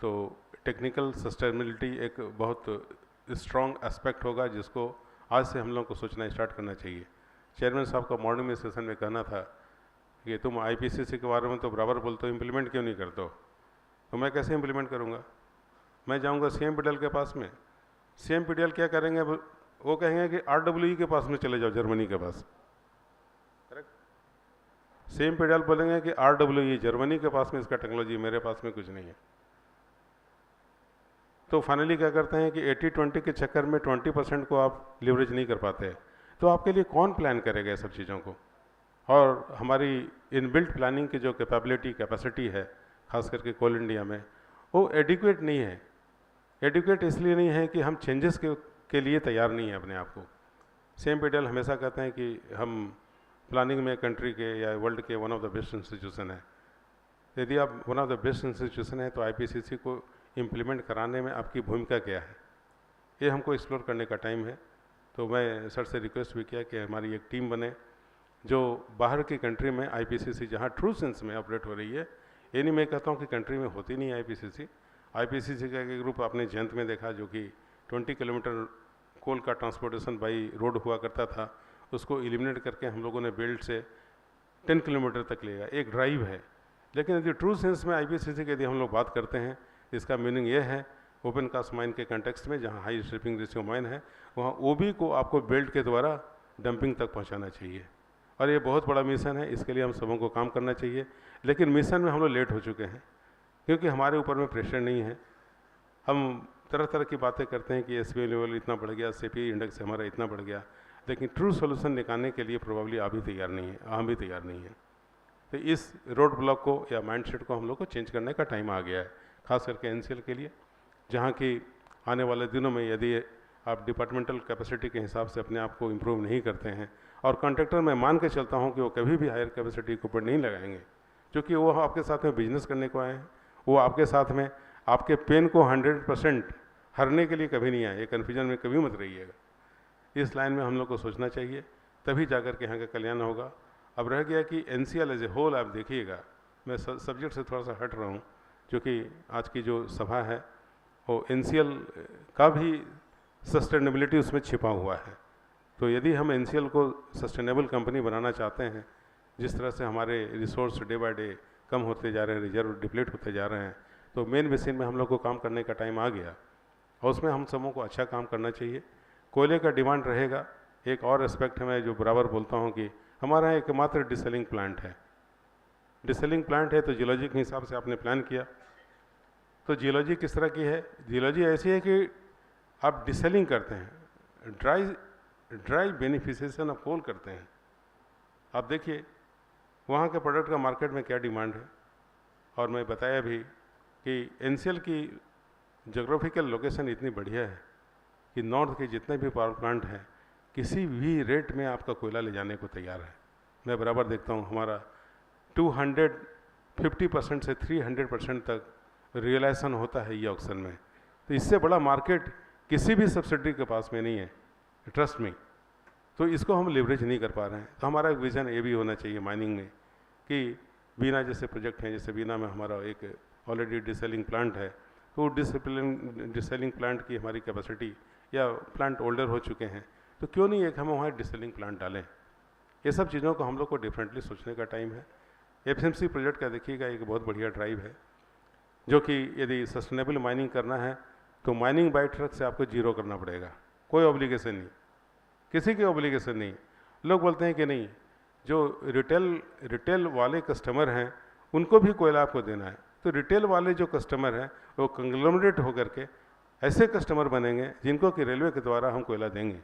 तो टेक्निकल सस्टेनेबिलिटी एक बहुत स्ट्रॉन्ग एस्पेक्ट होगा जिसको आज से हम लोगों को सोचना स्टार्ट करना चाहिए। चेयरमैन साहब का मॉर्निंग में सेशन में कहना था कि तुम आईपीसीसी के बारे में तो बराबर बोलते हो, इम्प्लीमेंट क्यों नहीं करते हो? तो मैं कैसे इम्प्लीमेंट करूँगा? मैं जाऊँगा CMPDL के पास में, CMPDL क्या करेंगे? वो कहेंगे कि RWE के पास में चले जाओ, जर्मनी के पास। करेक्ट? CMPDL बोलेंगे कि RWE जर्मनी के पास में इसका टेक्नोलॉजी, मेरे पास में कुछ नहीं है। तो फाइनली क्या करते हैं कि 80-20 के चक्कर में 20% को आप लिवरेज नहीं कर पाते। तो आपके लिए कौन प्लान करेगा ये सब चीज़ों को? और हमारी इनबिल्ट प्लानिंग की जो कैपेसिटी है, खास करके कोल इंडिया में, वो एडिक्वेट नहीं है। एडिक्वेट इसलिए नहीं है कि हम चेंजेस के लिए तैयार नहीं हैं अपने आप को। CMPDL हमेशा कहते हैं कि हम प्लानिंग में कंट्री के या वर्ल्ड के one of the best institution है। यदि आप one of the best institution है तो IPCC को इम्प्लीमेंट कराने में आपकी भूमिका क्या है, ये हमको एक्सप्लोर करने का टाइम है। तो मैं सर से रिक्वेस्ट भी किया कि हमारी एक टीम बने जो बाहर की कंट्री में IPCC जहाँ ट्रू सेंस में ऑपरेट हो रही है, ये नहीं मैं कहता हूँ कि कंट्री में होती नहीं IPCC का एक ग्रुप आपने जयंत में देखा जो कि 20 किलोमीटर कोल का ट्रांसपोर्टेशन बाई रोड हुआ करता था, उसको एलिमिनेट करके हम लोगों ने बेल्ट से 10 किलोमीटर तक लिया। एक ड्राइव है। लेकिन यदि ट्रू सेंस में IPCC की यदि हम लोग बात करते हैं, इसका मीनिंग ये है ओपन कास्ट माइन के कंटेक्स्ट में जहाँ हाई स्ट्रिपिंग रेशियो माइन है, वहाँ OB को आपको बेल्ट के द्वारा डंपिंग तक पहुँचाना चाहिए। और ये बहुत बड़ा मिशन है, इसके लिए हम सबों को काम करना चाहिए। लेकिन मिशन में हम लोग लेट हो चुके हैं क्योंकि हमारे ऊपर में प्रेशर नहीं है। हम तरह तरह की बातें करते हैं कि SPM लेवल इतना बढ़ गया, CPI इंडेक्स हमारा इतना बढ़ गया, लेकिन ट्रू सोल्यूशन निकालने के लिए प्रोबेबली आप भी तैयार नहीं है, हम भी तैयार नहीं हैं। तो इस रोड ब्लॉक को या माइंडसेट को हम लोग को चेंज करने का टाइम आ गया है, खास करके NCL के लिए, जहाँ की आने वाले दिनों में यदि आप डिपार्टमेंटल कैपेसिटी के हिसाब से अपने आप को इम्प्रूव नहीं करते हैं, और कॉन्ट्रैक्टर मैं मान के चलता हूँ कि वो कभी भी हायर कैपेसिटी इक्विपमेंट नहीं लगाएंगे, क्योंकि वो आपके साथ में बिजनेस करने को आए हैं। वो आपके साथ में आपके पेन को 100% हरने के लिए कभी नहीं आए। ये कन्फ्यूजन में कभी मत रहिएगा। इस लाइन में हम लोग को सोचना चाहिए, तभी जाकर के यहाँ का कल्याण होगा। अब रह गया कि NCL एज ए होल आप देखिएगा, मैं सब्जेक्ट से थोड़ा सा हट रहा हूँ क्योंकि आज की जो सभा है वो NCL का भी सस्टेनेबिलिटी उसमें छिपा हुआ है। तो यदि हम NCL को सस्टेनेबल कंपनी बनाना चाहते हैं, जिस तरह से हमारे रिसोर्स डे बाय डे कम होते जा रहे हैं, रिजर्व डिप्लीट होते जा रहे हैं, तो मेन बेसिन में हम लोग को काम करने का टाइम आ गया और उसमें हम सबों को अच्छा काम करना चाहिए। कोयले का डिमांड रहेगा। एक और एस्पेक्ट है, मैं जो बराबर बोलता हूँ कि हमारा एकमात्र डिसेलिंग प्लांट है। डिसेलिंग प्लांट है तो जियोलॉजी के हिसाब से आपने प्लान किया, तो जियोलॉजी किस तरह की है? जियोलॉजी ऐसी है कि आप डिसेलिंग करते हैं, ड्राई बेनिफिशिएशन ऑफ कोल करते हैं। आप देखिए वहाँ के प्रोडक्ट का मार्केट में क्या डिमांड है। और मैं बताया भी कि NCL की जोग्राफिकल लोकेशन इतनी बढ़िया है कि नॉर्थ के जितने भी पावर प्लांट हैं किसी भी रेट में आपका कोयला ले जाने को तैयार है। मैं बराबर देखता हूँ हमारा 250% से 300% तक रियलाइजेशन होता है ये ऑक्शन में। तो इससे बड़ा मार्केट किसी भी सब्सिडी के पास में नहीं है, ट्रस्ट मी। तो इसको हम लिवरेज नहीं कर पा रहे हैं। तो हमारा एक विज़न ये भी होना चाहिए माइनिंग में कि बीना जैसे प्रोजेक्ट हैं, जैसे बीना में हमारा एक ऑलरेडी डिसेलिंग प्लांट है, तो डिसेलिंग प्लांट की हमारी कैपेसिटी या प्लांट होल्डर हो चुके हैं, तो क्यों नहीं एक हम वहाँ डिसेलिंग प्लांट डालें। ये सब चीज़ों को हम लोग को डिफरेंटली सोचने का टाइम है। FMC प्रोजेक्ट का देखिएगा एक बहुत बढ़िया ड्राइव है, जो कि यदि सस्टेनेबल माइनिंग करना है तो माइनिंग बाय ट्रक से आपको जीरो करना पड़ेगा। कोई ऑब्लिगेशन नहीं, किसी की ऑब्लिगेशन नहीं। लोग बोलते हैं कि नहीं, जो रिटेल वाले कस्टमर हैं उनको भी कोयला आपको देना है। तो रिटेल वाले जो कस्टमर हैं वो कंग्लोमरेट होकर के ऐसे कस्टमर बनेंगे जिनको कि रेलवे के द्वारा हम कोयला देंगे।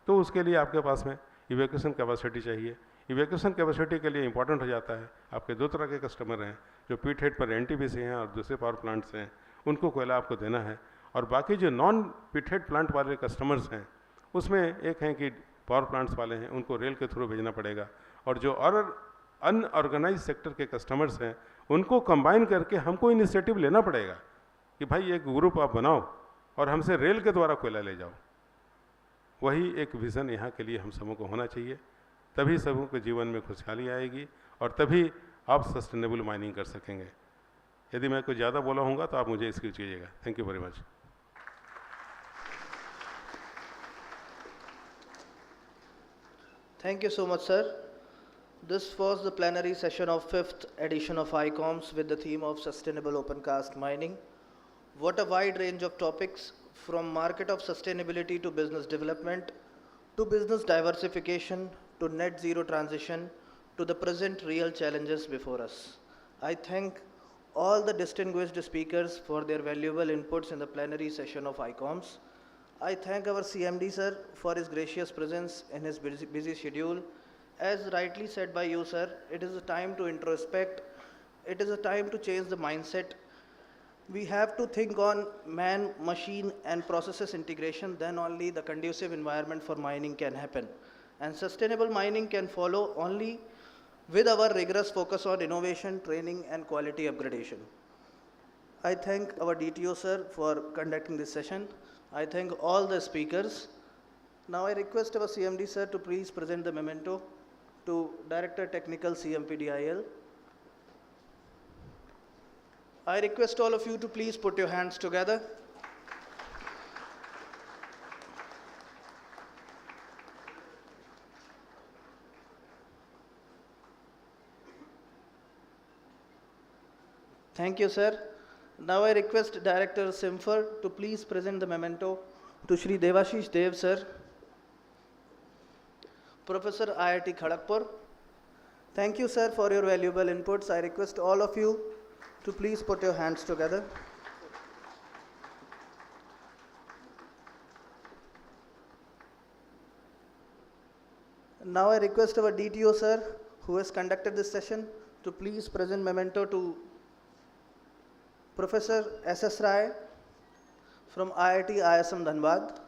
तो उसके लिए आपके पास में इवैक्यूएशन कैपेसिटी चाहिए। इवैक्यूएशन कैपेसिटी के लिए इंपॉर्टेंट हो जाता है, आपके दो तरह के कस्टमर हैं, जो पीट हेड पर NTPC हैं और दूसरे पावर प्लांट से हैं, उनको कोयला आपको देना है। और बाकी जो नॉन पीट हेड प्लांट वाले कस्टमर्स हैं उसमें एक हैं कि पावर प्लांट्स वाले हैं, उनको रेल के थ्रू भेजना पड़ेगा। और जो और अनऑर्गेनाइज सेक्टर के कस्टमर्स हैं उनको कंबाइन करके हमको इनिशिएटिव लेना पड़ेगा कि भाई एक ग्रुप आप बनाओ और हमसे रेल के द्वारा कोयला ले जाओ। वही एक विज़न यहाँ के लिए हम सबों को होना चाहिए, तभी सबों के जीवन में खुशहाली आएगी और तभी आप सस्टेनेबल माइनिंग कर सकेंगे। यदि मैं कुछ ज़्यादा बोला हूँगा तो आप मुझे एक्सक्यूज कीजिएगा। Thank you very much. Thank you so much, sir. This was the plenary session of 5th edition of ICOMS with the theme of Sustainable Opencast Mining. What a wide range of topics, from market of sustainability to business development, to business diversification, to net zero transition, to the present real challenges before us. I thank all the distinguished speakers for their valuable inputs in the plenary session of ICOMS. I thank our CMD sir for his gracious presence in his busy schedule. As rightly said by you, sir, it is a time to introspect. It is a time to change the mindset. We have to think on man, machine and processes integration, then only the conducive environment for mining can happen. And sustainable mining can follow only with our rigorous focus on innovation, training and quality upgradation. I thank our DTO sir for conducting this session. I thank all the speakers. Now I request our CMD sir to please present the memento to Director Technical CMPDIL. I request all of you to please put your hands together. Thank you, sir. Now I request Director Simfer to please present the memento to Shri Devashish Dev, sir, Professor IIT Kharagpur. Thank you, sir, for your valuable inputs. I request all of you to please put your hands together. Now I request our DTO, sir, who has conducted this session, to please present memento to Professor S.S. Rai from IIT ISM Dhanbad.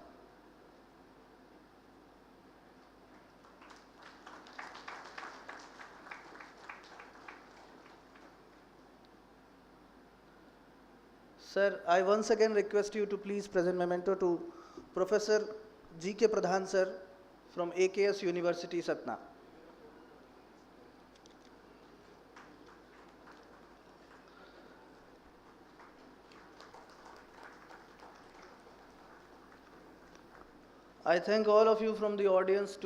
Sir, I once again request you to please present memento to Professor G.K. Pradhan, sir, from AKS University, Satna. I thank all of you from the audience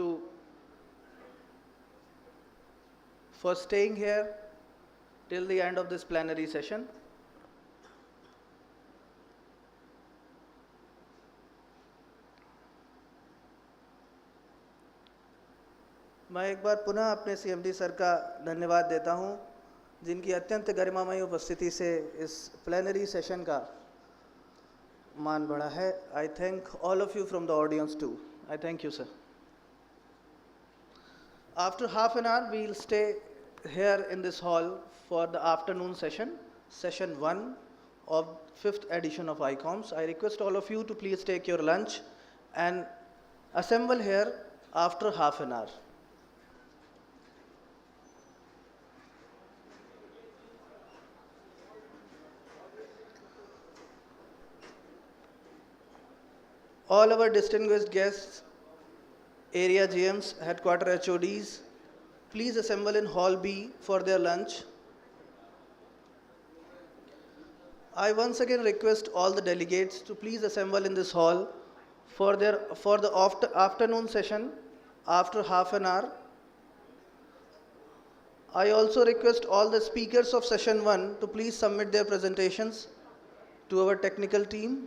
for staying here till the end of this plenary session. मैं एक बार पुनः अपने CMD sir का धन्यवाद देता हूं, जिनकी अत्यंत गरिमामय उपस्थिति से इस प्लेनरी सेशन का मान बढ़ा है. I thank all of you from the audience too. I thank you, sir. After half an hour, we will stay here in this hall for the afternoon session, session 1 of 5th edition of ICOMS. I request all of you to please take your lunch and assemble here after half an hour. All our distinguished guests, area GMs, headquarter HODs, please assemble in Hall B for their lunch. I once again request all the delegates to please assemble in this hall for the afternoon session after half an hour. I also request all the speakers of session 1 to please submit their presentations to our technical team.